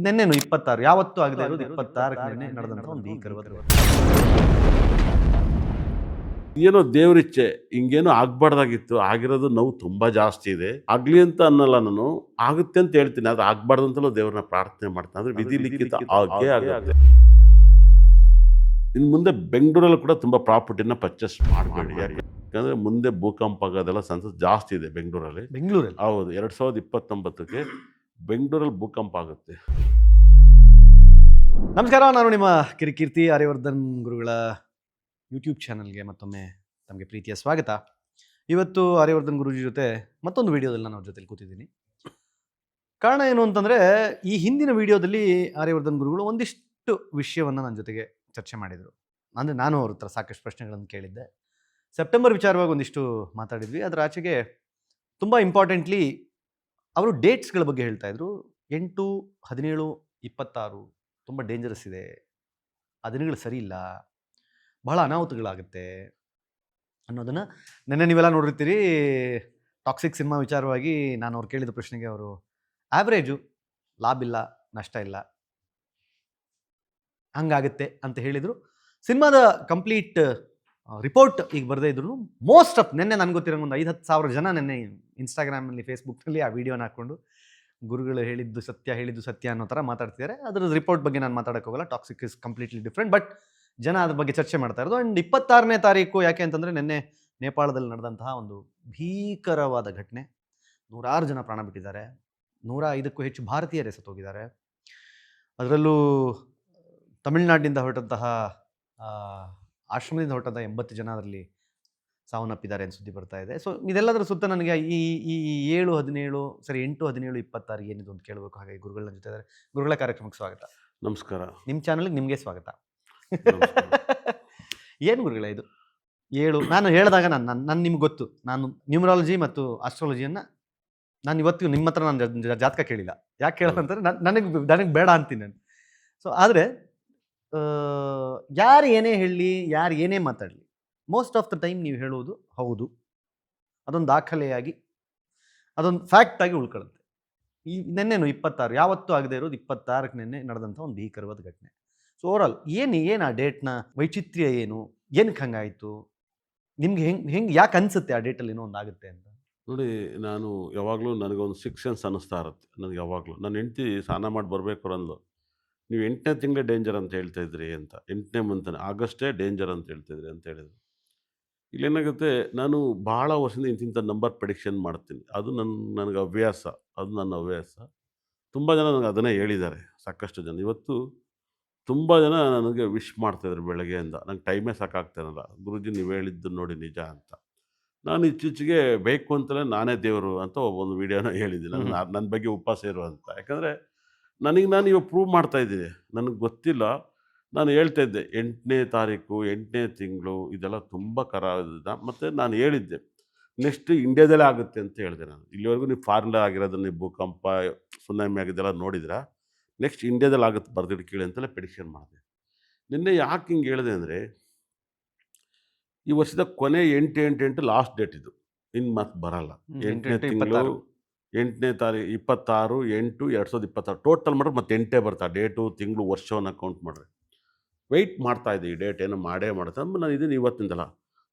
ನೆನ್ನೆನು 26 ಯಾವತ್ತೂ ಆಗದೆ ಇರೋದು 26ಕ್ಕೆ ನೆನ್ನೆ ನಡೆದಂಥ ಒಂದು ಭೀಕರವಾದ ಘಟನೆ. ಏನೋ ದೇವ್ರಿಚ್ಛೆ ಹಿಂಗೇನೋ ಆಗ್ಬಾರ್ದಾಗಿತ್ತು, ಆಗಿರೋದು ನೋವು ತುಂಬಾ ಜಾಸ್ತಿ ಇದೆ. ಆಗ್ಲಿ ಅಂತ ಅನ್ನಲ್ಲ, ನಾನು ಆಗುತ್ತೆ ಅಂತ ಹೇಳ್ತೀನಿ, ಅದು ಆಗ್ಬಾರ್ದು ಅಂತಲೂ ದೇವ್ರನ್ನ ಪ್ರಾರ್ಥನೆ ಮಾಡ್ತೀನಿ. ಅಂದ್ರೆ ವಿಧಿ ಲಿಖಿತ ಆಗೇ ಆಗುತ್ತೆ. ಇನ್ನು ಮುಂದೆ ಬೆಂಗಳೂರಲ್ಲಿ ಕೂಡ ತುಂಬಾ ಪ್ರಾಪರ್ಟಿನ ಪರ್ಚೇಸ್ ಮಾಡಬೇಡಿ, ಯಾಕಂದ್ರೆ ಮುಂದೆ ಭೂಕಂಪ ಆಗೋದೆಲ್ಲ ಚಾನ್ಸಸ್ ಜಾಸ್ತಿ ಇದೆ ಬೆಂಗಳೂರಲ್ಲಿ. ಹೌದು, 2029ಕ್ಕೆ ಬೆಂಗಳೂರಲ್ಲಿ ಭೂಕಂಪ ಆಗುತ್ತೆ. ನಮಸ್ಕಾರ, ನಾನು ನಿಮ್ಮ ಕಿರಿಕೀರ್ತಿ ಆರ್ಯವರ್ಧನ್ ಗುರುಗಳ ಯೂಟ್ಯೂಬ್ ಚಾನಲ್ಗೆ ಮತ್ತೊಮ್ಮೆ ತಮಗೆ ಪ್ರೀತಿಯ ಸ್ವಾಗತ. ಇವತ್ತು ಆರ್ಯವರ್ಧನ್ ಗುರುಜಿ ಜೊತೆ ಮತ್ತೊಂದು ವಿಡಿಯೋದಲ್ಲಿ ನಾನು ಅವ್ರ ಜೊತೆಲಿ ಕೂತಿದ್ದೀನಿ. ಕಾರಣ ಏನು ಅಂತಂದರೆ, ಈ ಹಿಂದಿನ ವಿಡಿಯೋದಲ್ಲಿ ಆರ್ಯವರ್ಧನ್ ಗುರುಗಳು ಒಂದಿಷ್ಟು ವಿಷಯವನ್ನು ನನ್ನ ಜೊತೆಗೆ ಚರ್ಚೆ ಮಾಡಿದರು. ಅಂದರೆ ನಾನು ಅವ್ರ ಹತ್ರ ಸಾಕಷ್ಟು ಪ್ರಶ್ನೆಗಳನ್ನು ಕೇಳಿದ್ದೆ. ಸೆಪ್ಟೆಂಬರ್ ವಿಚಾರವಾಗಿ ಒಂದಿಷ್ಟು ಮಾತಾಡಿದ್ವಿ. ಅದರ ಆಚೆಗೆ ತುಂಬ ಇಂಪಾರ್ಟೆಂಟ್ಲಿ ಅವರು ಡೇಟ್ಸ್ಗಳ ಬಗ್ಗೆ ಹೇಳ್ತಾಯಿದ್ರು. 8, 17, 26 ತುಂಬ ಡೇಂಜರಸ್ ಇದೆ, ಆ ದಿನಗಳು ಸರಿ ಇಲ್ಲ, ಬಹಳ ಅನಾಹುತಗಳಾಗುತ್ತೆ ಅನ್ನೋದನ್ನು ನೆನ್ನೆ ನೀವೆಲ್ಲ ನೋಡಿರ್ತೀರಿ. ಟಾಕ್ಸಿಕ್ ಸಿನಿಮಾ ವಿಚಾರವಾಗಿ ನಾನು ಅವ್ರು ಕೇಳಿದ ಪ್ರಶ್ನೆಗೆ ಅವರು ಆ್ಯಾವ್ರೇಜು, ಲಾಭ ಇಲ್ಲ, ನಷ್ಟ ಇಲ್ಲ, ಹಂಗಾಗುತ್ತೆ ಅಂತ ಹೇಳಿದರು. ಸಿನಿಮಾದ ಕಂಪ್ಲೀಟ್ ರಿಪೋರ್ಟ್ ಈಗ ಬರದೇ ಇದ್ರು ಮೋಸ್ಟ್ ಆಫ್ ನೆನ್ನೆ ನನಗೆ ಗೊತ್ತಿರೋ ಒಂದು 5-10 ಸಾವಿರ ಜನ ನೆನ್ನೆ ಇನ್ಸ್ಟಾಗ್ರಾಮಲ್ಲಿ, ಫೇಸ್ಬುಕ್ನಲ್ಲಿ ಆ ವಿಡಿಯೋನ ಹಾಕ್ಕೊಂಡು ಗುರುಗಳು ಹೇಳಿದ್ದು ಸತ್ಯ ಅನ್ನೋ ಥರ ಮಾತಾಡ್ತಿದ್ದಾರೆ. ಅದರ ರಿಪೋರ್ಟ್ ಬಗ್ಗೆ ನಾನು ಮಾತಾಡೋಕೆ ಹೋಗಲ್ಲ. Toxic is completely different, but ಜನ ಅದ್ರ ಬಗ್ಗೆ ಚರ್ಚೆ ಮಾಡ್ತಾ ಇರೋದು. ಆ್ಯಂಡ್ 26ನೇ ತಾರೀಕು ಯಾಕೆ ಅಂತಂದರೆ, ನೆನ್ನೆ ನೇಪಾಳದಲ್ಲಿ ನಡೆದಂತಹ ಒಂದು ಭೀಕರವಾದ ಘಟನೆ. 106 ಜನ ಪ್ರಾಣ ಬಿಟ್ಟಿದ್ದಾರೆ, 105ಕ್ಕೂ ಹೆಚ್ಚು ಭಾರತೀಯರೇ ಸತ್ತೋಗಿದ್ದಾರೆ. ಅದರಲ್ಲೂ ತಮಿಳುನಾಡಿನಿಂದ ಹೊರಟಂತಹ ಆಶ್ರಮದಿಂದ ಹೊರಟಂತಹ 80 ಜನ ಅದರಲ್ಲಿ ಸಾವನ್ನಪ್ಪಿದ್ದಾರೆ ಅಂತ ಸುದ್ದಿ ಬರ್ತಾ ಇದೆ. ಸೊ ಇದೆಲ್ಲದರ ಸುತ್ತ ನನಗೆ ಈ 7, 17 ಸರಿ 8, 17, 26 ಏನಿದು ಅಂತ ಕೇಳಬೇಕು. ಹಾಗಾಗಿ ಗುರುಗಳ ಜೊತೆ ಇದ್ದಾರೆ. ಗುರುಗಳ ಕಾರ್ಯಕ್ರಮಕ್ಕೆ ಸ್ವಾಗತ. ನಮಸ್ಕಾರ. ನಿಮ್ಮ ಚಾನಲ್ಗೆ ನಿಮಗೆ ಸ್ವಾಗತ. ಏನು ಗುರುಗಳೇ ಇದು 7? ನಾನು ಹೇಳಿದಾಗ ನಾನು ನಿಮ್ಗೆ ಗೊತ್ತು, ನಾನು ನ್ಯೂಮರಾಲಜಿ ಮತ್ತು ಆಸ್ಟ್ರಾಲಜಿಯನ್ನು ನಾನು ಇವತ್ತಿಗೂ ನಿಮ್ಮ ಹತ್ರ ನಾನು ಜಾತಕ ಕೇಳಿಲ್ಲ. ಯಾಕೆ ಕೇಳೋದಂತಂದರೆ ನನಗೆ ಬೇಡ ಅಂತೀನಿ ನಾನು. ಸೊ ಆದರೆ ಯಾರು ಏನೇ ಹೇಳಲಿ, ಯಾರು ಏನೇ ಮಾತಾಡಲಿ, ಮೋಸ್ಟ್ ಆಫ್ ದ ಟೈಮ್ ನೀವು ಹೇಳೋದು ಹೌದು, ಅದೊಂದು ದಾಖಲೆಯಾಗಿ, ಅದೊಂದು ಫ್ಯಾಕ್ಟಾಗಿ ಉಳ್ಕೊಳ್ಳುತ್ತೆ. ಈ ನೆನ್ನೆನು 26 ಯಾವತ್ತೂ ಆಗದೆ ಇರೋದು 26ಕ್ಕೆ ನೆನ್ನೆ ನಡೆದಂಥ ಒಂದು ಭೀಕರವಾದ ಘಟನೆ. ಸೊ ಓವರಾಲ್ ಏನು ಆ ಡೇಟ್ನ ವೈಚಿತ್ರ್ಯ ಏನಕ್ಕೆ ಹಂಗಾಯಿತು, ನಿಮ್ಗೆ ಹೆಂಗೆ ಯಾಕೆ ಅನಿಸುತ್ತೆ ಆ ಡೇಟಲ್ಲಿ ಏನೋ ಒಂದು ಆಗುತ್ತೆ ಅಂತ? ನೋಡಿ, ನಾನು ಯಾವಾಗಲೂ ನನಗೊಂದು 6 ಸೆನ್ಸ್ ಅನ್ನಿಸ್ತಾ ಇರುತ್ತೆ. ನನಗೆ ಯಾವಾಗಲೂ ನನ್ನ ಹೆಂಡತಿ ಸ್ನಾನ ಮಾಡಿ ಬರಬೇಕು ಅಂದ್ಲು, ನೀವು 8ನೇ ತಿಂಗಳೇ ಡೇಂಜರ್ ಅಂತ ಹೇಳ್ತಾ ಇದ್ರಿ ಅಂತ, 8ನೇ ಮಂತನೇ ಆಗಸ್ಟೇ ಡೇಂಜರ್ ಅಂತ ಹೇಳ್ತಾಯಿದ್ರಿ ಅಂತ ಹೇಳಿದ್ರು. ಇಲ್ಲೇನಾಗುತ್ತೆ, ನಾನು ಭಾಳ ವರ್ಷದಿಂದ ಇಂತಿಂಥ ನಂಬರ್ ಪ್ರೆಡಿಕ್ಷನ್ ಮಾಡ್ತೀನಿ. ಅದು ನನಗೆ ಹವ್ಯಾಸ, ಅದು ನನ್ನ ಹವ್ಯಾಸ. ತುಂಬ ಜನ ನನಗೆ ಅದನ್ನೇ ಹೇಳಿದ್ದಾರೆ, ಸಾಕಷ್ಟು ಜನ. ಇವತ್ತು ತುಂಬ ಜನ ನನಗೆ ವಿಶ್ ಮಾಡ್ತಾಯಿದ್ರು ಬೆಳಗ್ಗೆಯಿಂದ. ನಂಗೆ ಟೈಮೇ ಸಾಕಾಗ್ತಾಯಿರಲ್ಲ, ಗುರೂಜಿ ನೀವು ಹೇಳಿದ್ದು ನೋಡಿ ನಿಜ ಅಂತ. ನಾನು ಇತ್ತೀಚೆಗೆ ಬೇಕು ಅಂತಲೇ ನಾನೇ ದೇವರು ಅಂತ ಒಂದು ವಿಡಿಯೋನ ಹೇಳಿದ್ದೀನಿ, ನನ್ನ ಬಗ್ಗೆ ಉಪವಾಸ ಇರು ಅಂತ. ಯಾಕಂದರೆ ನಾನು ಇವಾಗ ಪ್ರೂವ್ ಮಾಡ್ತಾಯಿದ್ದೀನಿ, ನನಗೆ ಗೊತ್ತಿಲ್ಲ. ನಾನು ಹೇಳ್ತಾ ಇದ್ದೆ 8ನೇ ತಾರೀಕು 8ನೇ ತಿಂಗಳು ಇದೆಲ್ಲ ತುಂಬ ಕರಾದ. ಮತ್ತು ನಾನು ಹೇಳಿದ್ದೆ ನೆಕ್ಸ್ಟ್ ಇಂಡಿಯಾದಲ್ಲೇ ಆಗುತ್ತೆ ಅಂತ ಹೇಳಿದೆ. ನಾನು ಇಲ್ಲಿವರೆಗೂ ನೀವು ಫಾರಿನ್ಲೇ ಆಗಿರೋದನ್ನ, ನೀವು ಭೂಕಂಪ, ಸುನಾಮಿ ಆಗಿದ್ದೆಲ್ಲ ನೋಡಿದ್ರೆ, ನೆಕ್ಸ್ಟ್ ಇಂಡಿಯಾದಲ್ಲಿ ಆಗುತ್ತೆ ಬರ್ದಿಟ್ಟು ಕೇಳಿ ಅಂತಲೇ ಪ್ರೆಡಿಕ್ಷನ್ ಮಾಡಿದೆ. ನಿನ್ನೆ ಯಾಕೆ ಹಿಂಗೆ ಹೇಳಿದೆ ಅಂದರೆ, ಈ ವರ್ಷದ ಕೊನೆ 8 ಲಾಸ್ಟ್ ಡೇಟ್ ಇದು, ಇನ್ನು ಮತ್ತೆ ಬರಲ್ಲ. 8ನೇ ತಿಂಗಳು 8ನೇ ತಾರೀಕು 26/8/2026 ಟೋಟಲ್ ಮಾಡಿದ್ರೆ ಮತ್ತೆ 8 ಬರ್ತಾ, ಡೇಟು ತಿಂಗಳು ವರ್ಷವನ್ನು ಕೌಂಟ್ ಮಾಡಿದ್ರೆ. ವೆಯ್ಟ್ ಮಾಡ್ತಾ ಇದ್ದೆ, ಈ ಡೇಟ್ ಏನೋ ಮಾಡೇ ಮಾಡುತ್ತೆ. ನಾನು ಇದನ್ನು ಇವತ್ತಿಂದಲ್ಲ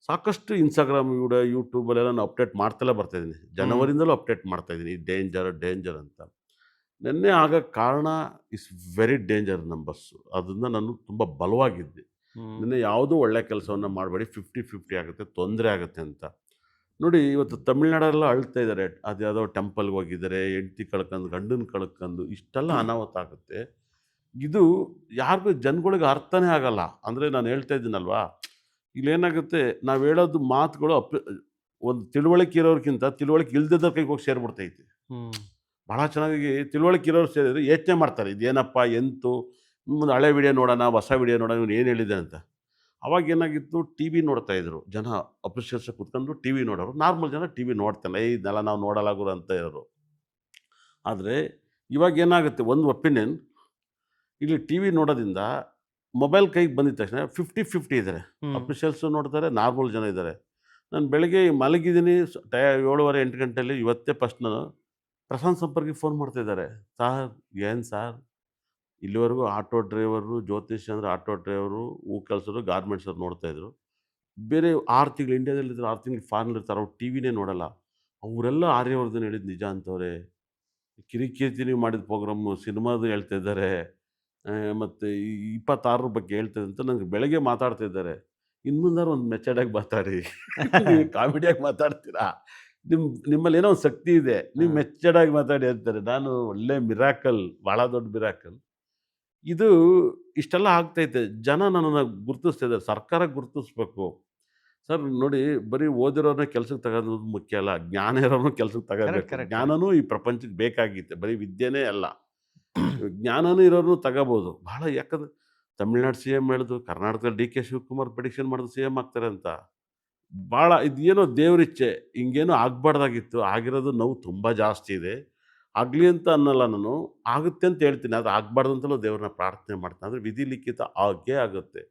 ಸಾಕಷ್ಟು ಇನ್ಸ್ಟಾಗ್ರಾಮ್ ವಿಡಿಯೋ, ಯೂಟ್ಯೂಬಲ್ಲೆಲ್ಲ ನಾನು ಅಪ್ಡೇಟ್ ಮಾಡ್ತಲೇ ಬರ್ತಾಯಿದ್ದೀನಿ. ಜನವರಿಂದಲೂ ಅಪ್ಡೇಟ್ ಮಾಡ್ತಾಯಿದ್ದೀನಿ, ಡೇಂಜರ್ ಅಂತ. ನೆನ್ನೆ ಆಗೋಕ್ಕೆ ಕಾರಣ ಇಸ್ ವೆರಿ ಡೇಂಜರ್ ನಂಬರ್ಸು. ಅದರಿಂದ ನಾನು ತುಂಬ ಬಲವಾಗಿದ್ದೆ. ನಿನ್ನೆ ಯಾವುದೂ ಒಳ್ಳೆ ಕೆಲಸವನ್ನು ಮಾಡಬೇಡಿ, 50-50 ಆಗುತ್ತೆ, ತೊಂದರೆ ಆಗುತ್ತೆ ಅಂತ. ನೋಡಿ, ಇವತ್ತು ತಮಿಳ್ನಾಡೆಲ್ಲ ಅಳ್ತಾ ಇದ್ದಾರೆ. ಅದು ಯಾವುದೋ ಟೆಂಪಲ್ಗೆ ಹೋಗಿದ್ದಾರೆ, ಹೆಂಡ್ತಿ ಕಳ್ಕೊಂಡು, ಗಂಡನ ಕಳ್ಕೊಂಡು, ಇಷ್ಟೆಲ್ಲ ಅನಾಹುತ ಆಗುತ್ತೆ. ಇದು ಯಾರಿಗೂ ಜನಗಳಿಗೆ ಅರ್ಥನೇ ಆಗಲ್ಲ. ಅಂದರೆ ನಾನು ಹೇಳ್ತಾ ಇದ್ದೀನಲ್ವಾ, ಇಲ್ಲೇನಾಗುತ್ತೆ, ನಾವು ಹೇಳೋದು ಮಾತುಗಳು ಒಂದು ತಿಳುವಳಿಕೆ ಇರೋರ್ಗಿಂತ ತಿಳುವಳಿಕೆ ಇಲ್ದಿದ್ದವ್ರ ಕೈಗೆ ಹೋಗಿ ಸೇರಿಬಿಡ್ತೈತಿ. ಭಾಳ ಚೆನ್ನಾಗಿ ತಿಳುವಳಿಕೆ ಇರೋರು ಸೇರಿದ್ರೆ ಯೋಚನೆ ಮಾಡ್ತಾರೆ, ಇದೇನಪ್ಪ ಎಂತು, ಒಂದು ಹಳೆ ವಿಡಿಯೋ ನೋಡೋಣ, ಹೊಸ ವಿಡಿಯೋ ನೋಡೋಣ, ಇವನು ಏನು ಹೇಳಿದೆ ಅಂತ. ಅವಾಗ ಏನಾಗಿತ್ತು, ಟಿ ವಿ ನೋಡ್ತಾಯಿದ್ರು ಜನ, ಅಪ್ರಿಷಿಯೇಷನ್ ಕೂತ್ಕೊಂಡು ಟಿ ವಿ ನೋಡೋರು. ನಾರ್ಮಲ್ ಜನ ಟಿ ವಿ ನೋಡ್ತಾನೆ, ಇದನ್ನೆಲ್ಲ ನಾವು ನೋಡಲ್ಲ ಗುರು ಅಂತ ಇರೋರು. ಆದರೆ ಇವಾಗ ಏನಾಗುತ್ತೆ, ಒಂದು ಒಪಿನಿಯನ್, ಇಲ್ಲಿ ಟಿ ವಿ ನೋಡೋದ್ರಿಂದ ಮೊಬೈಲ್ ಕೈಗೆ ಬಂದಿದ ತಕ್ಷಣ 50-50 ಇದ್ದಾರೆ. ಅಫಿಷಿಯಲ್ಸು ನೋಡ್ತಾರೆ, ನಾರ್ಮಲ್ ಜನ ಇದ್ದಾರೆ. ನಾನು ಬೆಳಗ್ಗೆ ಮಲಗಿದ್ದೀನಿ 7:30-8 ಗಂಟೆಯಲ್ಲಿ. ಇವತ್ತೇ ಫಸ್ಟ್ ನಾನು ಪ್ರಶಾಂತ್ ಸಂಪರ್ಕಿಗೆ ಫೋನ್ ಮಾಡ್ತಾಯಿದ್ದಾರೆ, ಸಾರ್ ಏನು ಸಾರ್ ಇಲ್ಲಿವರೆಗೂ ಆಟೋ ಡ್ರೈವರು, ಜ್ಯೋತಿಷ್ ಅಂದರೆ ಆಟೋ ಡ್ರೈವರು, ಹೂ ಕೆಲಸರು, ಗಾರ್ಮೆಂಟ್ಸವ್ರು ನೋಡ್ತಾಯಿದ್ರು. ಬೇರೆ 6 ತಿಂಗಳು ಇಂಡಿಯಾದಲ್ಲಿದ್ರು, 6 ತಿಂಗಳು ಫಾರಿನಲ್ಲಿರ್ತಾರೆ, ಅವ್ರು ಟಿವಿನೇ ನೋಡಲ್ಲ. ಅವರೆಲ್ಲ ಆರ್ಯವರ್ಧನ್ ಹೇಳಿದ್ದು ನಿಜ ಅಂತವ್ರೆ. ಕಿರಿಕೀರ್ತಿನಿ ಮಾಡಿದ ಪ್ರೋಗ್ರಾಮು, ಸಿನಿಮಾದು ಹೇಳ್ತಾ ಇದ್ದಾರೆ. ಮತ್ತು ಈ 26 ಬಗ್ಗೆ ಹೇಳ್ತಾ ಅಂತ ನಂಗೆ ಬೆಳಗ್ಗೆ ಮಾತಾಡ್ತಾ ಇದ್ದಾರೆ. ಇನ್ನು ಮುಂದಾರು ಒಂದು ಮೆಚರ್ಡಾಗಿ ಮಾತಾಡಿ. ನೀವು ಕಾಮಿಡಿಯಾಗಿ ಮಾತಾಡ್ತೀರಾ, ನಿಮ್ಮಲ್ಲಿ ಏನೋ ಒಂದು ಶಕ್ತಿ ಇದೆ, ನೀವು ಮೆಚರ್ಡಾಗಿ ಮಾತಾಡಿ ಅಂತಾರೆ. ನಾನು ಒಳ್ಳೆ ಮಿರಾಕಲ್, ಭಾಳ ದೊಡ್ಡ ಮಿರಾಕಲ್. ಇದು ಇಷ್ಟೆಲ್ಲ ಆಗ್ತೈತೆ. ಜನ ನನ್ನನ್ನು ಗುರುತಿಸ್ತಾ ಇದ್ದಾರೆ. ಸರ್ಕಾರ ಗುರುತಿಸ್ಬೇಕು. ಸರ್ ನೋಡಿ, ಬರೀ ಓದಿರೋರನ್ನ ಕೆಲ್ಸಕ್ಕೆ ತಗೋದು ಮುಖ್ಯ ಅಲ್ಲ, ಜ್ಞಾನ ಇರೋರ್ನು ಕೆಲ್ಸಕ್ಕೆ ತಗೋಬೇಕು. correct. ಜ್ಞಾನನೂ ಈ ಪ್ರಪಂಚಕ್ಕೆ ಬೇಕಾಗಿತ್ತೆ, ಬರೀ ವಿದ್ಯೆನೇ ಅಲ್ಲ. ಜ್ಞಾನನೂ ಇರೋರ್ನು ತಗೋಬೋದು. ಭಾಳ ಯಾಕಂದ್ರೆ ತಮಿಳ್ನಾಡು ಸಿ ಎಂ ಹೇಳಿದ್ರು, ಕರ್ನಾಟಕದಲ್ಲಿ ಡಿ ಕೆ ಶಿವಕುಮಾರ್ ಪ್ರೆಡಿಕ್ಷನ್ ಮಾಡಿದ್ರು ಸಿ ಎಂ ಆಗ್ತಾರೆ ಅಂತ. ಭಾಳ ಇದೇನೋ ದೇವ್ರಿಚ್ಛೆ, ಹಿಂಗೇನೋ ಆಗಬಾರ್ದಾಗಿತ್ತು. ಆಗಿರೋದು ನೋವು ತುಂಬ ಜಾಸ್ತಿ ಇದೆ. ಆಗಲಿ ಅಂತ ಅನ್ನಲ್ಲ ನಾನು, ಆಗುತ್ತೆ ಅಂತ ಹೇಳ್ತೀನಿ. ಅದು ಆಗಬಾರ್ದು ಅಂತಲೂ ದೇವ್ರನ್ನ ಪ್ರಾರ್ಥನೆ ಮಾಡ್ತೀನಿ. ಅಂದರೆ ವಿಧಿ ಲಿಖಿತ ಆಗೇ ಆಗುತ್ತೆ.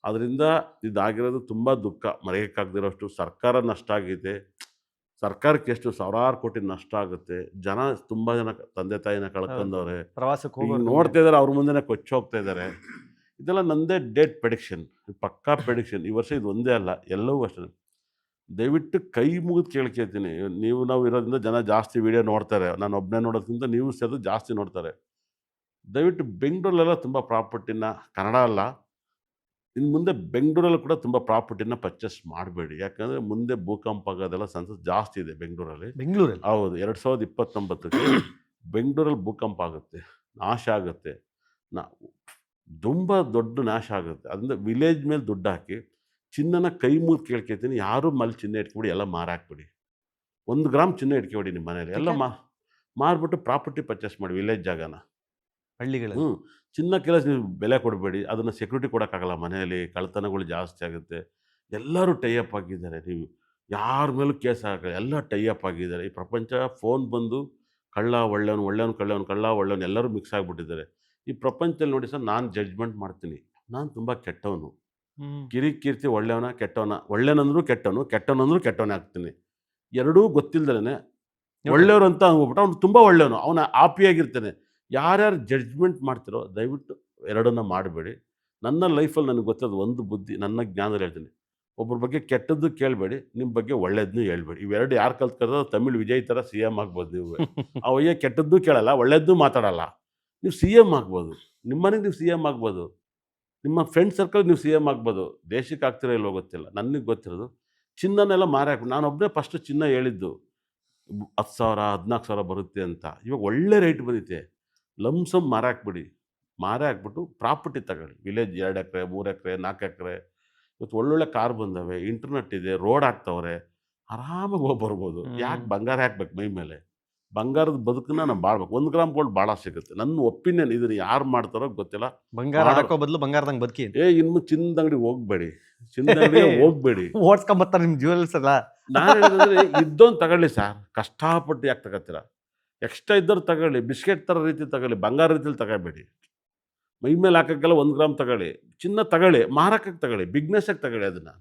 ಅದರಿಂದ ಇದಾಗಿರೋದು ತುಂಬ ದುಃಖ, ಮರೆಯೋಕ್ಕಾಗದಿರೋಷ್ಟು. ಸರ್ಕಾರ ನಷ್ಟ ಆಗಿದೆ. ಸರ್ಕಾರಕ್ಕೆ ಎಷ್ಟು ಸಾವಿರಾರು ಕೋಟಿ ನಷ್ಟ ಆಗುತ್ತೆ. ಜನ ತುಂಬ ಜನ ತಂದೆ ತಾಯಿನ ಕಳ್ಕೊಂಡವ್ರೆ. ಪ್ರವಾಸಕ್ಕೆ ಈಗ ಹೋಗೋರು ನೋಡ್ತಾ ಇದ್ದಾರೆ, ಅವ್ರ ಮುಂದೆನೇ ಕೊಚ್ಚಿ ಹೋಗ್ತಾ ಇದ್ದಾರೆ. ಇದೆಲ್ಲ ನಂದೇ ಡೇಟ್ ಪ್ರೆಡಿಕ್ಷನ್, ಪಕ್ಕಾ ಪ್ರೆಡಿಕ್ಷನ್. ಈ ವರ್ಷ ಇದು ಒಂದೇ ಅಲ್ಲ, ಎಲ್ಲವೂ ಅಷ್ಟೇ. ದಯವಿಟ್ಟು ಕೈ ಮುಗಿದು ಕೇಳ್ಕೊಳ್ತೀನಿ, ನಾವು ಇರೋದ್ರಿಂದ ಜನ ಜಾಸ್ತಿ ವೀಡಿಯೋ ನೋಡ್ತಾರೆ. ನಾನು ಒಬ್ಬನೇ ನೋಡೋದ್ಕಿಂತ ನೀವು ಸೇರಿದು ಜಾಸ್ತಿ ನೋಡ್ತಾರೆ. ದಯವಿಟ್ಟು ಬೆಂಗಳೂರಲ್ಲೆಲ್ಲ ತುಂಬ ಪ್ರಾಪರ್ಟಿನ, ಕನ್ನಡ ಅಲ್ಲ, ಇನ್ನು ಮುಂದೆ ಬೆಂಗಳೂರಲ್ಲೂ ಕೂಡ ತುಂಬ ಪ್ರಾಪರ್ಟಿನ ಪರ್ಚೇಸ್ ಮಾಡಬೇಡಿ. ಯಾಕಂದರೆ ಮುಂದೆ ಭೂಕಂಪ ಆಗೋದೆಲ್ಲ ಚಾನ್ಸಸ್ ಜಾಸ್ತಿ ಇದೆ ಬೆಂಗಳೂರಲ್ಲಿ. ಹೌದು, 2029ಕ್ಕೆ ಬೆಂಗಳೂರಲ್ಲಿ ಭೂಕಂಪ ಆಗುತ್ತೆ, ನಾಶ ಆಗುತ್ತೆ. ತುಂಬ ದೊಡ್ಡ ನಾಶ ಆಗುತ್ತೆ. ಅದರಿಂದ ವಿಲೇಜ್ ಮೇಲೆ ದುಡ್ಡು ಹಾಕಿ ಚಿನ್ನನ ಕೈ ಮುಗಿದು ಕೇಳ್ಕೊತೀನಿ, ಯಾರೂ ಮಲ್ಲಿ ಚಿನ್ನ ಇಟ್ಕೊಬಿಡಿ, ಎಲ್ಲ ಮಾರಾಕ್ಬಿಡಿ. 1 ಗ್ರಾಮ್ ಚಿನ್ನ ಇಟ್ಕೊಬಿಡಿ ನಿಮ್ಮ ಮನೇಲಿ, ಎಲ್ಲ ಮಾರ್ಬಿಟ್ಟು ಪ್ರಾಪರ್ಟಿ ಪರ್ಚೇಸ್ ಮಾಡಿ ವಿಲೇಜ್ ಜಾಗನ. ಹಳ್ಳಿಗಳಲ್ಲಿ ಚಿನ್ನಕ್ಕೆಲ್ಲ ನೀವು ಬೆಲೆ ಕೊಡಬೇಡಿ. ಅದನ್ನು ಸೆಕ್ಯೂರಿಟಿ ಕೊಡೋಕ್ಕಾಗಲ್ಲ ಮನೆಯಲ್ಲಿ, ಕಳ್ತನಗಳು ಜಾಸ್ತಿ ಆಗುತ್ತೆ. ಎಲ್ಲರೂ ಟೈಅಪ್ ಆಗಿದ್ದಾರೆ. ನೀವು ಯಾರ ಮೇಲೂ ಕೇಸ್ ಹಾಕಲ್ಲ, ಎಲ್ಲ ಟೈಅಪ್ ಆಗಿದ್ದಾರೆ. ಈ ಪ್ರಪಂಚ ಫೋನ್ ಬಂದು ಕಳ್ಳ ಒಳ್ಳೆಯವನು, ಒಳ್ಳೆಯವನು ಕಳ್ಳವನು, ಕಳ್ಳ ಒಳ್ಳೆಯವನು ಎಲ್ಲರೂ ಮಿಕ್ಸ್ ಆಗಿಬಿಟ್ಟಿದ್ದಾರೆ. ಈ ಪ್ರಪಂಚದಲ್ಲಿ ನೋಡಿ ಸರ್, ನಾನು ಜಡ್ಜ್ಮೆಂಟ್ ಮಾಡ್ತೀನಿ. ನಾನು ತುಂಬ ಕೆಟ್ಟವನು. ಕಿರಿಕೀರ್ತಿ ಒಳ್ಳೆಯವನ ಕೆಟ್ಟವನ, ಒಳ್ಳೆಯನಂದ್ರೂ ಕೆಟ್ಟವನು, ಕೆಟ್ಟವನಂದ್ರೂ ಕೆಟ್ಟವನೇ ಆಗ್ತೀನಿ. ಎರಡೂ ಗೊತ್ತಿಲ್ದಲೇ ಒಳ್ಳೆಯವರು ಅಂತ ಅಂದ್ಬಿಟ್ಟು ಅವ್ನು ತುಂಬ ಒಳ್ಳೆಯವನು, ಅವನ ಆಪಿಯಾಗಿರ್ತಾನೆ. ಯಾರ್ಯಾರು ಜಡ್ಜ್ಮೆಂಟ್ ಮಾಡ್ತಿರೋ ದಯವಿಟ್ಟು ಎರಡನ್ನ ಮಾಡಬೇಡಿ. ನನ್ನ ಲೈಫಲ್ಲಿ ನನಗೆ ಗೊತ್ತದು ಒಂದು ಬುದ್ಧಿ, ನನ್ನ ಜ್ಞಾನದಲ್ಲಿ ಹೇಳ್ತೀನಿ. ಒಬ್ಬರ ಬಗ್ಗೆ ಕೆಟ್ಟದ್ದು ಕೇಳಬೇಡಿ, ನಿಮ್ಮ ಬಗ್ಗೆ ಒಳ್ಳೇದನ್ನೂ ಹೇಳ್ಬೇಡಿ. ಇವೆರಡು ಯಾರು ಕಲ್ತ್ಕೊಳ್ಳೋ ತಮಿಳ್ ವಿಜಯ್ ಥರ ಸಿ ಎಮ್ ಆಗ್ಬೋದು ನೀವು. ಅವಯ್ಯ ಕೆಟ್ಟದ್ದು ಕೇಳಲ್ಲ, ಒಳ್ಳೇದ್ದು ಮಾತಾಡಲ್ಲ. ನೀವು ಸಿ ಎಮ್ ಆಗ್ಬೋದು, ನಿಮ್ಮನೆಗೆ ನೀವು ಸಿ ಎಮ್ ಆಗ್ಬೋದು, ನಿಮ್ಮ ಫ್ರೆಂಡ್ ಸರ್ಕಲ್ ನೀವು ಸಿ ಎಮ್ ಆಗ್ಬೋದು. ದೇಶಕ್ಕೆ ಆಗ್ತಿರೋ ಇಲ್ಲೋ ಗೊತ್ತಿಲ್ಲ. ನನಗೆ ಗೊತ್ತಿರೋದು ಚಿನ್ನನೆಲ್ಲ ಮಾರಾಕ್ಬಿಟ್ಟು, ನಾನೊಬ್ಬನೇ ಫಸ್ಟು ಚಿನ್ನ ಹೇಳಿದ್ದು 10,000 14,000 ಬರುತ್ತೆ ಅಂತ. ಇವಾಗ ಒಳ್ಳೆ ರೇಟ್ ಬಂದಿದೆ. ಲಮ್ಸಮ್ ಮಾರಾಕ್ಬಿಡಿ. ಹಾಕ್ಬಿಟ್ಟು ಪ್ರಾಪರ್ಟಿ ತಗೊಳ್ಳಿ. ವಿಲೇಜ್ 2 ಎಕರೆ 3 ಎಕರೆ 4 ಎಕರೆ. ಇವತ್ತು ಒಳ್ಳೊಳ್ಳೆ ಕಾರ್ ಬಂದವೆ, ಇಂಟರ್ನೆಟ್ ಇದೆ, ರೋಡ್ ಹಾಕ್ತವ್ರೆ, ಆರಾಮಾಗಿ ಹೋಗಿ ಬರ್ಬೋದು. ಯಾಕೆ ಬಂಗಾರ ಹಾಕ್ಬೇಕು ಮೈ ಮೇಲೆ? ಬಂಗಾರದ ಬದುಕನ್ನ ನಾವು ಬಾಳ್ಬೇಕು. 1 ಗ್ರಾಮ್ ಗೋಲ್ಡ್ ಭಾಳ ಸಿಗುತ್ತೆ. ನನ್ನ ಒಪಿನಿಯನ್. ಇದನ್ನು ಯಾರು ಮಾಡ್ತಾರೋ ಗೊತ್ತಿಲ್ಲ. ಬಂಗಾರ ಹಾಕೋ ಬದಲು ಬಂಗಾರದಂಗೆ ಬದುಕಿ. ಇನ್ನು ಚಿನ್ನದ ಅಂಗಡಿ ಹೋಗ್ಬೇಡಿ, ಚಿನ್ನದ ಅಂಗಡಿಗೆ ಹೋಗ್ಬೇಡಿ. ಓಡ್ಸ್ಕೊಂಬರ್ತಾರೆ ನಿಮ್ಮ ಜ್ಯುವೆಲ್ಸ್ ಎಲ್ಲ. ನಾನು ಹೇಳಿದ್ರೆ ಇದ್ದೊಂದು ತಗೊಳ್ಳಿ ಸರ್, ಕಷ್ಟಪಟ್ಟು ಯಾಕೆ ತಗೋತೀರ? ಎಕ್ಸ್ಟ್ರಾ ಇದ್ದವ್ರು ತಗೊಳ್ಳಿ, ಬಿಸ್ಕೆಟ್ ಥರ ರೀತಿ ತಗೊಳ್ಳಿ, ಬಂಗಾರ ರೀತಿಲಿ ತಗೋಬೇಡಿ. ಮೈ ಮೇಲೆ ಹಾಕೋಕ್ಕೆಲ್ಲ 1 ಗ್ರಾಮ್ ತಗೊಳ್ಳಿ, ಚಿನ್ನ ತಗೊಳ್ಳಿ, ಮಾರಕ್ಕೆ ತಗೊಳ್ಳಿ, ಬಿಗ್ನೆಸ್ಸಾಗಿ ತಗೊಳ್ಳಿ. ಅದನ್ನು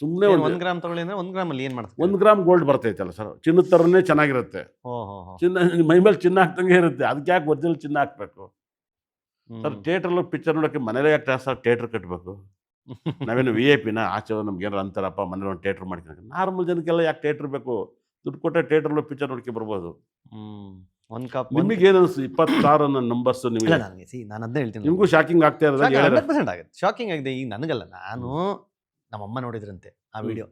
ಸುಮ್ಮನೆ 1 ಗ್ರಾಮ್ ತಗೊಳ್ಳಿ ಅಂದ್ರೆ 1 ಗ್ರಾಮಲ್ಲಿ ಏನು ಮಾಡ್ತಾರೆ? 1 ಗ್ರಾಮ್ ಗೋಲ್ಡ್ ಬರ್ತೈತಲ್ಲ ಸರ್, ಚಿನ್ನದ ಥರನೇ ಚೆನ್ನಾಗಿರುತ್ತೆ. ಚಿನ್ನ ಮೈ ಮೇಲೆ ಚಿನ್ನ ಹಾಕ್ದಂಗೆ ಇರುತ್ತೆ. ಅದಕ್ಕೆ ಯಾಕೆ ಒರಿಜಿನಲ್ ಚಿನ್ನ ಹಾಕ್ಬೇಕು ಸರ್? ಥಿಯೇಟ್ರಲ್ಲಿ ಪಿಕ್ಚರ್ ನೋಡೋಕ್ಕೆ ಮನೇಲೇ ಯಾಕೆ ಥಿಯೇಟ್ರ್ ಕಟ್ಟಬೇಕು? ನಾವೇನು ವಿ ಐ ಪಿನ? ಆಚೆ ನಮ್ಗೆ ಏನಾರು ಅಂತಾರಪ್ಪ ಮನೇಲಿ ಒಂದು ಥಿಯೇಟ್ರ್ ಮಾಡ್ಕೊಂಡು. ನಾರ್ಮಲ್ ಜನಕ್ಕೆಲ್ಲ ಯಾಕೆ ಥಿಯೇಟ್ರ್ ಬೇಕು? ದುಡ್ಡು ಕೊಟ್ಟರೆ ಥಿಯೇಟ್ರಲ್ಲೂ ಪಿಕ್ಚರ್ ನೋಡ್ಕೊಂಡು ಬರ್ಬೋದು. ನಿಮಗೇನು ಅನಿಸ್ತು 26 ನನ್ನ ನಂಬರ್ಸು? ನಿಮಗೆ ನಾನು ಅದನ್ನೇ ಹೇಳ್ತೀನಿ, ನಿಮಗೂ ಶಾಕಿಂಗ್ ಆಗ್ತಾ ಇರೋದು? 100% ಆಗುತ್ತೆ. ಶಾಕಿಂಗ್ ಆಗಿದೆ. ಈಗ ನನಗಲ್ಲ, ನಾನು ನಮ್ಮಮ್ಮ ನೋಡಿದ್ರಂತೆ ಆ ವಿಡಿಯೋ.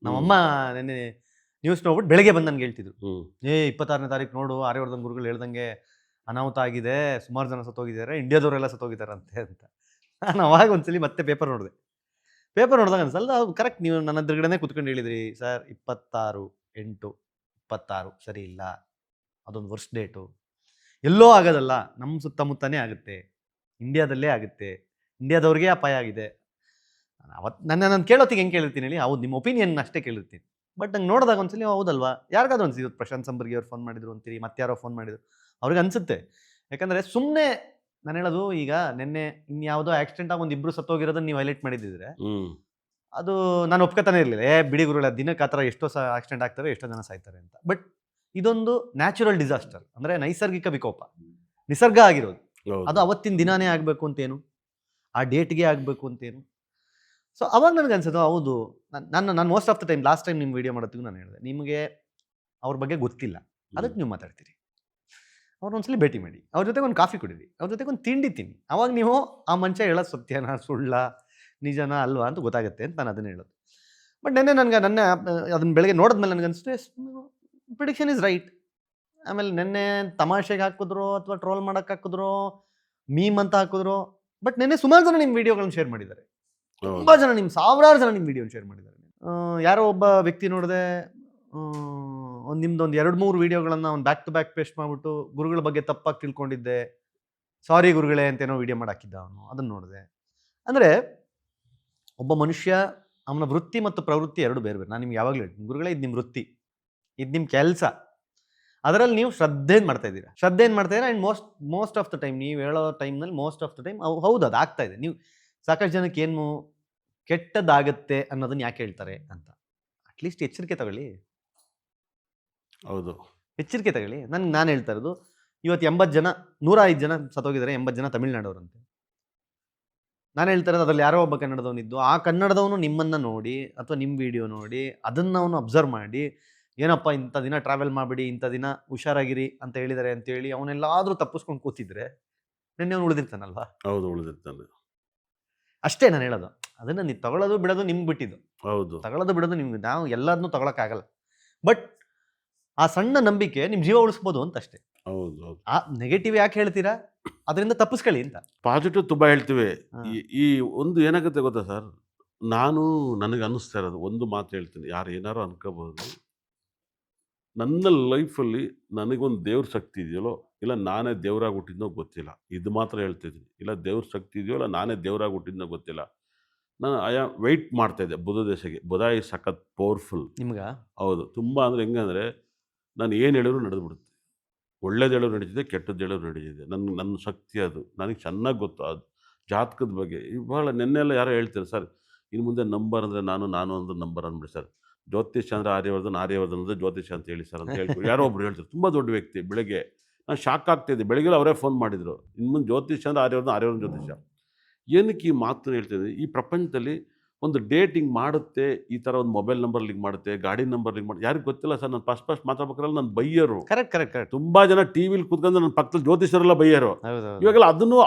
ನಮ್ಮಮ್ಮ ನೆನ್ನೆ ನ್ಯೂಸ್ ನೋಡ್ಬಿಟ್ಟು ಬೆಳಗ್ಗೆ ಬಂದು ನನಗೆ ಹೇಳ್ತಿದ್ರು, 26ನೇ ತಾರೀಕು ನೋಡು, ಆರ್ಯವರ್ಧನ್ ಗುರುಗಳು ಹೇಳ್ದಂಗೆ ಅನಾಹುತ ಆಗಿದೆ, ಸುಮಾರು ಜನ ಸತ್ತೋಗಿದ್ದಾರೆ, ಇಂಡಿಯಾದವರೆಲ್ಲ ಸತ್ತೋಗಿದ್ದಾರಂತೆ ಅಂತ. ನಾನು ಅವಾಗ ಒಂದ್ಸಲಿ ಮತ್ತೆ ಪೇಪರ್ ನೋಡಿದೆ. ಪೇಪರ್ ನೋಡಿದಾಗ ಅನ್ಸಲ್ಲ, ಅದು ಕರೆಕ್ಟ್. ನೀವು ನನ್ನ ಎದುರುಗಡೆನೇ ಕೂತ್ಕೊಂಡು ಹೇಳಿದ್ರಿ ಸರ್, 26/8/26 ಸರಿ ಇಲ್ಲ, ಅದೊಂದು ವರ್ಷ ಡೇಟು. ಎಲ್ಲೋ ಆಗೋದಲ್ಲ, ನಮ್ಮ ಸುತ್ತಮುತ್ತನೇ ಆಗುತ್ತೆ, ಇಂಡಿಯಾದಲ್ಲೇ ಆಗುತ್ತೆ, ಇಂಡಿಯಾದವ್ರಿಗೆ ಅಪಾಯ ಆಗಿದೆ. ಅವತ್ತು ನಾನು ಕೇಳೋತ್ತಿಗೆ ಹೆಂಗೆ ಕೇಳಿರ್ತೀನಿ ಹೇಳಿ? ಹೌದು, ನಿಮ್ಮ ಒಪಿನಿಯನ್ ಅಷ್ಟೇ ಕೇಳಿರ್ತೀನಿ. ಬಟ್ ನಂಗೆ ನೋಡಿದಾಗ ಒಂದ್ಸಲಿ ಹೌದಲ್ವಾ, ಯಾರಿಗಾದ್ರೂ ಅನ್ಸಿದ್ದು. ಪ್ರಶಾಂತ್ ಸಂಬರ್ಗಿ ಅವ್ರು ಫೋನ್ ಮಾಡಿದ್ರು ಅಂತೀರಿ, ಮತ್ತೆ ಯಾರೋ ಫೋನ್ ಮಾಡಿದ್ರು, ಅವ್ರಿಗೆ ಅನ್ಸುತ್ತೆ. ಯಾಕಂದರೆ ಸುಮ್ಮನೆ ನಾನು ಹೇಳೋದು, ಈಗ ನಿನ್ನೆ ಇನ್ಯಾವುದೋ ಆಕ್ಸಿಡೆಂಟ್ ಆಗಿ 1 ಇಬ್ಬರು ಸತ್ತೋಗಿರೋದನ್ನ ನೀವು ಹೈಲೈಟ್ ಮಾಡಿದ್ದಿದ್ರೆ ಅದು ನಾನು ಒಪ್ಕೋತಾನೆ ಇರಲಿಲ್ಲ. ಬಿಡಿ ಗುರುಗಳ ದಿನಕ್ಕೆ ಆ ಥರ ಎಷ್ಟೋ ಆಕ್ಸಿಡೆಂಟ್ ಆಗ್ತಾರೆ, ಎಷ್ಟೋ ಜನ ಸಾಯ್ತಾರೆ ಅಂತ. ಬಟ್ ಇದೊಂದು ನ್ಯಾಚುರಲ್ ಡಿಸಾಸ್ಟರ್, ಅಂದರೆ ನೈಸರ್ಗಿಕ ವಿಕೋಪ, ನಿಸರ್ಗ ಆಗಿರೋದು. ಅದು ಹೌದು. ಅವತ್ತಿನ ದಿನಾನೇ ಆಗಬೇಕು ಅಂತೇನು, ಆ ಡೇಟ್ಗೆ ಆಗಬೇಕು ಅಂತೇನು. ಸೊ ಅವಾಗ ನನಗೆ ಅನ್ಸೋದು ಹೌದು. ನಾನು most of the time last time ನಿಮ್ಮ ವಿಡಿಯೋ ಮಾಡೋತ್ತಿಗೂ ನಾನು ಹೇಳಿದೆ, ನಿಮಗೆ ಅವ್ರ ಬಗ್ಗೆ ಗೊತ್ತಿಲ್ಲ, ಅದಕ್ಕೆ ನೀವು ಮಾತಾಡ್ತೀರಿ. ಅವ್ರನ್ನೊಂದ್ಸಲಿ ಭೇಟಿ ಮಾಡಿ, ಅವ್ರ ಜೊತೆಗೆ ಒಂದು ಕಾಫಿ ಕುಡೀರಿ, ಅವ್ರ ಜೊತೆಗೆ ಒಂದು ತಿಂಡಿ ತಿನ್ನಿ. ಅವಾಗ ನೀವು ಆ ಮನುಷ್ಯ ಹೇಳೋದು ಸತ್ಯನಾ ಸುಳ್ಳ ನಿಜನಾ ಅಲ್ವಾ ಅಂತ ಗೊತ್ತಾಗುತ್ತೆ ಅಂತ ನಾನು ಅದನ್ನ ಹೇಳೋದು. ಬಟ್ ನನ್ನ ಅದನ್ನ ಬೆಳಗ್ಗೆ ನೋಡಿದ್ಮೇಲೆ ನನಗೆ ಅನಿಸ್ತು ಪ್ರಿಡಿಕ್ಷನ್ ಇಸ್ ರೈಟ್. ಆಮೇಲೆ ನೆನ್ನೆ ತಮಾಷೆಗೆ ಹಾಕಿದ್ರು ಅಥವಾ ಟ್ರೋಲ್ ಮಾಡಕ್ಕೆ ಹಾಕಿದ್ರು, ಮೀಮ್ ಅಂತ ಹಾಕಿದ್ರು. ಬಟ್ ನೆನ್ನೆ ಸುಮಾರು ಜನ ನಿಮ್ಮ ವಿಡಿಯೋಗಳನ್ನ ಶೇರ್ ಮಾಡಿದ್ದಾರೆ. ತುಂಬಾ ಹೌದು. ಜನ ಸಾವಿರಾರು ಜನ ನಿಮ್ಮ ವಿಡಿಯೋ ಶೇರ್ ಮಾಡಿದ್ದಾರೆ. ಯಾರೋ ಒಬ್ಬ ವ್ಯಕ್ತಿ ನೋಡಿದೆ, ನಿಮ್ದೊಂದು 2-3 ವಿಡಿಯೋಗಳನ್ನ ಅವ್ನು ಬ್ಯಾಕ್ ಟು ಬ್ಯಾಕ್ ಪೇಸ್ಟ್ ಮಾಡ್ಬಿಟ್ಟು ಗುರುಗಳ ಬಗ್ಗೆ ತಪ್ಪಾಗಿ ತಿಳ್ಕೊಂಡಿದ್ದೆ, ಸಾರಿ ಗುರುಗಳೇ ಅಂತೇನೋ ವಿಡಿಯೋ ಮಾಡಿ ಹಾಕಿದ್ದ ಅವನು. ಅದನ್ನ ನೋಡಿದೆ. ಅಂದ್ರೆ ಒಬ್ಬ ಮನುಷ್ಯ ಅವನ ವೃತ್ತಿ ಮತ್ತು ಪ್ರವೃತ್ತಿ ಎರಡು ಬೇರೆ ಬೇರೆ. ನಾನು ನಿಮ್ಗೆ ಯಾವಾಗಲೂ ಹೇಳ್ತೀನಿ, ಗುರುಗಳೇ ಇದು ನಿಮ್ಮ ವೃತ್ತಿ, ಇದು ನಿಮ್ಮ ಕೆಲಸ, ಅದರಲ್ಲಿ ನೀವು ಶ್ರದ್ಧೆಯಿಂದ ಮಾಡ್ತಾ ಇದ್ದೀರಾ. And most of the time ನೀವು ಹೇಳೋ ಟೈಮ್ನಲ್ಲಿ ಮೋಸ್ಟ್ ಆಫ್ ದ ಟೈಮ್ ಹೌದು ಅದು ಆಗ್ತಾ ಇದೆ. ನೀವು ಸಾಕಷ್ಟು ಜನಕ್ಕೆ ಏನು ಕೆಟ್ಟದಾಗತ್ತೆ ಅನ್ನೋದನ್ನ ಯಾಕೆ ಹೇಳ್ತಾರೆ ಅಂತ ಅಟ್ಲೀಸ್ಟ್ ಎಚ್ಚರಿಕೆ ತಗೊಳ್ಳಿ. ಹೌದು. ಎಚ್ಚರಿಕೆ ತಗೊಳ್ಳಿ. ನಾನು ಹೇಳ್ತಾ ಇರೋದು, ಇವತ್ತು 80 ಜನ 105 ಜನ ಸತ್ತೋಗಿದ್ದಾರೆ, 80 ಜನ ತಮಿಳ್ನಾಡವ್ರಂತೆ. ನಾನು ಹೇಳ್ತಾ ಇರೋದು ಅದ್ರಲ್ಲಿ ಯಾರೋ ಒಬ್ಬ ಕನ್ನಡದವನಿದ್ದು, ಆ ಕನ್ನಡದವನು ನಿಮ್ಮನ್ನ ನೋಡಿ ಅಥವಾ ನಿಮ್ಮ ವಿಡಿಯೋ ನೋಡಿ ಅದನ್ನ ಅವನು ಅಬ್ಸರ್ವ್ ಮಾಡಿ, ಏನಪ್ಪ ಇಂಥ ದಿನ ಟ್ರಾವೆಲ್ ಮಾಡಬೇಡಿ, ಇಂಥ ದಿನ ಹುಷಾರಾಗಿರಿ ಅಂತ ಹೇಳಿದ್ದಾರೆ ಅಂತೇಳಿ ಅವನೆಲ್ಲಾದ್ರೂ ತಪ್ಪಿಸ್ಕೊಂಡು ಕೂತಿದ್ರೆ ನಿನ್ನೆ ಅವನು ಉಳಿದಿರ್ತಾನಲ್ವಾ. ಹೌದು, ಉಳಿದಿರ್ತಾನೆ. ಅಷ್ಟೇ ನಾನು ಹೇಳೋದು. ಅದನ್ನ ನೀವು ತಗೊಳ್ಳೋದು ಬಿಡೋದು ನಿಮ್ಗೆ ಬಿಟ್ಟಿದ್ದು. ಹೌದು. ತಗೊಳ್ಳೋದು ಬಿಡೋದು ನಿಮ್ಗೆ, ನಾವು ಎಲ್ಲದನ್ನೂ ತಗೊಳಕ್ಕಾಗಲ್ಲ. ಬಟ್ ಆ ಸಣ್ಣ ನಂಬಿಕೆ ನಿಮ್ಮ ಜೀವ ಉಳಿಸ್ಬೋದು ಅಂತ ಅಷ್ಟೇ. ಹೌದು, ಹೌದು. ಆ ನೆಗೆಟಿವ್ ಯಾಕೆ ಹೇಳ್ತೀರಾ, ಅದರಿಂದ ತಪ್ಪಿಸ್ಕೊಳ್ಳಿ ಅಂತ. ಪಾಸಿಟಿವ್ ತುಂಬಾ ಹೇಳ್ತೀವಿ. ಹಾ. ಈ ಒಂದು ಏನಾಗುತ್ತೆ ಗೊತ್ತಾ ಸರ್, ನನಗೆ ಅನ್ನಿಸ್ತಾ ಇರೋದು ಒಂದು ಮಾತು ಹೇಳ್ತೀನಿ, ಯಾರು ಏನಾರು ಅನ್ಕೋಬಹುದು. ನನ್ನ ಲೈಫಲ್ಲಿ ನನಗೊಂದು ದೇವ್ರ ಶಕ್ತಿ ಇದೆಯಲ್ಲೋ, ಇಲ್ಲ ನಾನೇ ದೇವ್ರಾಗಿ ಹುಟ್ಟಿದ್ನೋ ಗೊತ್ತಿಲ್ಲ. ಇದು ಮಾತ್ರ ಹೇಳ್ತಿದ್ದೀನಿ. ಇಲ್ಲ ದೇವ್ರ ಶಕ್ತಿ ಇದೆಯೋ, ಇಲ್ಲ ನಾನೇ ದೇವ್ರಾಗಿ ಹುಟ್ಟಿದ್ನೋ ಗೊತ್ತಿಲ್ಲ. ನಾನು ವೆಯ್ಟ್ ಮಾಡ್ತಾ ಇದ್ದೆ ಬುಧ ದಶೆಗೆ. ಬುಧ ಈಸ್ ಸಖತ್ ಪವರ್ಫುಲ್. ನಿಮ್ಗ ಹೌದು. ತುಂಬ ಅಂದರೆ ಹೆಂಗಂದರೆ, ನಾನು ಏನು ಹೇಳಿದ್ರು ನಡೆದ್ಬಿಡುತ್ತೆ. ಒಳ್ಳೇದು ಹೇಳೋರು ನಡೀತಿದೆ, ಕೆಟ್ಟದ್ದು ಹೇಳೋರು ನಡೀತಿದೆ. ನನ್ನ ಶಕ್ತಿ ಅದು. ನನಗೆ ಚೆನ್ನಾಗಿ ಗೊತ್ತು ಅದು ಜಾತಕದ ಬಗ್ಗೆ. ಇವಾಗ ನೆನ್ನೆಲ್ಲ ಯಾರೋ ಹೇಳ್ತಾರೆ, ಸರ್ ಇನ್ನು ಮುಂದೆ ನಂಬರ್ ಅಂದರೆ ನಾನು ಅಂದ್ರೆ ನಂಬರ್ ಅಂದ್ಬಿಡಿ ಸರ್. ಜ್ಯೋತಿಷ್ ಅಂದರೆ ಆರ್ಯವರ್ಧನ್ ಅಂದರೆ ಜ್ಯೋತಿಷ್ ಅಂತ ಹೇಳಿ ಸರ್ ಅಂತ ಹೇಳ್ಕೊಂಡು ಯಾರೋ ಒಬ್ರು ಹೇಳ್ತಾರೆ. ತುಂಬ ದೊಡ್ಡ ವ್ಯಕ್ತಿ. ಬೆಳಗ್ಗೆ ನಾನು ಶಾಕ್ ಆಗ್ತಾಯಿದ್ದೆ. ಬೆಳಗ್ಗೆ ಅವರೇ ಫೋನ್ ಮಾಡಿದರು, ಇನ್ನು ಮುಂದೆ ಜ್ಯೋತಿಷ್ ಅಂದರೆ ಆರ್ಯವರ್ಧನ್ ಜ್ಯೋತಿಷ. ಏನಕ್ಕೆ ಈ ಮಾತನ್ನು ಹೇಳ್ತಿದ್ದೆ, ಈ ಪ್ರಪಂಚದಲ್ಲಿ ಒಂದು ಡೇಟ್ ಹಿಂಗೆ ಮಾಡುತ್ತೆ, ಈ ಥರ ಒಂದು ಮೊಬೈಲ್ ನಂಬರ್ ಲಿಂಕ್ ಮಾಡುತ್ತೆ, ಗಾಡಿ ನಂಬರ್ ಲಿಂಕ್ ಮಾಡುತ್ತೆ, ಯಾರಿಗೆ ಗೊತ್ತಿಲ್ಲ ಸರ್. ನಾನು ಫಸ್ಟ್ ಮಾತಾಡ್ಬೇಕಾದ್ರೆ ನನ್ನ ಬೈಯರು ಕರೆಕ್ಟ್. ತುಂಬ ಜನ ಟಿ ವಿಲಿ ಕೂತ್ಕೊಂಡು ನನ್ನ ಪಕ್ಕದಲ್ಲಿ ಜ್ಯೋತಿಷರೆಲ್ಲ ಬೈಯರು. ಹೌದು. ಇವಾಗೆಲ್ಲ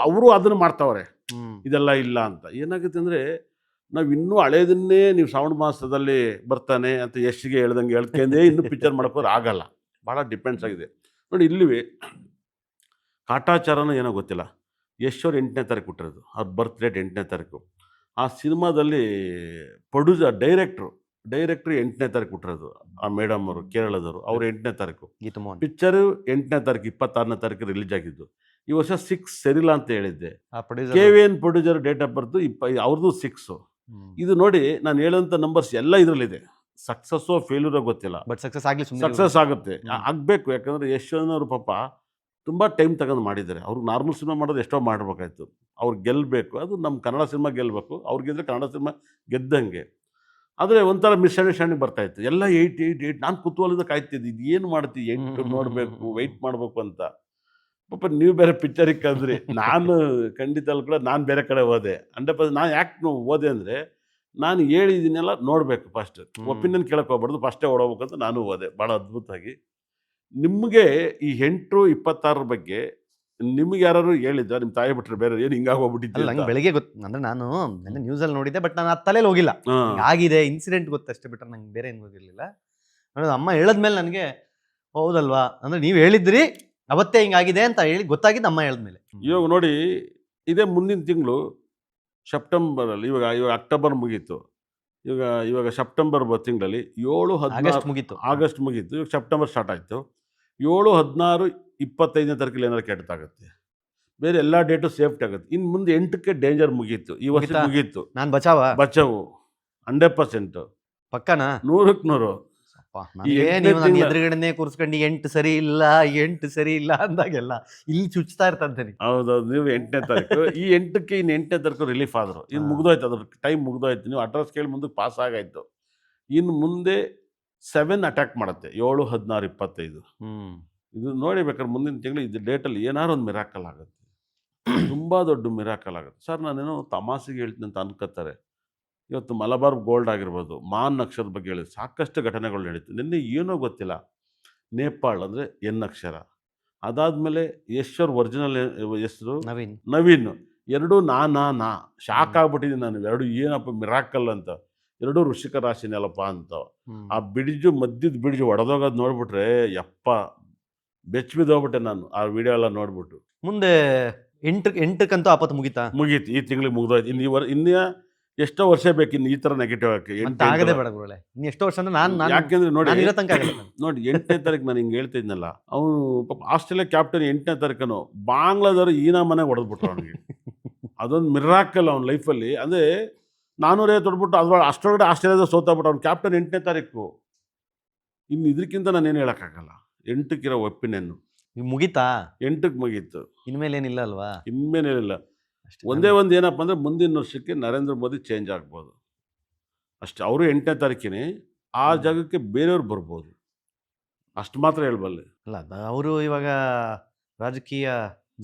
ಅದನ್ನು ಮಾಡ್ತಾವ್ರೆ. ಇದೆಲ್ಲ ಇಲ್ಲ ಅಂತ ಏನಾಗುತ್ತೆ ಅಂದರೆ, ನಾವು ಇನ್ನೂ ಹಳೇದನ್ನೇ ನೀವು ಶ್ರಾವಣ ಮಾಸದಲ್ಲಿ ಬರ್ತಾನೆ ಅಂತ ಯಶ್ಗೆ ಹೇಳ್ದಂಗೆ ಹೇಳ್ಕೊಂಡೇ ಇನ್ನೂ ಪಿಕ್ಚರ್ ಮಾಡೋಕ್ಕೋದ್ರೆ ಆಗಲ್ಲ. ಭಾಳ ಡಿಪೆಂಡ್ಸ್ ಆಗಿದೆ ನೋಡಿ. ಇಲ್ಲಿ ಕಾಟಾಚಾರನೂ ಏನೋ ಗೊತ್ತಿಲ್ಲ. ಯಶ್ ಅವ್ರು 8ನೇ ತಾರೀಕು ಹುಟ್ಟಿರೋದು, ಅವ್ರ ಬರ್ತ್ ಡೇಟ್ 8ನೇ ತಾರೀಕು. ಆ ಸಿನಿಮಾದಲ್ಲಿ ಡೈರೆಕ್ಟ್ರು 8ನೇ ತಾರೀಕು ಹುಟ್ಟಿರೋದು. ಆ ಮೇಡಮ್ ಅವರು ಕೇರಳದವರು, ಅವ್ರು 8ನೇ ತಾರೀಕು. ಗೀತು ಮೋಹನ್ ಪಿಕ್ಚರು 8ನೇ ತಾರೀಕು 26ನೇ ತಾರೀಕು ರಿಲೀಸ್ ಆಗಿದ್ದು. ಈ ವರ್ಷ 6 ಸರಿಲ್ಲ ಅಂತ ಹೇಳಿದ್ದೆ. ಆ producer KVN producer date of birth ಅವ್ರದ್ದು 6. ಇದು ನೋಡಿ, ನಾನು ಹೇಳೋಂಥ ನಂಬರ್ಸ್ ಎಲ್ಲ ಇದರಲ್ಲಿದೆ. ಸಕ್ಸಸ್ಸೋ ಫೇಲ್ಯೂರೋ ಗೊತ್ತಿಲ್ಲ, ಬಟ್ ಸಕ್ಸಸ್ ಆಗ್ಲಿ ಸಕ್ಸಸ್ ಆಗುತ್ತೆ. ಆಗಬೇಕು. ಯಾಕಂದರೆ ಯಶವಂತನವರು ಪಾಪ ತುಂಬ ಟೈಮ್ ತಗೊಂಡು ಮಾಡಿದ್ದಾರೆ. ಅವ್ರಿಗೆ ನಾರ್ಮಲ್ ಸಿನಿಮಾ ಮಾಡೋದು ಎಷ್ಟೋ ಮಾಡಬೇಕಾಯ್ತು. ಅವ್ರು ಗೆಲ್ಲಬೇಕು. ಅದು ನಮ್ಮ ಕನ್ನಡ ಸಿನಿಮಾ ಗೆಲ್ಲಬೇಕು. ಅವ್ರು ಗೆದ್ದರೆ ಕನ್ನಡ ಸಿನಿಮಾ ಗೆದ್ದಂಗೆ. ಆದರೆ ಒಂಥರ ಮಿಸ್ಅಂಡರ್ಸ್ಟ್ಯಾಂಡಿಂಗ್ ಬರ್ತಾಯಿತ್ತು. ಎಲ್ಲ 8 ನಾನು ಕುತೂಹಲದಿಂದ ಕಾಯ್ತಿದ್ದೆ, ಇದು ಏನು ಮಾಡ್ತೀವಿ, 8 ನೋಡಬೇಕು, ವೆಯ್ಟ್ ಮಾಡಬೇಕು ಅಂತ. ಪಾಪ ನೀವು ಬೇರೆ ಪಿಕ್ಚರಿಗೆ ಕರೆದ್ರಿ. ನಾನು ಖಂಡಿತ ಅಲ್ಲಿ ಕೂಡ ನಾನು ಬೇರೆ ಕಡೆ ಹೋದೆ. 100% ನಾನು ಯಾಕೆ ಹೋದೆ ಅಂದರೆ, ನಾನು ಹೇಳಿದ್ದೀನೆಲ್ಲ ನೋಡಬೇಕು ಫಸ್ಟ್. ಒಪಿನಿಯನ್ ಕೇಳಕ್ಕೆ ಹೋಗ್ಬಾರ್ದು, ಫಸ್ಟೇ ಓಡೋಗ್ಬೇಕಂತ ನಾನು ಹೋದೆ ಭಾಳ ಅದ್ಭುತವಾಗಿ. ನಿಮಗೆ ಈ 8/26 ಬಗ್ಗೆ ನಿಮ್ಗೆ ಯಾರು ಹೇಳಿದ್ರ, ನಿಮ್ಮ ತಾಯಿ ಬಿಟ್ಟರೆ ಬೇರೆ ಏನು ಹಿಂಗಾಗಿ ಹೋಗ್ಬಿಟ್ಟಿದ್ದೆ ನಂಗೆ ಬೆಳಿಗ್ಗೆ ಅಂದ್ರೆ ನಾನು ನನ್ನ ನ್ಯೂಸಲ್ಲಿ ನೋಡಿದ್ದೆ, ಬಟ್ ನಾನು ಆ ತಲೆಯಲ್ಲಿ ಹೋಗಿಲ್ಲ. ಆಗಿದೆ ಇನ್ಸಿಡೆಂಟ್ ಗೊತ್ತಷ್ಟೇ, ಬಿಟ್ಟರೆ ನಂಗೆ ಬೇರೆ ಏನು ಗೊತ್ತಿರಲಿಲ್ಲ. ಅನ್ನೋದು ಅಮ್ಮ ಹೇಳಿದ್ಮೇಲೆ ನನಗೆ ಹೌದಲ್ವಾ, ಅಂದರೆ ನೀವು ಹೇಳಿದ್ರಿ ಅವತ್ತೇ ಹಿಂಗಾಗಿದೆ ಅಂತ ಹೇಳಿ ಗೊತ್ತಾಗಿದ್ದು ಅಮ್ಮ ಹೇಳಿದ್ಮೇಲೆ. ಇವಾಗ ನೋಡಿ, ಇದೇ ಮುಂದಿನ ತಿಂಗಳು ಸೆಪ್ಟೆಂಬರಲ್ಲಿ, ಇವಾಗ ಅಕ್ಟೋಬರ್ ಮುಗೀತು. ಇವಾಗ ಸೆಪ್ಟೆಂಬರ್ ತಿಂಗಳಲ್ಲಿ 7-16 ಮುಗೀತು. ಆಗಸ್ಟ್ ಮುಗೀತು. ಇವಾಗ ಸೆಪ್ಟೆಂಬರ್ ಸ್ಟಾರ್ಟ್ ಆಯಿತು. 7-16-25ನೇ ತಾರೀಕಲ್ಲಿ ಏನಾದ್ರು ಕೆಟ್ಟದಾಗುತ್ತೆ. ಬೇರೆ ಎಲ್ಲ ಡೇಟು ಸೇಫ್ಟಿ ಆಗುತ್ತೆ. ಇನ್ನು ಮುಂದೆ 8ಕ್ಕೆ ಡೇಂಜರ್ ಮುಗೀತು. ಈ ವರ್ಷ ಮುಗೀತು. ನಾನು ಬಚಾವು 100%, ಪಕ್ಕನಾ 100ಕ್ಕೆ 100. ನೀವು ನನ್ನ ಎದುರುಗಡೆನೆ ಕೂರಿಸ್ಕೊಂಡು 8 ಸರಿ ಇಲ್ಲ ಅಂದಾಗೆಲ್ಲ ಇಲ್ಲಿ ಚುಚ್ತಾ ಇರ್ತಂತೀನಿ. ಹೌದೌದು. ನೀವು 8ನೇ ತಾರೀಕು, ಈ 8ಕ್ಕೆ ಇನ್ನು 8ನೇ ತಾರೀಕು ರಿಲೀಫ್ ಆದರು. ಇನ್ನು ಮುಗಿದೋಯ್ತು, ಅದ್ರ ಟೈಮ್ ಮುಗಿದೋಯ್ತು. ನೀವು ಅಡ್ರೆಸ್ ಕೇಳಿ ಮುಂದಕ್ಕೆ ಪಾಸ್ ಆಗಾಯ್ತು. ಇನ್ನು ಮುಂದೆ 7 ಅಟ್ಯಾಕ್ ಮಾಡುತ್ತೆ. 7-16-25. ಇದು ನೋಡಿ ಬೇಕಾದ್ರೆ ಮುಂದಿನ ತಿಂಗಳು ಇದು ಡೇಟಲ್ಲಿ ಏನಾದ್ರು ಒಂದು ಮಿರಾಕಲ್ ಆಗುತ್ತೆ. ತುಂಬ ದೊಡ್ಡ ಮಿರಾಕಲ್ ಆಗುತ್ತೆ. ಸರ್ ನಾನೇನೋ ತಮಾಷೆಗೆ ಹೇಳ್ತೀನಿ ಅಂತ ಅನ್ಕೋತಾರೆ. ಇವತ್ತು ಮಲಬಾರ್ ಗೋಲ್ಡ್ ಆಗಿರ್ಬೋದು, ಮಾನ್ ಅಕ್ಷರದ ಬಗ್ಗೆ ಹೇಳಿದೆ. ಸಾಕಷ್ಟು ಘಟನೆಗಳು ನಡೀತು. ನಿನ್ನೆ ಏನೋ ಗೊತ್ತಿಲ್ಲ. ನೇಪಾಳ್ ಅಂದರೆ ಎನ್ ಅಕ್ಷರ. ಅದಾದಮೇಲೆ ಯಶ್ವರ್ ಒರಿಜಿನಲ್ ಹೆಸರು ನವೀನ್. ನವೀನ್. ಎರಡೂ ನಾ ಶಾಕ್ ಹ್ಮ್. ಆಗ್ಬಿಟ್ಟಿದ್ದೀನಿ ನಾನು. ಎರಡು ಏನಪ್ಪ ಮಿರಾಕಲ್ ಅಂತ. ಎರಡೂ ವೃಶ್ಚಿಕ ರಾಶಿನಲ್ಲಪ್ಪ ಅಂತ. ಆ ಬಿಡಿಜು ಮಧ್ಯದ ಬಿಡಿಜು ಒಡೆದೋಗೋದು ನೋಡ್ಬಿಟ್ರೆ ಯಪ್ಪ ಬೆಚ್ಚ ಬಿದ್ದೋಗ್ಬಿಟ್ಟೆ ನಾನು ಆ ವಿಡಿಯೋ ಎಲ್ಲ ನೋಡ್ಬಿಟ್ಟು. ಮುಂದೆ ಎಂಟಕ್ಕಂತೂ ಆಪತ್ತು ಮುಗಿತಾ? ಮುಗೀತು. ಈ ತಿಂಗಳಿಗೆ ಮುಗ್ದೋಯ್ತು. ಇನ್ನು ಎಷ್ಟೋ ವರ್ಷ ಬೇಕು ಇನ್ನು ಈ ಥರ ನೆಗೆಟಿವ್ ಆಗಿ. ಮತ್ತೆ ಆಗದೆ ಬೇಡ ಗುರುಗಳೇ. ಇನ್ನು ಎಷ್ಟೋ ವರ್ಷ ಅಂದ್ರೆ ನಾನು ಯಾಕೆಂದ್ರೆ ನೋಡಿ ನಾನು ಇರೋ ತನಕ ಆಗಲ್ಲ ನಾನು. ನೋಡಿ 8ನೇ ತಾರೀಕು ನಾನು ಹಿಂಗೆ ಹೇಳ್ತಾ ಇದ್ನಲ್ಲ, ಅವನು ಪಾಪ ಆಸ್ಟ್ರೇಲಿಯಾ ಕ್ಯಾಪ್ಟನ್ 8ನೇ ತಾರೀಕನು ಬಾಂಗ್ಲಾದವರು ಈನಾ ಮನೆಗೆ ಹೊಡೆದ್ಬಿಟ್ರು ಅವನಿಗೆ. ಅದೊಂದು ಮಿರಾಕಲ್ ಅವ್ನ ಲೈಫಲ್ಲಿ. ಅಂದರೆ 450 ಹೊಡ್ಬಿಟ್ಟು ಅದ್ರ ಅಷ್ಟರೊಳಗಡೆ ಆಸ್ಟ್ರೇಲಿಯಾದ ಸೋತಾಗ್ಬಿಟ್ಟು ಅವ್ನು ಕ್ಯಾಪ್ಟನ್ 8ನೇ ತಾರೀಕು. ಇನ್ನು ಇದಕ್ಕಿಂತ ನಾನೇನು ಹೇಳೋಕ್ಕಾಗಲ್ಲ. 8ಕ್ಕಿರೋ ಒಪಿನಿಯನ್ನು ಈಗ ಮುಗಿತಾ? 8ಕ್ಕೆ ಮುಗೀತು. ಇನ್ಮೇಲೆ ಏನಿಲ್ಲ ಅಲ್ವಾ? ಇನ್ಮೇನೇನಿಲ್ಲ. ಅಷ್ಟೇ. ಒಂದೇ ಒಂದು ಏನಪ್ಪ ಅಂದರೆ ಮುಂದಿನ ವರ್ಷಕ್ಕೆ ನರೇಂದ್ರ ಮೋದಿ ಚೇಂಜ್ ಆಗ್ಬೋದು ಅಷ್ಟೇ. ಅವರು 8ನೇ ತಾರೀಕಿನೇ ಆ ಜಾಗಕ್ಕೆ ಬೇರೆಯವ್ರು ಬರ್ಬೋದು. ಅಷ್ಟು ಮಾತ್ರ ಹೇಳ್ಬಲ್ಲೆ. ಅಲ್ಲ ಅವರು ಇವಾಗ ರಾಜಕೀಯ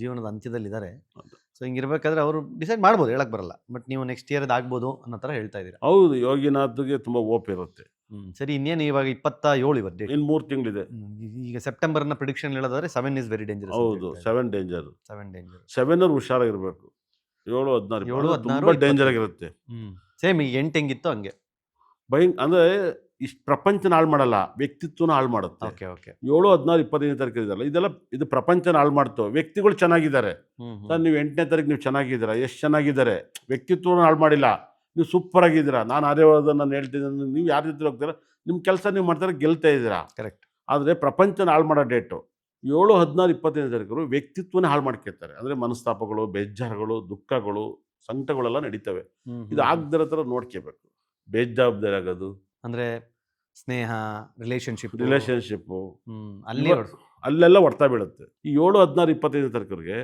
ಜೀವನದ ಅಂತ್ಯದಲ್ಲಿದ್ದಾರೆ. ಹೌದು. ಸೊ ಹಿಂಗಿರ್ಬೇಕಾದ್ರೆ ಅವರು ಡಿಸೈಡ್ ಮಾಡ್ಬೋದು, ಹೇಳಕ್ ಬರಲ್ಲ. ಬಟ್ ನೀವು ನೆಕ್ಸ್ಟ್ ಇಯರ್ ಆಗ್ಬೋದು ಅನ್ನೋ ಥರ ಹೇಳ್ತಾ ಇದ್ದೀರಾ. ಹೌದು, ಯೋಗಿನಾಥ್ಗೆ ತುಂಬ ಓಪ್ ಇರುತ್ತೆ. ಸರಿ, ಇನ್ನೇನು ಇವಾಗ 27 ಇವತ್ತು ಡೇಟ್. ಇನ್ನು 3 ತಿಂಗಳಿದೆ. ಈಗ ಸೆಪ್ಟೆಂಬರ್ನ ಪ್ರಿಡಿಕ್ಷನ್ ಹೇಳೋದಾದ್ರೆ 7 ಇಸ್ ವೆರಿ ಡೇಂಜರಸ್. ಹೌದು, 7 ಡೇಂಜರ್. 7 ಡೇಂಜರ್. 7 ಅವ್ರು ಹುಷಾರಾಗಿರ್ಬೇಕು. 7, 16 7, 16, ತುಂಬ ಡೇಂಜರ್ ಆಗಿರುತ್ತೆ. ಸೇಮ್ ಈಗ 8 ಹೆಂಗಿತ್ತು ಹಂಗೆ. ಅಂದರೆ ಇಷ್ಟು ಪ್ರಪಂಚನ ಹಾಳು ಮಾಡಲ್ಲ, ವ್ಯಕ್ತಿತ್ವನ ಹಾಳು ಮಾಡುತ್ತೆ. Okay okay. 7, 16, 25ನೇ ತಾರೀಕು ಇದೆಲ್ಲ ಇದು ಪ್ರಪಂಚನ ಹಾಳು ಮಾಡ್ತು. ವ್ಯಕ್ತಿಗಳು ಚೆನ್ನಾಗಿದ್ದಾರೆ ಸರ್. ನೀವು 8ನೇ ತಾರೀಕು ನೀವು ಚೆನ್ನಾಗಿದ್ದೀರಾ, ಎಷ್ಟು ಚೆನ್ನಾಗಿದ್ದಾರೆ. ವ್ಯಕ್ತಿತ್ವನ ಹಾಳು ಮಾಡಿಲ್ಲ. ನೀವು ಸೂಪರ್ ಆಗಿದ್ದೀರಾ. ನಾನು ಆರ್ಯವರ್ಧನ್ ನಾನು ಹೇಳ್ತಿದ್ದೀನಿ, ನೀವು ಯಾರ ಜೊತೆ ಹೋಗ್ತೀರಾ, ನಿಮ್ಮ ಕೆಲಸ ನೀವು ಮಾಡ್ತಾರೆ, ಗೆಲ್ತಾ ಇದ್ದೀರಾ. ಕರೆಕ್ಟ್. ಆದರೆ ಪ್ರಪಂಚನ ಹಾಳು ಮಾಡೋ ಡೇಟು 7, 16, 25ನೇ ತಾರೀಕು ವ್ಯಕ್ತಿತ್ವನೇ ಹಾಳು ಮಾಡ್ಕೊತಾರೆ. ಅಂದರೆ ಮನಸ್ತಾಪಗಳು, ಬೇಜಾರುಗಳು, ದುಃಖಗಳು, ಸಂಕಟಗಳೆಲ್ಲ ನಡೀತವೆ. ಇದು ಆಗದಿರೋ ಥರ ನೋಡ್ಕೋಬೇಕು. ಬೇಜವಾಬ್ದಾರಿ ಆಗೋದು ಅಂದ್ರೆ ಸ್ನೇಹ, ರಿಲೇಶನ್ಶಿಪ್ಪು ಅಲ್ಲಿ ಅಲ್ಲೆಲ್ಲ ಹೊಡ್ತಾ ಬೀಳುತ್ತೆ. ಈ 7, 16, 25ನೇ ತಾರೀಕರಿಗೆ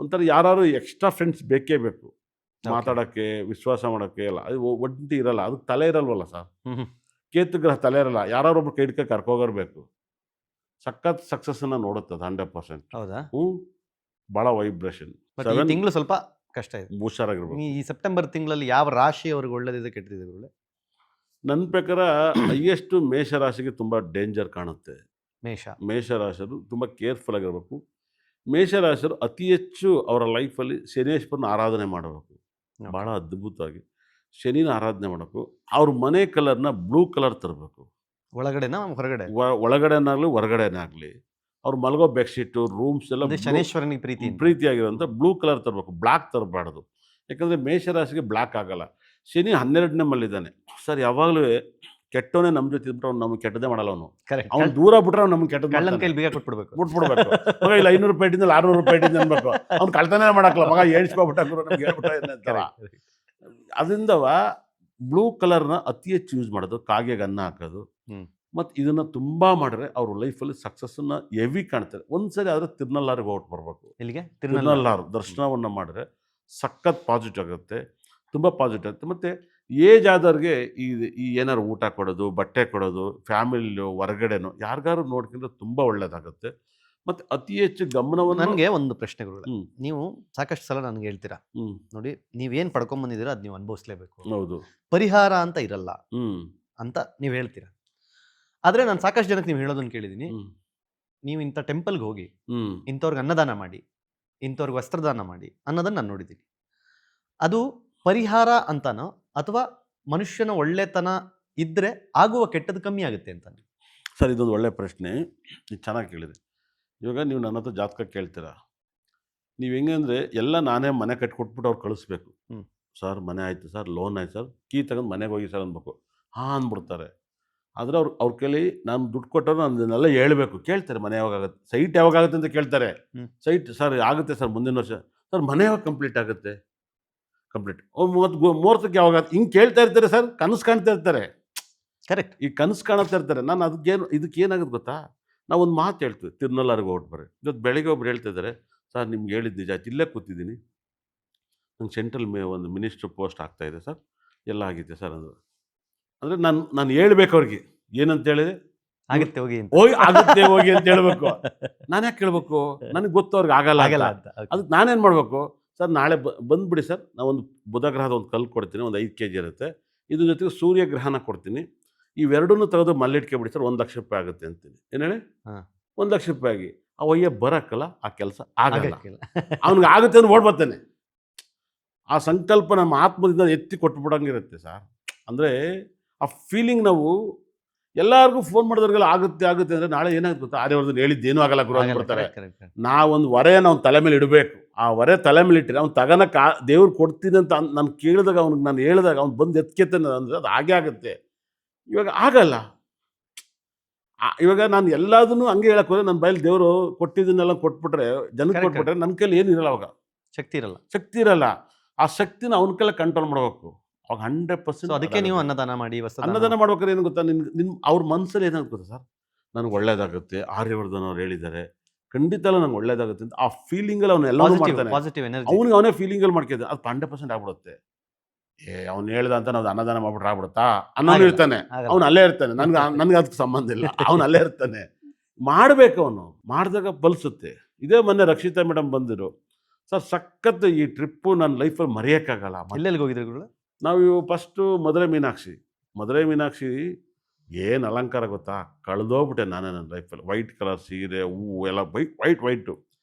ಒಂಥರ ಯಾರು ಎಕ್ಸ್ಟ್ರಾ ಫ್ರೆಂಡ್ಸ್ ಬೇಕೇ ಬೇಕು. ಮಾತಾಡೋಕ್ಕೆ, ವಿಶ್ವಾಸ ಮಾಡೋಕ್ಕೆ ಎಲ್ಲ. ಅದು ಒಂಟಿ ಇರಲ್ಲ, ಅದಕ್ಕೆ ತಲೆ ಇರಲ್ವಲ್ಲ ಸರ್. ಕೇತು ಗ್ರಹ ತಲೆ ಇರಲ್ಲ. ಯಾರೊಬ್ರು ಕೈ ಹಿಡ್ಕೊಂಡು ಕರ್ಕೋಗಿರ್ಬೇಕು. ಸಖತ್ ಸಕ್ಸಸ್ಸನ್ನು ನೋಡುತ್ತೆ ಅದು 100%. ಹೌದಾ? ಭಾಳ ವೈಬ್ರೇಷನ್. ಈ ತಿಂಗಳು ಸ್ವಲ್ಪ ಕಷ್ಟ ಇದೆ. ಹುಷಾರಾಗಿರ್ಬೇಕು. ಈ ಸೆಪ್ಟೆಂಬರ್ ತಿಂಗಳಲ್ಲಿ ಯಾವ ರಾಶಿ ಅವ್ರಿಗೆ ಒಳ್ಳೇದಿದೆ ಕೆಟ್ಟದಿದೆ? ನನ್ನ ಪ್ರಕಾರ ಹೈಯೆಸ್ಟು ಮೇಷರಾಶಿಗೆ ತುಂಬ ಡೇಂಜರ್ ಕಾಣುತ್ತೆ. ಮೇಷರಾಶಿಯರು ತುಂಬ ಕೇರ್ಫುಲ್ ಆಗಿರಬೇಕು. ಮೇಷರಾಶಿಯರು ಅತಿ ಹೆಚ್ಚು ಅವರ ಲೈಫಲ್ಲಿ ಶನೇಶ್ವರನ ಆರಾಧನೆ ಮಾಡಬೇಕು. ಭಾಳ ಅದ್ಭುತವಾಗಿ ಶನಿನ ಆರಾಧನೆ ಮಾಡಬೇಕು. ಅವ್ರ ಮನೆ ಕಲರ್ನ ಬ್ಲೂ ಕಲರ್ ತರಬೇಕು. ಒಳಗಡೆನಾ ಹೊರಗಡೆ? ಒಳಗಡೆನಾಗಲಿ ಹೊರಗಡೆನೇ ಆಗಲಿ ಅವ್ರು ಮಲಗೋ ಬೆಡ್ಶೀಟು, ರೂಮ್ಸ್ ಎಲ್ಲ ಶನೇಶ್ವರನಿಗೆ ಪ್ರೀತಿಯಾಗಿರೋಂಥ ಬ್ಲೂ ಕಲರ್ ತರಬೇಕು. ಬ್ಲ್ಯಾಕ್ ತರಬಾರ್ದು. ಯಾಕಂದರೆ ಮೇಷರಾಶಿಗೆ ಬ್ಲ್ಯಾಕ್ ಆಗಲ್ಲ. ಶನಿ 12ನೇ ಮಲ್ಲಿದ್ದಾನೆ ಸರ್. ಯಾವಾಗಲೂ ಕೆಟ್ಟವನೇ ನಮ್ಮ ಜೊತೆ ಇದ್ಬಿಟ್ಟು ಅವ್ನು ನಮಗೆ ಕೆಟ್ಟದೇ ಮಾಡಲ್ಲ. ಅವ್ನು ದೂರ ಬಿಟ್ರೆ ಅವ್ನು ನಮ್ಗೆ ಕೆಟ್ಟದ್ದು ಕಳ್ಳನ ಕೈಲಿ ಬೀಗ ಕೊಟ್ಬಿಡ್ಬೇಕು. ಮಗ ಇಲ್ಲ 500 ರೂಪಾಯಿ ಇಟ್ಟಿದ್ದ 600 ರೂಪಾಯಿ ಇಟ್ಟಿದ್ದು ಅನ್ಬೇಕು. ಅವ್ನು ಕಳ್ತನೇ ಮಾಡಕ್ಕಲ್ಲ. ಮಗ ಏಳ್ಸ್ಕೊಬಿಟ್ಟಾಗ್ರು ನಮ್ಗೆ ಹೇಳ್ಬಿಟ್ಟ. ಅದರಿಂದ ಬ್ಲೂ ಕಲರ್ನ ಅತಿ ಹೆಚ್ಚು ಯೂಸ್ ಮಾಡೋದು, ಕಾಗೆಗೆ ಅನ್ನ ಹಾಕೋದು. ಮತ್ತು ಇದನ್ನು ತುಂಬ ಮಾಡಿದ್ರೆ ಅವ್ರ ಲೈಫಲ್ಲಿ ಸಕ್ಸಸ್ಸನ್ನು ಹೆವಿ ಕಾಣ್ತಾರೆ. ಒಂದ್ಸರಿ ಆದರೆ ತಿರುನಲ್ಲಾರಿಗೆ ಹೊಟ್ಟು ಬರಬೇಕು. ಇಲ್ಲಿಗೆ ತಿರುನಲ್ಲಾರು ದರ್ಶನವನ್ನು ಮಾಡಿದ್ರೆ ಸಖತ್ ಪಾಸಿಟಿವ್ ಆಗುತ್ತೆ. ತುಂಬ ಪಾಸಿಟಿವ್ ಆಗುತ್ತೆ. ಮತ್ತು ಏಜ್ ಆದವ್ರಿಗೆ ಈ ಏನಾದ್ರು ಊಟ ಕೊಡೋದು, ಬಟ್ಟೆ ಕೊಡೋದು, ಫ್ಯಾಮಿಲಿಯೋ ಹೊರಗಡೆನೋ ಯಾರಿಗಾರು ನೋಡ್ಕೊಂಡ್ರೆ ತುಂಬ ಒಳ್ಳೇದಾಗುತ್ತೆ. ಮತ್ತು ಅತಿ ಹೆಚ್ಚು ಗಮನವನ್ನು. ನನಗೆ ಒಂದು ಪ್ರಶ್ನೆಗಳು, ನೀವು ಸಾಕಷ್ಟು ಸಲ ನನಗೆ ಹೇಳ್ತೀರಾ, ನೋಡಿ ನೀವೇನು ಪಡ್ಕೊಂಬಂದಿದ್ದೀರಾ ಅದು ನೀವು ಅನುಭವಿಸ್ಲೇಬೇಕು, ಹೌದು, ಪರಿಹಾರ ಅಂತ ಇರಲ್ಲ ಅಂತ ನೀವು ಹೇಳ್ತೀರಾ. ಆದರೆ ನಾನು ಸಾಕಷ್ಟು ಜನಕ್ಕೆ ನೀವು ಹೇಳೋದನ್ನು ಕೇಳಿದ್ದೀನಿ, ನೀವು ಇಂಥ ಟೆಂಪಲ್ಗೆ ಹೋಗಿ ಇಂಥವ್ರಿಗೆ ಅನ್ನದಾನ ಮಾಡಿ, ಇಂಥವ್ರಿಗೆ ವಸ್ತ್ರದಾನ ಮಾಡಿ ಅನ್ನೋದನ್ನು ನಾನು ನೋಡಿದ್ದೀನಿ. ಅದು ಪರಿಹಾರ ಅಂತನೋ ಅಥವಾ ಮನುಷ್ಯನ ಒಳ್ಳೆತನ ಇದ್ದರೆ ಆಗುವ ಕೆಟ್ಟದ್ದು ಕಮ್ಮಿ ಆಗುತ್ತೆ ಅಂತ? ಸರ್, ಇದೊಂದು ಒಳ್ಳೆ ಪ್ರಶ್ನೆ. ಇದು ಚೆನ್ನಾಗಿ ಕೇಳಿದೆ. ಇವಾಗ ನೀವು ನನ್ನ ಹತ್ರ ಜಾತಕ ಕೇಳ್ತೀರಾ. ನೀವು ಹೆಂಗೆ ಅಂದರೆ ಎಲ್ಲ ನಾನೇ ಮನೆ ಕಟ್ಕೊಟ್ಬಿಟ್ಟು ಅವ್ರು ಕಳಿಸ್ಬೇಕು. ಸರ್ ಮನೆ ಆಯಿತು ಸರ್, ಲೋನ್ ಆಯ್ತು ಸರ್, ಕೀ ತಗೊಂಡು ಮನೆಗೆ ಹೋಗಿ ಸರ್ ಅನ್ಬೇಕು. ಅಂದ್ಬಿಡ್ತಾರೆ. ಆದರೆ ಅವ್ರ ಕೈಲಿ ನಾನು ದುಡ್ಡು ಕೊಟ್ಟರು ಅದನ್ನೆಲ್ಲ ಹೇಳ್ಬೇಕು. ಕೇಳ್ತಾರೆ ಮನೆ ಯಾವಾಗುತ್ತೆ, ಸೈಟ್ ಯಾವಾಗುತ್ತೆ ಅಂತ ಕೇಳ್ತಾರೆ. ಸೈಟ್ ಸರ್ ಆಗುತ್ತೆ ಸರ್ ಮುಂದಿನ ವರ್ಷ. ಸರ್ ಮನೆ ಯಾವಾಗ ಕಂಪ್ಲೀಟ್ ಆಗುತ್ತೆ? ಕಂಪ್ಲೀಟ್ ಮುಹೂರ್ತಕ್ಕೆ ಯಾವಾಗ? ಹಿಂಗೆ ಕೇಳ್ತಾ ಇರ್ತಾರೆ ಸರ್. ಕನಸು ಕಾಣ್ತಾ ಇರ್ತಾರೆ. ಕರೆಕ್ಟ್. ಈ ಕನಸು ಕಾಣ್ತಾ ಇರ್ತಾರೆ. ನಾನು ಇದಕ್ಕೆ ಏನಾಗುತ್ತೆ ಗೊತ್ತಾ, ನಾವು ಒಂದು ಮಾತು ಹೇಳ್ತೀವಿ, ತಿರುನಲ್ಲಾರಿಗೆ ಹೊರಟ್ಬರ್ರಿ. ಇವತ್ತು ಬೆಳಿಗ್ಗೆ ಒಬ್ರು ಹೇಳ್ತಿದ್ದಾರೆ, ಸರ್ ನಿಮ್ಗೆ ಹೇಳಿದ್ದು ನಿಜ, ಇಲ್ಲೇ ಕೂತಿದ್ದೀನಿ, ನಂಗೆ ಸೆಂಟ್ರಲ್ ಒಂದು ಮಿನಿಸ್ಟ್ರ್ ಪೋಸ್ಟ್ ಆಗ್ತಾಯಿದೆ ಸರ್, ಎಲ್ಲ ಆಗಿದೆ ಸರ್ ಅಂದರು. ಅಂದರೆ ನಾನು ಹೇಳ್ಬೇಕು ಅವ್ರಿಗೆ ಏನಂತ ಹೇಳಿದೆ, ಆಗತ್ತೆ ಹೋಗಿ ಅಂತ. ಹೋಗಿ ಆಗುತ್ತೆ ಹೋಗಿ ಅಂತ ಹೇಳ್ಬೇಕು. ನಾನು ಯಾಕೆ ಕೇಳ್ಬೇಕು? ನನಗೆ ಗೊತ್ತು ಅವ್ರಿಗೆ ಆಗಲ್ಲ ಆಗಲ್ಲ ಅಂತ. ಅಂತ. ಅದಕ್ಕೆ ನಾನೇನು ಮಾಡಬೇಕು? ಸರ್ ನಾಳೆ ಬಂದುಬಿಡಿ ಸರ್, ನಾವೊಂದು ಬುಧ ಗ್ರಹದ ಒಂದು ಕಲ್ಲು ಕೊಡ್ತೀನಿ, ಒಂದು 5 kg ಇರುತ್ತೆ. ಇದ್ರ ಜೊತೆಗೆ ಸೂರ್ಯ ಗ್ರಹನ ಕೊಡ್ತೀನಿ. ಇವೆರಡನ್ನೂ ತೆಗೆದು ಮಲ್ಲಿಟ್ಕೆ ಬಿಡಿ ಸರ್, ₹1,00,000 ಆಗುತ್ತೆ ಅಂತೀನಿ. ಏನು ಹೇಳಿ? ₹1,00,000 ಆಗಿ ಅವಯ್ಯ ಬರೋಕ್ಕಲ್ಲ, ಆ ಕೆಲಸ ಆಗಲ್ಲ. ಆಗಕ್ಕಿಲ್ಲ. ಅವ್ನಿಗೆ ಆಗುತ್ತೆ ಅಂತ ಓಡ್ ಬರ್ತಾನೆ. ಆ ಸಂಕಲ್ಪ ನಮ್ಮ ಆತ್ಮದಿಂದ ಎತ್ತಿ ಕೊಟ್ಬಿಡಂಗಿರುತ್ತೆ ಸರ್. ಅಂದರೆ ಆ ಫೀಲಿಂಗ್ ನಾವು ಎಲ್ಲರಿಗೂ ಫೋನ್ ಮಾಡಿದವ್ರಿಗೆಲ್ಲ ಆಗುತ್ತೆ ಆಗುತ್ತೆ ಅಂದರೆ ನಾಳೆ ಏನಾಗುತ್ತೆ ಗೊತ್ತಾ? ಆರ್ಯವರ್ಧನ್ ಹೇಳಿದ್ದೇನೂ ಆಗಲ್ಲ ಗುರು ಅಂದ್ಬಿಡ್ತಾರೆ. ನಾವೊಂದು ಹೊರೆಯನ್ನು ಅವ್ನ ತಲೆ ಮೇಲೆ ಇಡಬೇಕು. ಆ ಹೊರೆ ತಲೆ ಮೇಲೆ ಇಟ್ಟರೆ ಅವ್ನು ತಗೋಣಕ್ಕೆ ದೇವ್ರು ಕೊಡ್ತೀನಿ ಅಂತ ನಾನು ಕೇಳಿದಾಗ, ಅವ್ನಿಗೆ ನಾನು ಹೇಳಿದಾಗ ಅವ್ನು ಬಂದು ಎತ್ಕೆತಾನೆ ಅಂದರೆ ಅದು ಹಾಗೆ ಆಗುತ್ತೆ. ಇವಾಗ ಆಗಲ್ಲ. ಇವಾಗ ನಾನು ಎಲ್ಲದನ್ನೂ ಹಂಗೆ ಹೇಳಕ್ಕೆ ಹೋದ್ರೆ ನನ್ನ ಬಾಯಲ್ಲಿ ದೇವರು ಕೊಟ್ಟಿದ್ದನ್ನೆಲ್ಲ ಕೊಟ್ಬಿಟ್ರೆ, ಜನಕ್ಕೆ Correct, ಕೊಟ್ಬಿಟ್ರೆ ನನ್ನ ಕೈಲಿ ಏನು ಇರಲ್ಲ. ಅವಾಗ ಶಕ್ತಿ ಇರಲ್ಲ. ಶಕ್ತಿ ಇರಲ್ಲ. ಆ ಶಕ್ತಿನ ಅವನ ಕೈಲಿ ಕಂಟ್ರೋಲ್ ಮಾಡಬೇಕು. ಅವಾಗ 100% ಅದಕ್ಕೆ ನೀವು ಅನ್ನದಾನ ಮಾಡಿ, ಅನ್ನದಾನ ಮಾಡ್ಬೇಕಾದ್ರೆ ಏನು ಗೊತ್ತಾ, ನಿನ್ನ ಅವ್ರ ಮನಸ್ಸಲ್ಲಿ ಏನಾಗುತ್ತೆ ಗೊತ್ತಾ ಸರ್, ನನಗೆ ಒಳ್ಳೇದಾಗುತ್ತೆ, ಆರ್ಯವರ್ಧನ್ ಅವ್ರು ಹೇಳಿದ್ದಾರೆ, ಖಂಡಿತ ನಂಗೆ ಒಳ್ಳೇದಾಗುತ್ತೆ ಅಂತ ಆ ಫೀಲಿಂಗಲ್ಲಿ ಅವನು ಎಲ್ಲವೂ ಮಾಡ್ತಾನೆ. Positive energy. ಅವನಿಗೆ ಅವನೇ ಫೀಲಿಂಗಲ್ಲಿ ಮಾಡ್ತಿದ್ದೆ, ಅದು 100% ಆಗ್ಬಿಡುತ್ತೆ. ಅವ್ನು ಹೇಳ್ದ ಅಂತ ನಾವು ಅನ್ನದಾನ ಮಾಡ್ಬಿಟ್ರೆ ಆಗ್ಬಿಡುತ್ತಾ ಅನ್ನೋನು ಇರ್ತಾನೆ. ಅವ್ನು ಅಲ್ಲೇ ಇರ್ತಾನೆ. ನನಗೆ ಅದಕ್ಕೆ ಸಂಬಂಧ ಇಲ್ಲ. ಅವ್ನು ಅಲ್ಲೇ ಇರ್ತಾನೆ. ಮಾಡಬೇಕು, ಅವನು ಮಾಡಿದಾಗ ಫಲಿಸುತ್ತೆ. ಇದೇ ಮೊನ್ನೆ ರಕ್ಷಿತಾ ಮೇಡಮ್ ಬಂದಿರು ಸರ್, ಸಖತ್ ಈ ಟ್ರಿಪ್ಪು ನನ್ನ ಲೈಫಲ್ಲಿ ಮರೆಯೋಕ್ಕಾಗಲ್ಲ. ಎಲ್ಲೆಲ್ಲಿಗೆ ಹೋಗಿದ್ರಿ ಗುರುಗಳು? ನಾವು ಫಸ್ಟು ಮಧುರೈ ಮೀನಾಕ್ಷಿ ಏನು ಅಲಂಕಾರ ಗೊತ್ತಾ, ಕಳೆದೋಗ್ಬಿಟ್ಟೆ ನಾನೇ ನನ್ನ ಲೈಫಲ್ಲಿ. ವೈಟ್ ಕಲರ್ ಸೀರೆ, ಹೂವು ಎಲ್ಲ ವೈಟು.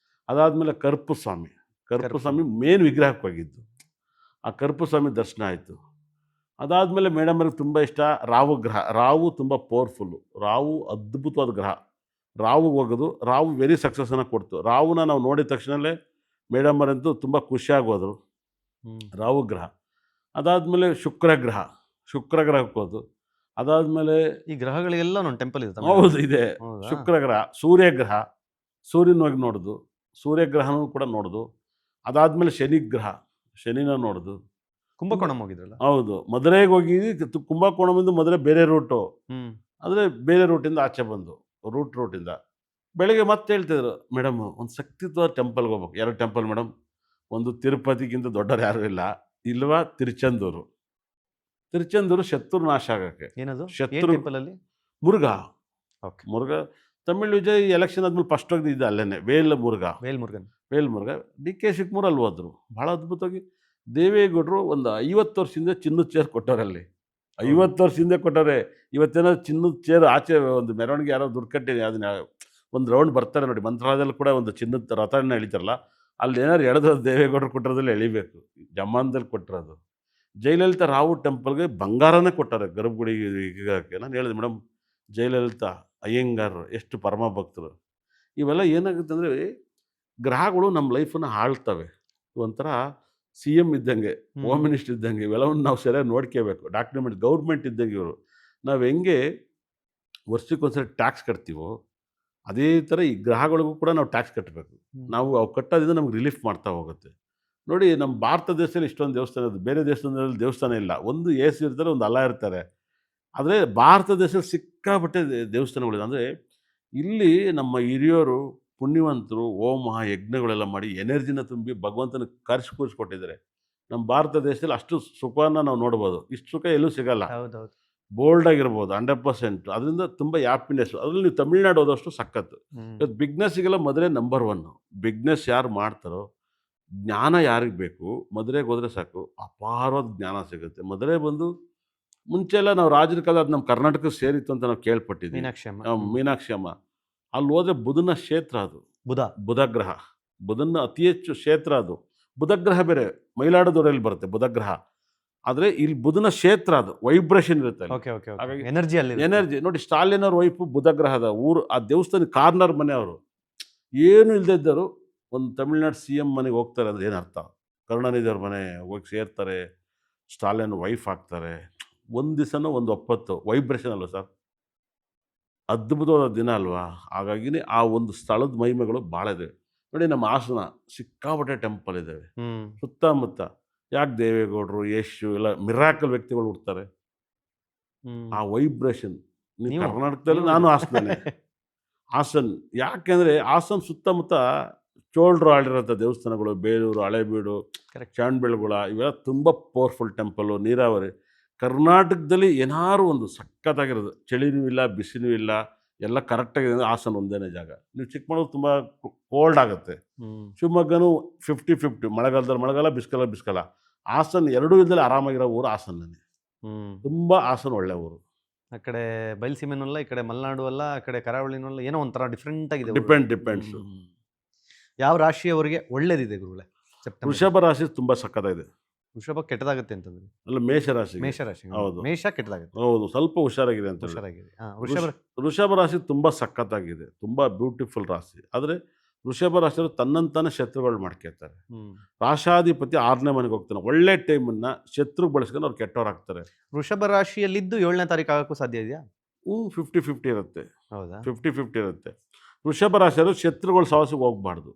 ಅದಾದಮೇಲೆ ಕರುಪು ಸ್ವಾಮಿ ಮೇನ್ ವಿಗ್ರಹಕ್ಕೆ ಹೋಗಿದ್ದು. ಆ ಕರುಪು ಸ್ವಾಮಿ ದರ್ಶನ ಆಯಿತು. ಅದಾದಮೇಲೆ ಮೇಡಮ್ ಅವ್ರಿಗೆ ತುಂಬ ಇಷ್ಟ ರಾವು ಗ್ರಹ. ರಾವು ತುಂಬ ಪವರ್ಫುಲ್ಲು. ರಾವು ಅದ್ಭುತವಾದ ಗ್ರಹ. ರಾವುಗೆ ಹೋಗೋದು, ರಾವು ವೆರಿ ಸಕ್ಸಸ್ಸನ್ನು ಕೊಡ್ತು. ರಾವುನ ನಾವು ನೋಡಿದ ತಕ್ಷಣವೇ ಮೇಡಮ್ ಅವರಂತೂ ತುಂಬ ಖುಷಿಯಾಗಿ ಹೋದರು. ರಾವು ಗ್ರಹ. ಅದಾದಮೇಲೆ ಶುಕ್ರ ಗ್ರಹಕ್ಕೆ ಹೋದು. ಅದಾದಮೇಲೆ ಈ ಗ್ರಹಗಳಿಗೆಲ್ಲ ಒಂದು ಟೆಂಪಲ್ ಇದೆ. ಹೌದು ಇದೆ. ಶುಕ್ರ ಗ್ರಹ, ಸೂರ್ಯಗ್ರಹ, ಸೂರ್ಯನ ಹೋಗಿ ನೋಡೋದು, ಸೂರ್ಯಗ್ರಹನೂ ಕೂಡ ನೋಡೋದು. ಅದಾದಮೇಲೆ ಶನಿನ ನೋಡೋದು. ಕುಂಭಕೋಣಂ ಹೋಗಿದ್ರಲ್ಲ? ಹೌದು, ಮದುರೆಗೆ ಹೋಗಿ ಕುಂಭಕೋಣಮಿಂದ ಮದುರೆ ಬೇರೆ ರೂಟು, ಅಂದರೆ ಬೇರೆ ರೂಟಿಂದ ಆಚೆ ಬಂದು ರೂಟಿಂದ ಬೆಳಗ್ಗೆ ಮತ್ತೆ ಹೇಳ್ತಿದ್ರು, ಮೇಡಮ್ ಒಂದು ಶಕ್ತಿತ್ವದ ಟೆಂಪಲ್ಗೆ ಹೋಗ್ಬೇಕು. 2 ಟೆಂಪಲ್ ಮೇಡಮ್, ಒಂದು ತಿರುಪತಿಗಿಂತ ದೊಡ್ಡವ್ರು ಯಾರೂ ಇಲ್ಲ, ಇಲ್ವಾ ತಿರುಚೆಂದೂರು ಶತ್ರು ನಾಶ ಆಗೋಕ್ಕೆ. ಏನದು ಶತ್ರು ಟೆಂಪಲ್ ಅಲ್ಲಿ? ಮುರುಘಾ. ಓಕೆ. ಮುರುಘಾ ತಮಿಳ್ ವಿಜಯ್ ಎಲೆಕ್ಷನ್ ಆದ್ಮೇಲೆ ಫಸ್ಟ್ ಹೋಗಿದ್ದು ಅಲ್ಲೇನೆ, ವೇಲ್ ಮುರುಘಾ. DK ಶಿವಕುಮಾರ್ ಅಲ್ಲಿ ಹೋದ್ರು. ಭಾಳ ಅದ್ಭುತವಾಗಿ ದೇವೇಗೌಡರು ಒಂದು 50 ವರ್ಷದಿಂದ ಚಿನ್ನದ ಚೇರ್ ಕೊಟ್ಟವರಲ್ಲಿ. 50 ವರ್ಷ ಹಿಂದೆ ಕೊಟ್ಟವ್ರೆ. ಇವತ್ತೇನೋ ಚಿನ್ನದ ಚೇರ್ ಆಚೆ ಒಂದು ಮೆರವಣಿಗೆ ಯಾರೋ ದುಡ್ಡು ಕಟ್ಟಿ ಅದನ್ನ ಒಂದು ರೌಂಡ್ ಬರ್ತಾರೆ ನೋಡಿ, ಮಂತ್ರಾಲಯದಲ್ಲಿ ಕೂಡ ಒಂದು ಚಿನ್ನದ ರಥನ ಎಳಿತಾರಲ್ಲ, ಅಲ್ಲಿ ಏನಾದ್ರು ಎಳೆದು ದೇವೇಗೌಡರು ಕೊಟ್ಟಿರೋದ್ರಲ್ಲಿ ಎಳಿಬೇಕು. ಜಮಾನದಲ್ಲಿ ಕೊಟ್ಟಿರೋದು. ಜಯಲಲಿತಾ ರಾವು ಟೆಂಪಲ್ಗೆ ಬಂಗಾರನೇ ಕೊಟ್ಟಾರೆ ಗರ್ಭಗುಡಿ ಈಗಕ್ಕೆ. ನಾನು ಹೇಳಿದೆ, ಮೇಡಮ್ ಜಯಲಲಿತಾ ಅಯ್ಯಂಗಾರರು ಎಷ್ಟು ಪರಮ ಭಕ್ತರು. ಇವೆಲ್ಲ ಏನಾಗುತ್ತೆ ಅಂದರೆ, ಗ್ರಹಗಳು ನಮ್ಮ ಲೈಫನ್ನು ಆಳ್ತವೆ. ಒಂಥರ CM ಇದ್ದಂಗೆ, ಹೋಮ್ ಮಿನಿಸ್ಟರ್ ಇದ್ದಂಗೆ, ಇವೆಲ್ಲವನ್ನು ನಾವು ಸರಿಯಾಗಿ ನೋಡ್ಕೋಬೇಕು. ಡಾಕ್ಯುಮೆಂಟ್ ಗೌರ್ಮೆಂಟ್ ಇದ್ದಂಗೆ ಇವರು. ನಾವು ಹೆಂಗೆ ವರ್ಷಕ್ಕೊಂದ್ಸರಿ ಟ್ಯಾಕ್ಸ್ ಕಟ್ತೀವೋ, ಅದೇ ಥರ ಈ ಗ್ರಹಗಳಿಗೂ ಕೂಡ ನಾವು ಟ್ಯಾಕ್ಸ್ ಕಟ್ಟಬೇಕು. ನಾವು ಅವು ಕಟ್ಟೋದ್ರಿಂದ ನಮ್ಗೆ ರಿಲೀಫ್ ಮಾಡ್ತಾ ಹೋಗುತ್ತೆ. ನೋಡಿ, ನಮ್ಮ ಭಾರತ ದೇಶದಲ್ಲಿ ಇಷ್ಟೊಂದು ದೇವಸ್ಥಾನ ಇದೆ, ಬೇರೆ ದೇಶದಲ್ಲಿ ದೇವಸ್ಥಾನ ಇಲ್ಲ. ಒಂದು ಏಸು ಇರ್ತಾರೆ, ಒಂದು ಅಲ್ಲ ಇರ್ತಾರೆ. ಆದರೆ ಭಾರತ ದೇಶದಲ್ಲಿ ಸಿಕ್ಕಾಪಟ್ಟೆ ದೇವಸ್ಥಾನಗಳಿದೆ. ಅಂದರೆ ಇಲ್ಲಿ ನಮ್ಮ ಹಿರಿಯರು ಪುಣ್ಯವಂತರು ಹೋಮ ಯಜ್ಞಗಳೆಲ್ಲ ಮಾಡಿ ಎನರ್ಜಿನ ತುಂಬಿ ಭಗವಂತನ ಕೂರಿಸ್ಕೊಟ್ಟಿದ್ದಾರೆ. ನಮ್ಮ ಭಾರತ ದೇಶದಲ್ಲಿ ಅಷ್ಟು ಸುಖವನ್ನು ನಾವು ನೋಡ್ಬೋದು. ಇಷ್ಟು ಸುಖ ಎಲ್ಲೂ ಸಿಗಲ್ಲ. ಹೌದೌದು. ಬೋಲ್ಡ್ ಆಗಿರ್ಬೋದು 100%. ಅದರಿಂದ ತುಂಬ ಹ್ಯಾಪಿನೆಸ್. ಅದರಲ್ಲಿ ನೀವು ತಮಿಳ್ನಾಡು ಹೋದಷ್ಟು ಸಖತ್ತು. ಇವತ್ತು ಬಿಗ್ನೆಸ್ಸಿಗೆಲ್ಲ ಮದುವೆ ನಂಬರ್ 1. ಬಿಗ್ನೆಸ್ ಯಾರು ಮಾಡ್ತಾರೋ, ಜ್ಞಾನ ಯಾರಿಗೆ ಬೇಕು, ಮದುವೆಗೆ ಹೋದರೆ ಸಾಕು, ಅಪಾರವಾದ ಜ್ಞಾನ ಸಿಗುತ್ತೆ. ಮದುವೆ ಬಂದು ಮುಂಚೆ ಎಲ್ಲ ನಾವು ರಾಜರ ಕಾಲ ಅದು ನಮ್ಮ ಕರ್ನಾಟಕಕ್ಕೆ ಸೇರಿತ್ತು ಅಂತ ನಾವು ಕೇಳ್ಪಟ್ಟಿದ್ದೀವಿ. ಮೀನಾಕ್ಷಿ ಅಮ್ಮ ಅಲ್ಲಿ ಹೋದರೆ ಬುಧನ ಕ್ಷೇತ್ರ ಅದು. ಬುಧ ಗ್ರಹ, ಬುಧನ ಅತಿ ಹೆಚ್ಚು ಕ್ಷೇತ್ರ ಅದು. ಬುಧ ಗ್ರಹ ಬೇರೆ ಮೈಲಾಡದೊರೆಯಲ್ಲಿ ಬರುತ್ತೆ ಬುಧ ಗ್ರಹ. ಆದರೆ ಇಲ್ಲಿ ಬುಧನ ಕ್ಷೇತ್ರ ಅದು, ವೈಬ್ರೇಷನ್ ಇರುತ್ತೆ. ಹಾಗಾಗಿ ಎನರ್ಜಿ ನೋಡಿ. ಸ್ಟಾಲಿನ್ ಅವ್ರ ವೈಫು ಬುಧ ಗ್ರಹದ ಊರು, ಆ ದೇವಸ್ಥಾನ ಕಾರ್ನರ್ ಮನೆ. ಅವರು ಏನು ಇಲ್ಲದೆ ಇದ್ದರು ಒಂದು ತಮಿಳ್ನಾಡು CM ಮನೆಗೆ ಹೋಗ್ತಾರೆ ಅಂದರೆ ಏನು ಅರ್ಥ? ಕರುಣಾನಿಧಿ ಅವ್ರ ಮನೆ ಹೋಗಿ ಸೇರ್ತಾರೆ, ಸ್ಟಾಲಿನ್ ವೈಫ್ ಆಗ್ತಾರೆ. ಒಂದು ದಿವಸನೂ ಒಂದು ಒಪ್ಪತ್ತು ವೈಬ್ರೇಷನ್ ಅಲ್ವ ಸರ್, ಅದ್ಭುತವಾದ ದಿನ ಅಲ್ವಾ? ಹಾಗಾಗಿನೇ ಆ ಒಂದು ಸ್ಥಳದ ಮಹಿಮೆಗಳು ಭಾಳ ಇದೆ. ನೋಡಿ, ನಮ್ಮ ಹಾಸನ ಸಿಕ್ಕಾಪಟ್ಟೆ ಟೆಂಪಲ್ ಇದ್ದಾವೆ ಸುತ್ತಮುತ್ತ. ಯಾಕೆ ದೇವೇಗೌಡರು, ಯಶು ಎಲ್ಲ ಮಿರಾಕಲ್ ವ್ಯಕ್ತಿಗಳು ಹುಡ್ತಾರೆ. ಆ ವೈಬ್ರೇಷನ್ ಕರ್ನಾಟಕದಲ್ಲಿ ನಾನು ಹಾಸನ್ ಯಾಕೆಂದರೆ ಹಾಸನ್ ಸುತ್ತಮುತ್ತ ಚೋಳರು ಆಳಿರೋಂಥ ದೇವಸ್ಥಾನಗಳು, ಬೇಲೂರು, ಹಳೇಬೀಡು, ಚಾಣಬೆಳಗೊಳ, ಇವೆಲ್ಲ ತುಂಬ ಪವರ್ಫುಲ್ ಟೆಂಪಲ್ಲು. ನೀರಾವರಿ ಕರ್ನಾಟಕದಲ್ಲಿ ಏನಾರು ಒಂದು ಸಖತ್ತಾಗಿರೋದು, ಚಳಿನೂ ಇಲ್ಲ, ಬಿಸಿನೂ ಇಲ್ಲ, ಎಲ್ಲ ಕರೆಕ್ಟಾಗಿದೆ ಅಂದರೆ ಹಾಸನ ಒಂದೇನೇ ಜಾಗ. ನೀವು ಚಿಕ್ಕಮಗಳೂರು ತುಂಬ ಕೋಲ್ಡ್ ಆಗುತ್ತೆ. ಹ್ಮ್. ಶಿವಮೊಗ್ಗನೂ 50-50 ಮಳೆಗಾಲದಲ್ಲಿ ಮಳೆಗಾಲ, ಬಿಸಿಗಾಲ ಬಿಸಿಗಾಲ. ಹಾಸನ ಎರಡೂ ಇಲ್ದಲೆ ಆರಾಮಾಗಿರೋ ಊರು ಹಾಸನನೇ. ಹ್ಮ್. ತುಂಬ ಹಾಸನ ಒಳ್ಳೆ ಊರು. ಆ ಕಡೆ ಬಯಲುಸೀಮೆನೂ ಅಲ್ಲ, ಈ ಕಡೆ ಮಲೆನಾಡು ಅಲ್ಲ, ಆ ಕಡೆ ಕರಾವಳಿನೂ ಅಲ್ಲ, ಏನೋ ಒಂಥರ ಡಿಫ್ರೆಂಟ್ ಆಗಿದೆ ಊರು. ಡಿಪೆಂಡ್ಸ್. ಹ್ಮ್. ಯಾವ ರಾಶಿಯವರಿಗೆ ಒಳ್ಳೇದಿದೆ ಗುರುಗಳೇ ಸೆಪ್ಟೆಂಬರ್? ವೃಷಭ ರಾಶಿ ತುಂಬ ಸಖತ್ತಾಗಿದೆ. ವೃಷಭ ಕೆಟ್ಟದಾಗುತ್ತೆ ಅಂತಂದ್ರೆ ಅಲ್ಲ, ಮೇಷರಾಶಿ. ಮೇಷರಾಶಿ. ಹೌದು. ಮೇಷ ಕೆಟ್ಟದಾಗುತ್ತೆ, ಹೌದು, ಸ್ವಲ್ಪ ಹುಷಾರಾಗಿದೆ ಅಂತ ಹೇಳಿ. ಹುಷಾರಾಗಿದೆ. ವೃಷಭ. ವೃಷಭ ರಾಶಿ ತುಂಬ ಸಖತ್ತಾಗಿದೆ, ತುಂಬ ಬ್ಯೂಟಿಫುಲ್ ರಾಶಿ. ಆದರೆ ವೃಷಭ ರಾಶಿಯವರು ತನ್ನಂತಾನೆ ಶತ್ರುಗಳು ಮಾಡ್ಕೊತಾರೆ. ಹ್ಮ್. ರಾಶಾಧಿಪತಿ 6ನೇ ಮನೆಗೆ ಹೋಗ್ತಾನೆ. ಒಳ್ಳೆ ಟೈಮನ್ನು ಶತ್ರು ಬಳಸ್ಕೊಂಡು ಅವ್ರು ಕೆಟ್ಟವರಾಗ್ತಾರೆ. ವೃಷಭ ರಾಶಿಯಲ್ಲಿದ್ದು 7ನೇ ತಾರೀಕು ಆಗಕ್ಕೂ ಸಾಧ್ಯ ಇದೆಯಾ? 50-50 ಇರುತ್ತೆ. ಹೌದಾ? 50-50 ಇರುತ್ತೆ. ವೃಷಭ ರಾಶಿಯವರು ಶತ್ರುಗಳ ಸಹವಾಸಕ್ಕೆ ಹೋಗ್ಬಾರ್ದು,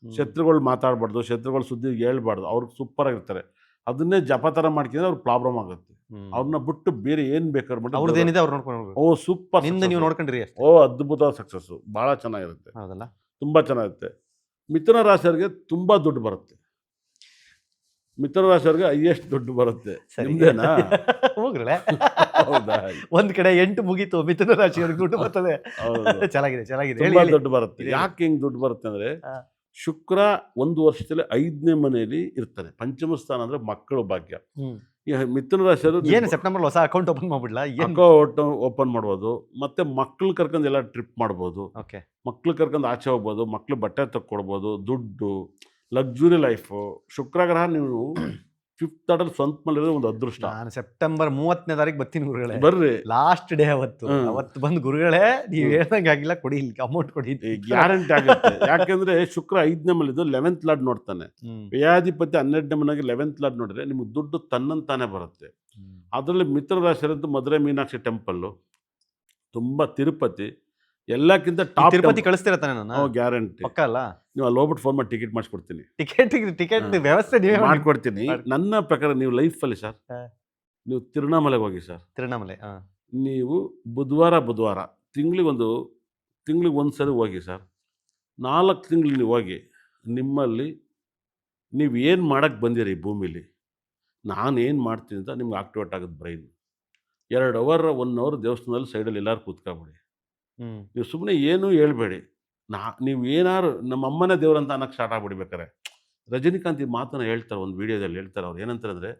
ಶತ್ರುಗಳು ಮಾತಾಡಬಾರ್ದು, ಶತ್ರುಗಳ ಸುದ್ದಿ ಹೇಳ್ಬಾರ್ದು. ಅವ್ರಿಗೆ ಸೂಪರ್ ಆಗಿರ್ತಾರೆ. ಅದನ್ನೇ ಜಪ ಥರ ಮಾಡ್ಕೊಂಡ್ರೆ ಅವ್ರಿಗೆ ಪ್ರಾಬ್ಲಮ್ ಆಗುತ್ತೆ. ಅವ್ರನ್ನ ಬಿಟ್ಟು ಬೇರೆ ಏನು ಬೇಕಾದ್ರೆ ಮಾಡಿ ಅವ್ರದ್ದೇನಿದೆ ಅವ್ರು ನೋಡ್ಕೊಂಡು ಓ ಸೂಪರ್, ನಿಂದ ನೀವು ನೋಡ್ಕೊಂಡ್ರಿ ಅಷ್ಟೇ. ಓ ಅದ್ಭುತ ಸಕ್ಸಸ್ಸು, ಭಾಳ ಚೆನ್ನಾಗಿರುತ್ತೆ, ಹೌದಲ್ಲ? ತುಂಬ ಚೆನ್ನಾಗಿರುತ್ತೆ. ಮಿಥುನ ರಾಶಿಯವರಿಗೆ ತುಂಬ ದುಡ್ಡು ಬರುತ್ತೆ. ಮಿಥುನ ರಾಶಿಯವರಿಗೆ ಹೈಯೆಸ್ಟ್ ದುಡ್ಡು ಬರುತ್ತೆ. ನಿಮ್ದೇನಾ? ಹೋಗ್ರಳೆ. ಹೌದಾ? ಒಂದ್ ಕಡೆ 8 ಮುಗೀತು, ಮಿಥುನ ರಾಶಿಯವ್ರಿಗೆ ದುಡ್ಡು ಬರ್ತದೆ. ಹೌದು, ಚೆನ್ನಾಗಿದೆ, ಚೆನ್ನಾಗಿದೆ. ತುಂಬ ಹೇಳಿ. ದುಡ್ಡು ಬರುತ್ತೆ. ಯಾಕೆ ಹಿಂಗೆ ದುಡ್ಡು ಬರುತ್ತೆ ಅಂದರೆ, ಶುಕ್ರ ಒಂದು ವರ್ಷದಲ್ಲಿ 5ನೇ ಮನೆಯಲ್ಲಿ ಇರ್ತಾನೆ. ಪಂಚಮ ಸ್ಥಾನ ಅಂದರೆ ಮಕ್ಕಳು ಭಾಗ್ಯ. ಈ ಮಿಥುನ ರಾಶಿಯವರು ಏನು ಸೆಪ್ಟೆಂಬರ್ ಹೊಸ ಅಕೌಂಟ್ ಓಪನ್ ಮಾಡ್ಬಿಡ್ಲಾ? ಅಕೌಂಟ್ ಓಪನ್ ಮಾಡ್ಬೋದು, ಮತ್ತೆ ಮಕ್ಳು ಕರ್ಕೊಂಡು ಎಲ್ಲ ಟ್ರಿಪ್ ಮಾಡ್ಬೋದು, ಓಕೆ. ಮಕ್ಳು ಕರ್ಕೊಂಡು ಆಚೆ ಹೋಗ್ಬೋದು, ಮಕ್ಳು ಬಟ್ಟೆ ತಕ್ಕೊಡ್ಬೋದು, ದುಡ್ಡು, ಲಕ್ಸುರಿ ಲೈಫು. ಶುಕ್ರ ಗ್ರಹ ನೀವು 5th ಆರ್ಡರ್ ಸ್ವಂತ ಮಾಡಿರೋದು ಒಂದು ಅದೃಷ್ಟ. ನಾನು ಸೆಪ್ಟೆಂಬರ್ 30ನೇ ತಾರೀಕು ಬರ್ತೀನಿ ಗುರುಗಳೇ. ಬರ್ರಿ, ಲಾಸ್ಟ್ ಡೇ ಅವತ್ತು ಬಂದು ಗುರುಗಳೇ ನೀವು ಹೇಳ್ದಂಗೆ ಆಗಿಲ್ಲ, ಕೊಡಿ ಇಲ್ಲಿ ಅಮೌಂಟ್ ಕೊಡಿ. ಗ್ಯಾರಂಟಿ ಆಗುತ್ತೆ. ಯಾಕೆಂದ್ರೆ ಶುಕ್ರ 5ನೇ ಮನೆದು 11th ಲಾರ್ಡ್ ನೋಡ್ತಾನೆ. ವ್ಯಾಧಿಪತಿ 12ನೇ ಮನೆಗೆ 11th ಲಾರ್ಡ್ ನೋಡಿದ್ರೆ ನಿಮ್ಗೆ ದುಡ್ಡು ತನ್ನಂತಾನೆ ಬರುತ್ತೆ. ಅದರಲ್ಲಿ ಮಿಥುನ ರಾಶಿಯಂತೂ ಮಧುರೆ ಮೀನಾಕ್ಷಿ ಟೆಂಪಲ್ಲು, ತುಂಬ ತಿರುಪತಿ ಎಲ್ಲಕ್ಕಿಂತ ಟಾಪ್. ತಿರುಪತಿ ಕಳಿಸ್ತಿರತ್ತಾನೆ ನಾನು, ಗ್ಯಾರಂಟಿ. ಪಕ್ಕ ಅಲ್ಲ? ನೀವು ಅಲ್ಲಿ ಹೋಗ್ಬಿಟ್ಟು ಫೋನ್ ಮಾಡಿ ಟಿಕೆಟ್ ಮಾಡಿಸ್ಕೊಡ್ತೀನಿ. ಟಿಕೆಟ್ ವ್ಯವಸ್ಥೆ ನೀವೇ ಮಾಡ್ಕೊಡ್ತೀನಿ. ನನ್ನ ಪ್ರಕಾರ ನೀವು ಲೈಫಲ್ಲಿ ಸರ್, ನೀವು ತಿರುವಣ್ಣಾಮಲೆಗೆ ಹೋಗಿ ಸರ್. ತಿರುವಣ್ಣಾಮಲೆ ನೀವು ಬುಧವಾರ ತಿಂಗಳಿಗೆ ಒಂದು ಸರಿ ಹೋಗಿ ಸರ್. 4 ತಿಂಗಳು ನೀವು ಹೋಗಿ, ನಿಮ್ಮಲ್ಲಿ ನೀವು ಏನು ಮಾಡೋಕ್ಕೆ ಬಂದಿರಿ ಈ ಭೂಮಿಲಿ, ನಾನು ಏನು ಮಾಡ್ತೀನಿ ಅಂತ ನಿಮ್ಗೆ ಆಕ್ಟಿವೇಟ್ ಆಗೋದು ಬ್ರೈನ್. 2 ಅವರ್ 1 ಅವರ್ ದೇವಸ್ಥಾನದಲ್ಲಿ ಸೈಡಲ್ಲಿ ಎಲ್ಲರೂ ಕೂತ್ಕೊಬಿಡಿ. ನೀವು ಸುಮ್ಮನೆ ಏನೂ ಹೇಳ್ಬೇಡಿ. ನೀವು ಏನಾರು ನಮ್ಮ ಅಮ್ಮನೇ ದೇವ್ರು ಅಂತ ಅನ್ನೋಕ್ಕೆ ಸ್ಟಾರ್ಟ್ ಆಗ್ಬಿಡ್ಬೇಕಾರೆ. ರಜನಿಕಾಂತ್ ಈ ಮಾತನ್ನು ಹೇಳ್ತಾರೆ, ಒಂದು ವೀಡಿಯೋದಲ್ಲಿ ಹೇಳ್ತಾರೆ. ಅವ್ರು ಏನಂತಾರೆ ಅಂದರೆ,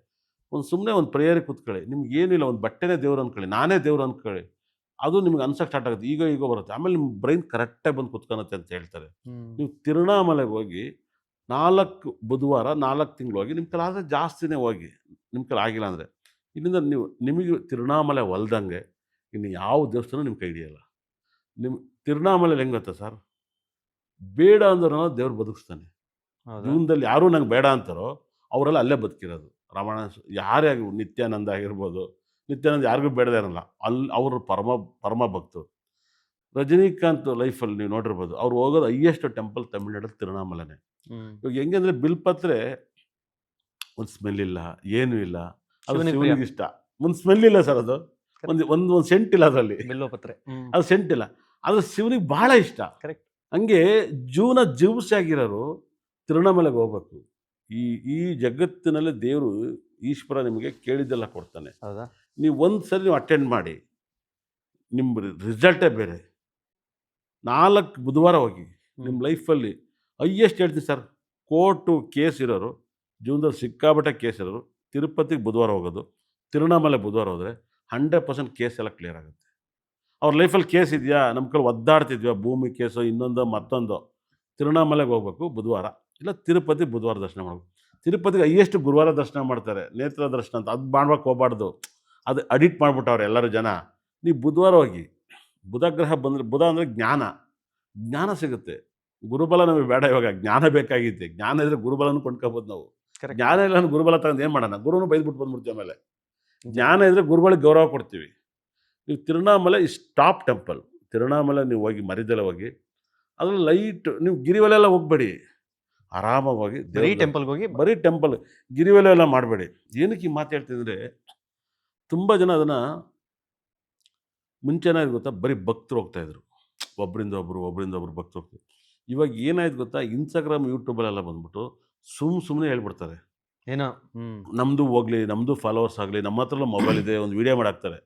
ಸುಮ್ಮನೆ ಒಂದು ಪ್ರೇಯರಿಗೆ ಕೂತ್ಕೊಳ್ಳಿ, ನಿಮ್ಗೆ ಏನಿಲ್ಲ, ಒಂದು ಬಟ್ಟೆನೇ ದೇವ್ರು ಅಂದ್ಕೊಳ್ಳಿ, ನಾನೇ ದೇವ್ರು ಅಂದ್ಕೊಳ್ಳಿ, ಅದು ನಿಮ್ಗೆ ಅನ್ಸೋಕ್ಕೆ ಸ್ಟಾರ್ಟ್ ಆಗುತ್ತೆ. ಈಗ ಬರುತ್ತೆ, ಆಮೇಲೆ ನಿಮ್ಮ ಬ್ರೈನ್ ಕರೆಕ್ಟಾಗಿ ಬಂದು ಕೂತ್ಕೊಳುತ್ತೆ ಅಂತ ಹೇಳ್ತಾರೆ. ನೀವು ತಿರುವಣ್ಣಾಮಲೆಗೆ ಹೋಗಿ 4 ಬುಧವಾರ 4 ತಿಂಗಳು ಹೋಗಿ, ನಿಮ್ಮ ಕೈಲಾದರೆ ಜಾಸ್ತಿನೇ ಹೋಗಿ, ನಿಮ್ಮ ಕೈಲಿ ಆಗಿಲ್ಲ ಅಂದರೆ ಇಲ್ಲಿಂದ ನಿಮಗೆ ತಿರುವಣ್ಣಾಮಲೆ ಹೊಲ್ದಂಗೆ ಇನ್ನು ಯಾವ ದೇವಸ್ಥಾನ ನಿಮ್ಮ ಕೈ ಹಿಡಿಯಲ್ಲ. ನಿಮ್ಮ ತಿರುವಣ್ಣಾಮಲೆಯಲ್ಲಿ ಹೆಂಗೆ ಗೊತ್ತಾ ಸರ್, ಬೇಡ ಅಂದ್ರೂ ದೇವ್ರು ಬದುಕಿಸ್ತಾನೆ. ಜೀವನದಲ್ಲಿ ಯಾರೂ ನಂಗೆ ಬೇಡ ಅಂತಾರೋ ಅವರೆಲ್ಲ ಅಲ್ಲೇ ಬದುಕಿರೋದು. ರಮಣ ಯಾರೇ ಆಗಿ, ನಿತ್ಯಾನಂದ ಆಗಿರ್ಬೋದು, ನಿತ್ಯಾನಂದ ಯಾರಿಗೂ ಬೇಡದೇ ಇರಲ್ಲ, ಅಲ್ಲಿ ಅವರು ಪರಮ ಭಕ್ತರು. ರಜನಿಕಾಂತ್ ಲೈಫಲ್ಲಿ ನೀವು ನೋಡಿರ್ಬೋದು, ಅವ್ರು ಹೋಗೋದು ಹೈಯೆಸ್ಟ್ ಟೆಂಪಲ್ ತಮಿಳ್ನಾಡಲ್ಲಿ ತಿರುವಣ್ಣಾಮಲೆನೇ. ಇವಾಗ ಹೆಂಗೆ ಅಂದರೆ ಬಿಲ್ಪತ್ರೆ ಒಂದು ಸ್ಮೆಲ್ ಇಲ್ಲ, ಏನೂ ಇಲ್ಲ, ಅದು ಶಿವನಿಗೆ ಇಷ್ಟ. ಒಂದು ಸ್ಮೆಲ್ ಇಲ್ಲ ಸರ್, ಅದು ಒಂದು ಸೆಂಟ್ ಇಲ್ಲ ಅದರಲ್ಲಿ, ಬಿಲ್ವಪತ್ರೆ ಅದು ಸೆಂಟ್ ಇಲ್ಲ, ಅದು ಶಿವನಿಗೆ ಭಾಳ ಇಷ್ಟ. ಕರೆಕ್ಟ್. ಹಂಗೆ ಜೀವನ ಜೀವಸಾಗಿರೋರು ತಿರುವಣ್ಣಾಮಲೆಗೆ ಹೋಗ್ಬೇಕು. ಈ ಜಗತ್ತಿನಲ್ಲಿ ದೇವರು ಈಶ್ವರ ನಿಮಗೆ ಕೇಳಿದ್ದೆಲ್ಲ ಕೊಡ್ತಾನೆ. ಹೌದಾ? ನೀವು ಒಂದು ಸರಿ ನೀವು ಅಟೆಂಡ್ ಮಾಡಿ, ನಿಮ್ಮ ರಿಸಲ್ಟೇ ಬೇರೆ. 4 ಬುಧವಾರ ಹೋಗಿ ನಿಮ್ಮ ಲೈಫಲ್ಲಿ ಹೈಯೆಸ್ಟ್ ಹೇಳ್ತೀನಿ ಸರ್, ಕೋರ್ಟು ಕೇಸ್ ಇರೋರು, ಜೀವನದಲ್ಲಿ ಸಿಕ್ಕಾಬಟ್ಟೆ ಕೇಸ್ ಇರೋರು ತಿರುಪತಿಗೆ ಬುಧವಾರ ಹೋಗೋದು, ತಿರುವಣ್ಣಾಮಲೆ ಬುಧವಾರ ಹೋದರೆ 100% ಕೇಸ್ ಎಲ್ಲ ಕ್ಲಿಯರ್ ಆಗುತ್ತೆ. ಅವ್ರ ಲೈಫಲ್ಲಿ ಕೇಸ್ ಇದೆಯಾ, ನಮ್ಮ ಕಡೆ ಒದ್ದಾಡ್ತಿದ್ಯಾ, ಭೂಮಿ ಕೇಸು, ಇನ್ನೊಂದು ಮತ್ತೊಂದು, ತಿರುವಣ್ಣಾಮಲೆಗೆ ಹೋಗ್ಬೇಕು ಬುಧವಾರ, ಇಲ್ಲ ತಿರುಪತಿ ಬುಧವಾರ ದರ್ಶನ ಮಾಡಬೇಕು. ತಿರುಪತಿಗೆ ಹೈಯೆಸ್ಟ್ ಗುರುವಾರ ದರ್ಶನ ಮಾಡ್ತಾರೆ, ನೇತ್ರ ದರ್ಶನ ಅಂತ. ಅದು ಮಾಡ್ಬೇಕು ಹೋಗ್ಬಾರ್ದು, ಅದು ಅಡಿಟ್ ಮಾಡಿಬಿಟ್ಟವ್ರೆ ಎಲ್ಲರೂ ಜನ. ನೀವು ಬುಧವಾರ ಹೋಗಿ, ಬುಧ ಗ್ರಹ ಬಂದರೆ, ಬುಧ ಅಂದರೆ ಜ್ಞಾನ ಸಿಗುತ್ತೆ. ಗುರುಬಲ ನಮಗೆ ಬೇಡ, ಇವಾಗ ಜ್ಞಾನ ಬೇಕಾಗಿತ್ತು. ಜ್ಞಾನ ಇದ್ದರೆ ಗುರುಬಲನೂ ಕೊಂಡ್ಕೊಬೋದು ನಾವು. ಜ್ಞಾನ ಇಲ್ಲ ಅಂದ್ರೆ ಗುರುಬಲ ತಗೊಂಡು ಏನು ಮಾಡೋಣ, ಗುರುನು ಬೈದ್ಬಿಟ್ಟು ಬಂದ್ಬಿಡ್ತೀವಿ. ಆಮೇಲೆ ಜ್ಞಾನ ಇದ್ದರೆ ಗುರುಗಳಿಗೆ ಗೌರವ ಕೊಡ್ತೀವಿ. ನೀವು ತಿರುವಣ್ಣಾಮಲೆ ಇಸ್ ಟಾಪ್ ಟೆಂಪಲ್. ತಿರುವಣ್ಣಾಮಲೆ ನೀವು ಹೋಗಿ, ಮರಿದೆಲ್ಲ ಹೋಗಿ, ಅದ್ರಲ್ಲಿ ಲೈಟ್, ನೀವು ಗಿರಿವಲೆಲ್ಲ ಹೋಗಬೇಡಿ, ಆರಾಮಾಗಿ ಹೋಗಿ ಟೆಂಪಲ್ಗೆ ಹೋಗಿ, ಬರೀ ಟೆಂಪಲ್, ಗಿರಿವಲೆ ಎಲ್ಲ ಮಾಡಬೇಡಿ. ಏನಕ್ಕೆ ಈ ಮಾತು ಹೇಳ್ತಿದ್ರೆ, ತುಂಬ ಜನ ಅದನ್ನು ಮುಂಚೆನೇ ಗೊತ್ತಾ, ಬರೀ ಭಕ್ತರು ಹೋಗ್ತಾಯಿದ್ರು, ಒಬ್ಬರಿಂದ ಒಬ್ಬರು ಭಕ್ತರು ಹೋಗ್ತಾರೆ. ಇವಾಗ ಏನಾಯ್ತು ಗೊತ್ತಾ, ಇನ್ಸ್ಟಾಗ್ರಾಮ್ ಯೂಟ್ಯೂಬಲ್ಲೆಲ್ಲ ಬಂದ್ಬಿಟ್ಟು ಸುಮ್ಮನೆ ಹೇಳ್ಬಿಡ್ತಾರೆ, ಏನೋ ನಮ್ಮದು ಹೋಗಲಿ, ನಮ್ಮದು ಫಾಲೋವರ್ಸ್ ಆಗಲಿ, ನಮ್ಮ ಹತ್ರ ಮೊಬೈಲ್ ಇದೆ, ಒಂದು ವೀಡಿಯೋ ಮಾಡಾಕ್ತಾರೆ.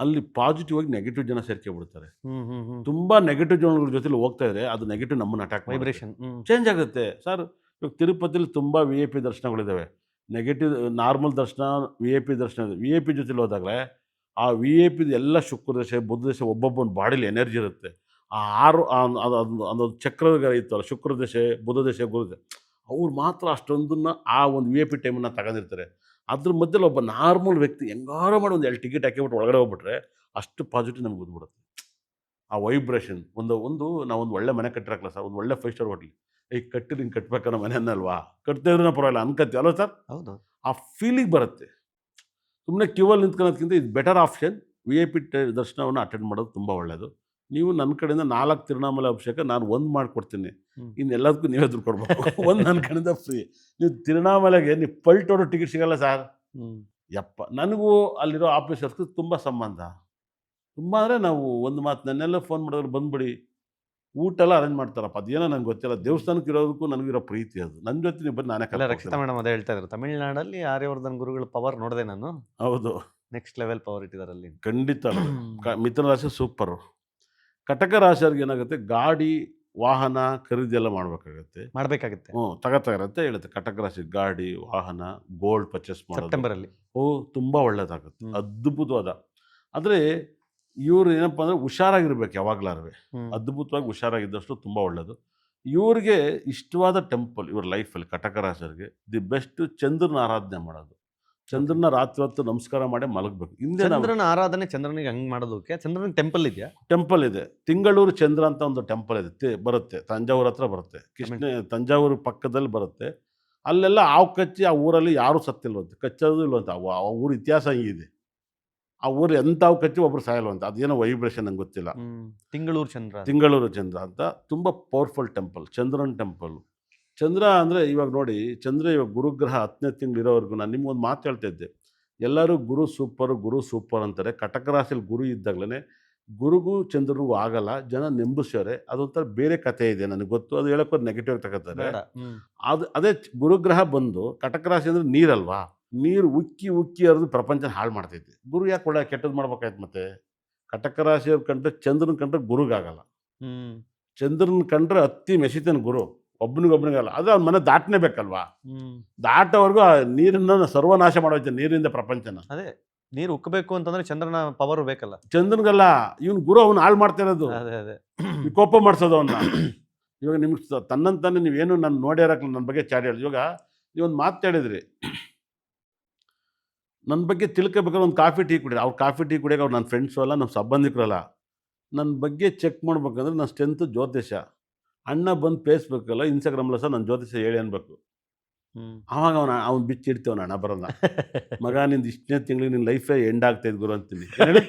ಅಲ್ಲಿ ಪಾಸಿಟಿವ್ ಆಗಿ ನೆಗೆಟಿವ್ ಜನ ಸೇರ್ಕೊಂಡ್ಬಿಡ್ತಾರೆ. ಹ್ಮ್ ಹ್ಮ್ ಹ್ಮ್ ತುಂಬ ನೆಗೆಟಿವ್ ಜನಗಳ ಜೊತೆಲಿ ಹೋಗ್ತಾ ಇದ್ರೆ ಅದು ನೆಗೆಟಿವ್ ನಮ್ಮನ್ನು ಅಟ್ಯಾಕ್ ಮಾಡುತ್ತೆ, ವೈಬ್ರೇಷನ್. ಚೇಂಜ್ ಆಗುತ್ತೆ ಸರ್. ಇವಾಗ ತಿರುಪತಿಲಿ ತುಂಬ ವಿ ಐ ಪಿ ದರ್ಶನಗಳಿದ್ದಾವೆ. ನೆಗೆಟಿವ್ ನಾರ್ಮಲ್ ದರ್ಶನ, ವಿ ಐ ಪಿ ದರ್ಶನ ಇದೆ. ವಿ ಐ ಪಿ ಜೊತೆಲಿ ಹೋದಾಗಲೇ ಆ ವಿ ಐ ಪಿದು ಎಲ್ಲ ಶುಕ್ರದಶೆ ಬುಧದಶೆ ಒಬ್ಬೊಬ್ಬನ ಬಾಡಿಲಿ ಎನರ್ಜಿ ಇರುತ್ತೆ. ಆ ಆರು ಅದೊಂದು ಚಕ್ರ ಇತ್ತಲ್ಲ, ಶುಕ್ರದಶೆ ಬುಧದಶೆ ಗುರುದಶೆ, ಅವ್ರು ಮಾತ್ರ ಅಷ್ಟೊಂದನ್ನ ಆ ಒಂದು ವಿ ಐ ಪಿ ಟೈಮನ್ನು ತಗೊಂಡಿರ್ತಾರೆ. ಅದ್ರ ಮಧ್ಯದಲ್ಲಿ ಒಬ್ಬ ನಾರ್ಮಲ್ ವ್ಯಕ್ತಿ ಹೆಂಗಾರ ಮಾಡಿ ಒಂದು 2 ಟಿಕೆಟ್ ಹಾಕಿಬಿಟ್ಟು ಒಳಗಡೆ ಹೋಗ್ಬಿಟ್ರೆ ಅಷ್ಟು ಪಾಸಿಟಿವ್ ನಮ್ಗೆ ಬಂದ್ಬಿಡುತ್ತೆ. ಆ ವೈಬ್ರೇಷನ್ ನಾವೊಂದು ಒಳ್ಳೆ ಮನೆ ಕಟ್ಟಿರಕ್ಕಲ್ಲ ಸರ್, ಒಂದು ಒಳ್ಳೆ 5 ಸ್ಟಾರ್ ಹೋಟ್ಲ್, ಈಗ ಕಟ್ಟಿರಿ ಹಿಂಗೆ ಕಟ್ಬೇಕನ್ನೋ ಮನೆ ಅನ್ನಲ್ವಾ, ಕಟ್ತಾ ಇದ್ರೂ ಪರವಾಗಿಲ್ಲ ಅನ್ಕತ್ತೀವಿ ಅಲ್ವ ಸರ್. ಹೌದು. ಆ ಫೀಲಿಂಗ್ ಬರುತ್ತೆ. ಸುಮ್ಮನೆ ಕ್ಯೂವಲ್ಲಿ ನಿಂತ್ಕೊಳ್ಳೋದಕ್ಕಿಂತ ಇದು better option. V I P ದರ್ಶನವನ್ನು ಅಟೆಂಡ್ ಮಾಡೋದು ತುಂಬ ಒಳ್ಳೆಯದು. ನೀವು ನನ್ನ ಕಡೆಯಿಂದ 4 ತಿರುವಣ್ಣಾಮಲೈ ಅಭಿಷೇಕ ನಾನು 1 ಮಾಡಿಕೊಡ್ತೀನಿ, ಇನ್ನೆಲ್ಲದಕ್ಕೂ ನೀವೇ ದುಡ್ಡು ಕೊಡ್ಬೇಕು. 1 ನನ್ನ ಕಡೆಯಿಂದ ಫ್ರೀ. ನೀವು ತಿರುವಣ್ಣಾಮಲೆಗೆ ನೀವು ಪಲ್ಟೋಡೋ ಟಿಕೆಟ್ ಸಿಗಲ್ಲ ಸರ್. ಯಪ್ಪ, ನನಗೂ ಅಲ್ಲಿರೋ ಆಫೀಸರ್ಸ್ಗೂ ತುಂಬ ಸಂಬಂಧ. ತುಂಬ ಅಂದರೆ ನಾವು ಒಂದು ಮಾತು, ನನ್ನೆಲ್ಲ ಫೋನ್ ಮಾಡಿದ್ರೆ ಬಂದುಬಿಡಿ, ಊಟ ಎಲ್ಲ ಅರೇಂಜ್ ಮಾಡ್ತಾರಪ್ಪ. ಅದೇನೋ ನಂಗೆ ಗೊತ್ತಿಲ್ಲ, ದೇವಸ್ಥಾನಕ್ಕೆ ಇರೋದಕ್ಕೂ ನನಗಿರೋ ಪ್ರೀತಿ ಅದು. ನನ್ನ ಜೊತೆ ನೀವು ಬಂದು ನಾನೇ ಅಲ್ಲ, ರಕ್ಷಿತಾ ಕರ್ಕೊಂಡು ಮೇಡಮ್ ಅದೇ ಹೇಳ್ತಾ ಇದ್ರು, ತಮಿಳ್ನಾಡಲ್ಲಿ ಆರ್ಯವರ್ಧನ್ ಗುರುಗಳ ಪವರ್ ನೋಡಿದೆ ನಾನು. ಹೌದು, ನೆಕ್ಸ್ಟ್ ಲೆವೆಲ್ ಪವರ್ ಇಟ್ಟಿದ್ದಾರೆ ಅಲ್ಲಿ. ಖಂಡಿತ. ಮಿಥುನ ರಾಶಿ ಸೂಪರು. ಕಟಕ ರಾಶಿಯವ್ರಿಗೆ ಏನಾಗುತ್ತೆ, ಗಾಡಿ ವಾಹನ ಖರೀದಿ ಎಲ್ಲ ಮಾಡಬೇಕಾಗತ್ತೆ, ಮಾಡ್ಬೇಕಾಗುತ್ತೆ ತಗತ್ತೆ ಹೇಳುತ್ತೆ. ಕಟಕ ರಾಶಿ ಗಾಡಿ ವಾಹನ ಗೋಲ್ಡ್ ಪರ್ಚೇಸ್ ಮಾಡೋದು ಸೆಪ್ಟೆಂಬರ್ ಅಲ್ಲಿ. ತುಂಬ ಒಳ್ಳೇದಾಗುತ್ತೆ, ಅದ್ಭುತವಾದ. ಆದರೆ ಇವ್ರು ಏನಪ್ಪ ಅಂದರೆ ಹುಷಾರಾಗಿರ್ಬೇಕು ಯಾವಾಗಲಾರು. ಅದ್ಭುತವಾಗಿ ಹುಷಾರಾಗಿದ್ದಷ್ಟು ತುಂಬ ಒಳ್ಳೆಯದು. ಇವ್ರಿಗೆ ಇಷ್ಟವಾದ ಟೆಂಪಲ್ ಇವ್ರ ಲೈಫಲ್ಲಿ, ಕಟಕ ರಾಶಿಯವ್ರಿಗೆ ದಿ ಬೆಸ್ಟ್ ಚಂದ್ರನ ಆರಾಧನೆ ಮಾಡೋದು. ಚಂದ್ರನ ರಾತ್ರಿ ಹೊತ್ತು ನಮಸ್ಕಾರ ಮಾಡಿ ಮಲಗಬೇಕು. ಹಿಂದೆ ಚಂದ್ರನ ಆರಾಧನೆ, ಚಂದ್ರನಿಗೆ ಹಂಗ್ ಮಾಡೋದಕ್ಕೆ ಚಂದ್ರನ ಟೆಂಪಲ್ ಇದೆಯಾ? ಟೆಂಪಲ್ ಇದೆ, ತಿಂಗಳೂರು ಚಂದ್ರ ಅಂತ ಒಂದು ಟೆಂಪಲ್ ಇದೆ, ಬರುತ್ತೆ ತಂಜಾವೂರು ಹತ್ರ ಬರುತ್ತೆ, ತಂಜಾವೂರು ಪಕ್ಕದಲ್ಲಿ ಬರುತ್ತೆ. ಅಲ್ಲೆಲ್ಲ ಹಾವು ಕಚ್ಚಿ ಆ ಊರಲ್ಲಿ ಯಾರೂ ಸತ್ತಿಲ್ವಂತೆ, ಕಚ್ಚೋದು ಇಲ್ವಂತ. ಆ ಊರ ಇತಿಹಾಸ ಹಿಂಗಿದೆ. ಆ ಊರು ಎಂಥವು ಕಚ್ಚಿ ಒಬ್ರು ಸಾಯಲ್ವಂತ, ಅದೇನೋ ವೈಬ್ರೇಷನ್ ನಂಗೆ ಗೊತ್ತಿಲ್ಲ. ತಿಂಗಳೂರು ಚಂದ್ರ, ತಿಂಗಳೂರು ಚಂದ್ರ ಅಂತ ತುಂಬ ಪವರ್ಫುಲ್ ಟೆಂಪಲ್, ಚಂದ್ರನ ಟೆಂಪಲ್. ಚಂದ್ರ ಅಂದರೆ ಇವಾಗ ನೋಡಿ, ಚಂದ್ರ ಇವಾಗ ಗುರುಗ್ರಹ 10ನೇ ತಿಂಗಳು ಇರೋವರೆಗೂ ನಾನು ನಿಮ್ಗೊಂದು ಮಾತು ಹೇಳ್ತಾ ಇದ್ದೆ, ಎಲ್ಲರೂ ಗುರು ಸೂಪರ್ ಅಂತಾರೆ. ಕಟಕ ರಾಶಿಯಲ್ಲಿ ಗುರು ಇದ್ದಾಗಲೇ ಗುರುಗೂ ಚಂದ್ರನಿಗೂ ಆಗಲ್ಲ, ಜನ ನೆಂಬಿಸ್ಯಾರೆ. ಅದೊಂಥರ ಬೇರೆ ಕಥೆ ಇದೆ, ನನಗೆ ಗೊತ್ತು. ಅದು ಹೇಳೋಕೆ ನೆಗೆಟಿವ್ ತಗೋತಾರೆ. ಅದೇ ಗುರುಗ್ರಹ ಬಂದು, ಕಟಕ ರಾಶಿ ಅಂದರೆ ನೀರಲ್ವಾ, ನೀರು ಉಕ್ಕಿ ಹರಿದು ಪ್ರಪಂಚ ಹಾಳು ಮಾಡ್ತೈತಿ. ಗುರು ಯಾಕೆ ಒಳ್ಳೆ ಕೆಟ್ಟದ್ದು ಮಾಡ್ಬೇಕಾಯ್ತು? ಮತ್ತೆ ಕಟಕ ರಾಶಿಯವ್ರು ಕಂಡ್ರೆ ಚಂದ್ರನ ಕಂಡ್ರೆ ಗುರುಗಾಗಲ್ಲ, ಚಂದ್ರನ ಕಂಡ್ರೆ ಹತ್ತಿ ಮೆಸಿತಾನೆ ಗುರು, ಒಬ್ಬನಿಗೊಬ್ಬನಿಗಲ್ಲ. ಅದು ಅವ್ನ ಮನೆ ದಾಟನೇ ಬೇಕಲ್ವಾ, ದಾಟೋವರೆಗೂ ಆ ನೀರನ್ನ ಸರ್ವನಾಶ ಮಾಡೋಯ್ತು, ನೀರಿಂದ ಪ್ರಪಂಚನ. ಅದೇ ನೀರು ಉಕ್ಕಬೇಕು ಅಂತಂದ್ರೆ ಚಂದ್ರನ ಪವರ್ ಬೇಕಲ್ಲ. ಚಂದ್ರನಿಗಲ್ಲ, ಇವನು ಗುರು ಅವ್ನು ಹಾಳು ಮಾಡ್ತಾ ಇರೋದು, ಕೋಪ ಮಾಡಿಸೋದು ಅವನ್ನ. ಇವಾಗ ನಿಮ್ಗೆ ತನ್ನಂತಾನೆ ನೀವೇನು ನಾನು ನೋಡೇ ಇರಕ್ಲ ನನ್ನ ಬಗ್ಗೆ ಚಾಡಿ ಹೇಳಿ. ಇವಾಗ ನೀವೊಂದು ಮಾತು ಹೇಳಿದ್ರಿ, ನನ್ನ ಬಗ್ಗೆ ತಿಳ್ಕೊಬೇಕಾದ್ರೆ ಒಂದು ಕಾಫಿ ಟೀ ಕುಡಿರಿ. ಅವ್ರು ಕಾಫಿ ಟೀ ಕುಡಿಯೋಕೆ ಅವ್ರು ನನ್ನ ಫ್ರೆಂಡ್ಸು ಅಲ್ಲ, ನಮ್ಮ ಸಂಬಂಧಿಕರಲ್ಲ. ನನ್ನ ಬಗ್ಗೆ ಚೆಕ್ ಮಾಡ್ಬೇಕಂದ್ರೆ ನನ್ನ ಸ್ಟ್ರೆಂತ್ ಜ್ಯೋತಿಷ. ಅಣ್ಣ ಬಂದು ಫೇಸ್ಬುಕ್ಕಲ್ಲ ಇನ್ಸ್ಟಾಗ್ರಾಮಲ್ಲ ಸರ್ ನನ್ನ ಜ್ಯೋತಿಷ ಹೇಳಿ ಅನ್ಬೇಕು. ಆವಾಗ ಅವ್ನು ಬಿಚ್ಚಿಡ್ತೀವನ ಹಣ ಬರೋಲ್ಲ. ಮಗ ನಿಂದು ಇಷ್ಟನೇ ತಿಂಗಳಿಗೆ ನಿನ್ನ ಲೈಫೇ ಎಂಡ್ ಆಗ್ತಾಯಿದ್ದು ಗುರು ಅಂತೀನಿ.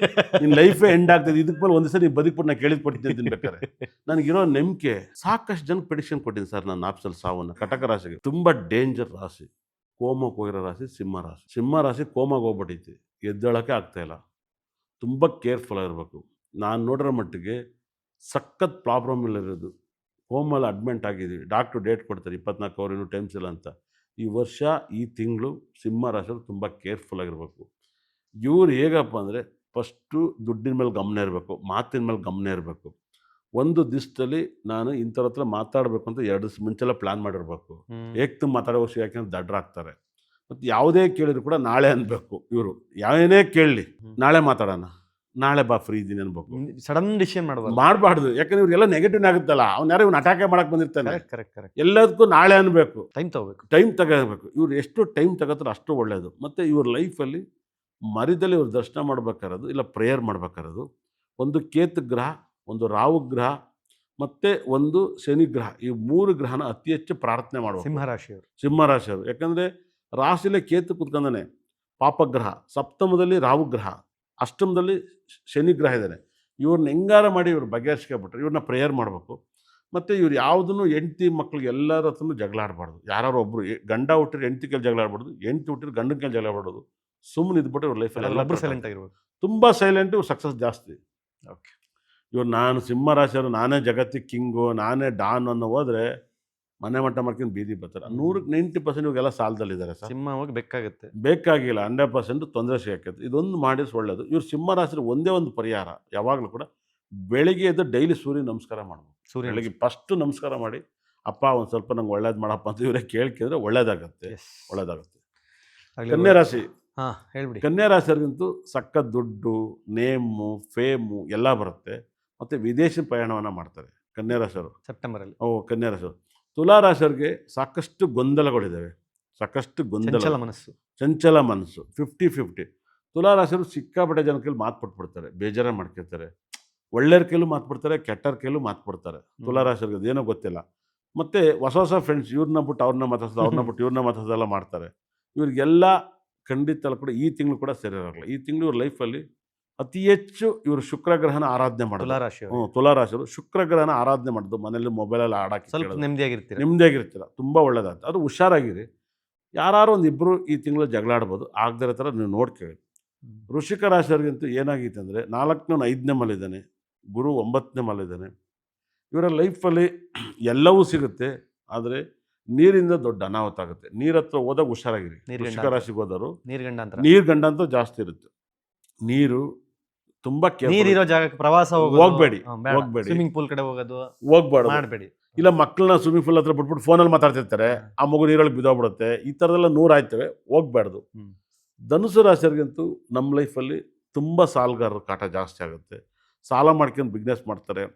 ನಿನ್ನ ಲೈಫೇ ಎಂಡ್ ಆಗ್ತಾಯಿದ್ದು, ಇದಕ್ಕೆ ಮೇಲೆ ಒಂದು ಸರಿ ನೀವು ಬದುಕ್ಬಿಟ್ಟು ನಾನು ಕೇಳಿದ್ ಕೊಡ್ತೀನಿ ಅಂತೀನಿ ಬೇಕಾರೆ. ನನಗಿರೋ ನಂಬಿಕೆ. ಸಾಕಷ್ಟು ಜನಕ್ಕೆ ಪ್ರೆಡಿಕ್ಷನ್ ಕೊಟ್ಟಿನಿ ಸರ್ ನನ್ನ ಆಪ್ಸಲ್ಲಿ ಸಾವನ್ನು. ಕಟಕ ರಾಶಿಗೆ ತುಂಬ ಡೇಂಜರ್ ರಾಶಿ, ಕೋಮಕ್ಕೆ ಹೋಗಿರೋ ರಾಶಿ ಸಿಂಹ ರಾಶಿ. ಸಿಂಹ ರಾಶಿ ಕೋಮಾಗಿ ಹೋಗ್ಬಿಟ್ಟೈತಿ, ಎದ್ದೇಳೋಕ್ಕೆ ಆಗ್ತಾಯಿಲ್ಲ. ತುಂಬ ಕೇರ್ಫುಲ್ ಆಗಿರ್ಬೇಕು. ನಾನು ನೋಡಿರೋ ಮಟ್ಟಿಗೆ ಸಖತ್ ಪ್ರಾಬ್ಲಮ್ ಇರೋದು. ಕೋಮಲ್ಲಿ ಅಡ್ಮಿಂಟ್ ಆಗಿದ್ದೀವಿ, ಡಾಕ್ಟ್ರು ಡೇಟ್ ಕೊಡ್ತಾರೆ 24 ಅವರ್, ಇನ್ನೂ ಟೈಮ್ಸ್ ಇಲ್ಲ ಅಂತ. ಈ ವರ್ಷ ಈ ತಿಂಗಳು ಸಿಂಹ ರಾಶಿಯವರು ತುಂಬ ಕೇರ್ಫುಲ್ ಆಗಿರ್ಬೇಕು. ಇವ್ರು ಹೇಗಪ್ಪ ಅಂದರೆ, ಫಸ್ಟು ದುಡ್ಡಿನ ಮೇಲೆ ಗಮನ ಇರಬೇಕು, ಮಾತಿನ ಮೇಲೆ ಗಮನ ಇರಬೇಕು. ಒಂದು ದಿವಸದಲ್ಲಿ ನಾನು ಇಂಥವ್ರ ಹತ್ರ ಮಾತಾಡಬೇಕು ಅಂತ 2 ದಿವಸ ಮುಂಚೆಲ್ಲ ಪ್ಲ್ಯಾನ್ ಮಾಡಿರ್ಬೇಕು. ಏಕ್ತು ಮಾತಾಡೋ ವರ್ಷ, ಯಾಕೆಂದ್ರೆ ದಡ್ರಾಗ್ತಾರೆ. ಮತ್ತು ಯಾವುದೇ ಕೇಳಿದ್ರು ಕೂಡ ನಾಳೆ ಅನ್ಬೇಕು. ಇವರು ಯಾವನೇ ಕೇಳಲಿ ನಾಳೆ ಮಾತಾಡೋಣ, ನಾಳೆ ಬಾ ಫ್ರೀ ಇದ್ದೀನಿ ಅನ್ಬೇಕು. ಸಡನ್ ಡಿಸಿಷನ್ ಮಾಡಬಾರ್ದು. ಯಾಕಂದ್ರೆ ಇವ್ರಿಗೆಲ್ಲ ನೆಗೆಟಿವ್ ಆಗುತ್ತಲ್ಲ, ಅವ್ನು ಯಾರು ಇವ್ನು ಅಟ್ಯಾಕೆ ಮಾಡಕ್ಕೆ ಬಂದಿರ್ತಾನೆ. ಕರೆಕ್ಟ್. ಎಲ್ಲದಕ್ಕೂ ನಾಳೆ ಅನ್ಬೇಕು, ಟೈಮ್ ತಗೋಬೇಕು. ಇವ್ರು ಎಷ್ಟು ಟೈಮ್ ತಗೋತಾರೆ ಅಷ್ಟು ಒಳ್ಳೆಯದು. ಮತ್ತು ಇವ್ರ ಲೈಫಲ್ಲಿ ಮರಿದಲ್ಲಿ ಇವ್ರು ದರ್ಶನ ಮಾಡ್ಬೇಕಾರೋದು, ಇಲ್ಲ ಪ್ರೇಯರ್ ಮಾಡ್ಬೇಕಾರೋದು, ಒಂದು ಕೇತು ಗ್ರಹ, ಒಂದು ರಾಹು ಗ್ರಹ ಮತ್ತು ಒಂದು ಶನಿ ಗ್ರಹ, ಈ 3 ಗ್ರಹನ ಅತಿ ಹೆಚ್ಚು ಪ್ರಾರ್ಥನೆ ಮಾಡಬೇಕು ಸಿಂಹ ರಾಶಿಯವರು. ಯಾಕಂದರೆ ರಾಶಿಲೇ ಕೇತು ಕುತ್ಕೊಂಡಾನೆ, ಪಾಪಗ್ರಹ. ಸಪ್ತಮದಲ್ಲಿ ರಾಹು ಗ್ರಹ, ಅಷ್ಟಮದಲ್ಲಿ ಶನಿ ಗ್ರಹ ಇದ್ದಾನೆ. ಇವ್ರನ್ನ ಹೆಂಗಾರ ಮಾಡಿ ಇವ್ರು ಬಗೆಹರಿಸ್ಕೊಬಿಟ್ರೆ ಇವ್ರನ್ನ ಪ್ರೇಯರ್ ಮಾಡಬೇಕು. ಮತ್ತು ಇವ್ರು ಯಾವುದನ್ನು ಹೆಂಡ್ತಿ ಮಕ್ಳಿಗೆ ಎಲ್ಲರ ಹತ್ರನೂ ಜಗಳ ಆಡಬಾರ್ದು. ಯಾರು ಒಬ್ಬರು ಗಂಡ ಹುಟ್ಟಿದ್ರೆ ಹೆಂಡ್ತಿ ಕೈಲಿ ಜಗಳ ಆಡ್ಬಾರ್ದು, ಹೆಂಡ್ತಿ ಹುಟ್ಟಿದ್ರೆ ಗಂಡನ ಕೈಲಿ ಜಗಳ ಆಡ್ಬಾರ್ದು. ಸುಮ್ಮನೆ ಇದ್ಬಿಟ್ಟು ಇವ್ರ ಲೈಫಲ್ಲಿ ಸೈಲೆಂಟ್ ಆಗಿರ್ಬೇಕು, ತುಂಬ ಸೈಲೆಂಟು. ಇವ್ರು ಸಕ್ಸಸ್ ಜಾಸ್ತಿ. ಓಕೆ, ಇವ್ರು ನಾನು ಸಿಂಹ ರಾಶಿಯವರು, ನಾನೇ ಜಗತ್ತಿಗೆ ಕಿಂಗು, ನಾನೇ ಡಾನ್ ಅನ್ನೋ ಹೋದರೆ ಮನೆ ಮಟ್ಟ ಮಾಡ್ಕೊಂಡು ಬೀದಿ ಬರ್ತಾರೆ. 100% ಇವಾಗೆಲ್ಲ ಸಾಲದಲ್ಲಿದ್ದಾರೆ ಸರ್. ಸಿಂಹ ಹೋಗಿ ಬೇಕಾಗುತ್ತೆ. ಬೇಕಾಗಿಲ್ಲ 100% ತೊಂದರೆ ಸಿಗಕ್ಕೈತೆ. ಇದೊಂದು ಮಾಡಿದ್ರೆ ಒಳ್ಳೇದು. ಇವ್ರು ಸಿಂಹ ರಾಶಿ ಒಂದೇ ಒಂದು ಪರಿಹಾರ ಯಾವಾಗಲೂ ಕೂಡ ಬೆಳಿಗ್ಗೆ ಎದ್ದು ಡೈಲಿ ಸೂರ್ಯ ನಮಸ್ಕಾರ ಮಾಡ್ಬೇಕು. ಸೂರ್ಯ ಬೆಳಿಗ್ಗೆ ಫಸ್ಟು ನಮಸ್ಕಾರ ಮಾಡಿ, ಅಪ್ಪ ಒಂದು ಸ್ವಲ್ಪ ನಂಗೆ ಒಳ್ಳೇದು ಮಾಡಪ್ಪ ಅಂತ ಇವರೇ ಕೇಳ್ಕಿದ್ರೆ ಒಳ್ಳೇದಾಗತ್ತೆ. ಒಳ್ಳೇದಾಗುತ್ತೆ. ಕನ್ಯಾ ರಾಶಿ ಹಾಂ ಹೇಳ್ಬಿಡಿ. ಕನ್ಯಾ ರಾಶಿಯವ್ರಿಗಂತೂ ಸಖತ್ ದುಡ್ಡು, ನೇಮು, ಫೇಮು ಎಲ್ಲ ಬರುತ್ತೆ. ಮತ್ತು ವಿದೇಶಿ ಪ್ರಯಾಣವನ್ನು ಮಾಡ್ತಾರೆ ಕನ್ಯಾ ರಾಶಿಯವರು ಸೆಪ್ಟೆಂಬರಲ್ಲಿ. ಕನ್ಯಾ ರಾಶಿಯವರು. ತುಲಾ ರಾಶಿಯವ್ರಿಗೆ ಸಾಕಷ್ಟು ಗೊಂದಲಗಳಿದ್ದಾವೆ. ಸಾಕಷ್ಟು ಚಂಚಲ ಮನಸ್ಸು. ಚಂಚಲ ಮನಸ್ಸು 50-50. ತುಲಾ ರಾಶಿಯವರು ಸಿಕ್ಕಾಪಟ್ಟೆ ಜನ ಕೈಲಿ ಮಾತು ಕೊಟ್ಬಿಡ್ತಾರೆ, ಬೇಜಾರ ಮಾಡ್ಕೊತಾರೆ. ಒಳ್ಳೆಯವ್ರ ಕೈಲೂ ಮಾತು ಬಿಡ್ತಾರೆ, ಕೆಟ್ಟವ್ರ ಕೈಲೂ ಮಾತು ಕೊಡ್ತಾರೆ. ತುಲಾ ರಾಶಿಯವ್ರಿಗೆ ಅದೇನೋ ಗೊತ್ತಿಲ್ಲ. ಮತ್ತು ಹೊಸ ಫ್ರೆಂಡ್ಸ್ ಇವ್ರನ್ನ ಬಿಟ್ಟು ಅವ್ರನ್ನ ಮಾತಾಡ್ಸೋದು, ಅವ್ರನ್ನ ಬಿಟ್ಟು ಇವ್ರನ್ನ ಮಾತಾಡ್ಸೋದೆಲ್ಲ ಮಾಡ್ತಾರೆ. ಇವ್ರಿಗೆಲ್ಲ ಖಂಡಿತ ಕೂಡ ಈ ತಿಂಗಳು ಕೂಡ ಸರಿ ಇರೋಲ್ಲ. ಈ ತಿಂಗಳು ಇವ್ರ ಲೈಫಲ್ಲಿ ಅತಿ ಹೆಚ್ಚು ಇವರು ಶುಕ್ರ ಗ್ರಹನ ಆರಾಧನೆ ಮಾಡೋದು. ತುಲಾ ರಾಶಿಯವರು ತುಲಾ ರಾಶಿಯವರು ಶುಕ್ರ ಗ್ರಹನ ಆರಾಧನೆ ಮಾಡೋದು. ಮನೇಲಿ ಮೊಬೈಲಲ್ಲಿ ಆಡಾಕಿ ಸ್ವಲ್ಪ ನೆಮ್ಮದಿಯಾಗಿರ್ತೀರ. ನೆಮ್ಮದಿಯಾಗಿರ್ತೀರ. ತುಂಬ ಒಳ್ಳೇದಾಗ್ತದೆ. ಅದು ಹುಷಾರಾಗಿರಿ. ಯಾರು ಒಂದಿಬ್ಬರು ಈ ತಿಂಗಳು ಜಗಳ ಆಡ್ಬೋದು. ಆಗದಿರೋ ಥರ ನೀವು ನೋಡ್ಕೊಳ್ಳಿ. ವೃಶ್ಚಿಕ ರಾಶಿಯವ್ರಿಗಂತೂ ಏನಾಗೈತೆ ಅಂದರೆ 4ನೇ 5ನೇ ಮಲಿದ್ದಾನೆ, ಗುರು 9ನೇ ಮಲಿದ್ದಾನೆ. ಇವರ ಲೈಫಲ್ಲಿ ಎಲ್ಲವೂ ಸಿಗುತ್ತೆ, ಆದರೆ ನೀರಿಂದ ದೊಡ್ಡ ಅನಾಹುತ ಆಗುತ್ತೆ. ನೀರ ಹತ್ರ ಹೋದಾಗ ಹುಷಾರಾಗಿರಿ. ವೃಶ್ಚಿಕ ರಾಶಿಗೆ ಹೋದವರು ನೀರ್ಗಂಡ ಅಂತೂ ಜಾಸ್ತಿ ಇರುತ್ತೆ. ನೀರು ತುಂಬ ನೀರಿರೋ ಜಾಗಕ್ಕೆ ಪ್ರವಾಸ ಹೋಗ್ಬೇಡಿ. ಸ್ವಿಮ್ಮಿಂಗ್ ಪೂಲ್ ಕಡೆ ಹೋಗ್ಬೇಡಿ. ಇಲ್ಲ ಮಕ್ಕಳನ್ನ ಸ್ವಿಮ್ಮಿಂಗ್ ಪೂಲ್ ಹತ್ರ ಬಿಟ್ಬಿಟ್ಟು ಫೋನಲ್ಲಿ ಮಾತಾಡ್ತಿರ್ತಾರೆ, ಆ ಮಗು ನೀರೊಳಗೆ ಬಿದ್ದೋಗ್ಬಿಡುತ್ತೆ. ಈ ಥರದೆಲ್ಲ 100 ಆಯ್ತವೆ, ಹೋಗ್ಬಾರ್ದು. ಧನುಸು ರಾಶಿಯವ್ರಿಗಂತೂ ನಮ್ಮ ಲೈಫಲ್ಲಿ ತುಂಬ ಸಾಲಗಾರರ ಕಾಟ ಜಾಸ್ತಿ ಆಗುತ್ತೆ. ಸಾಲ ಮಾಡ್ಕೊಂಡು ಬಿಸ್ನೆಸ್ ಮಾಡ್ತಾರೆ.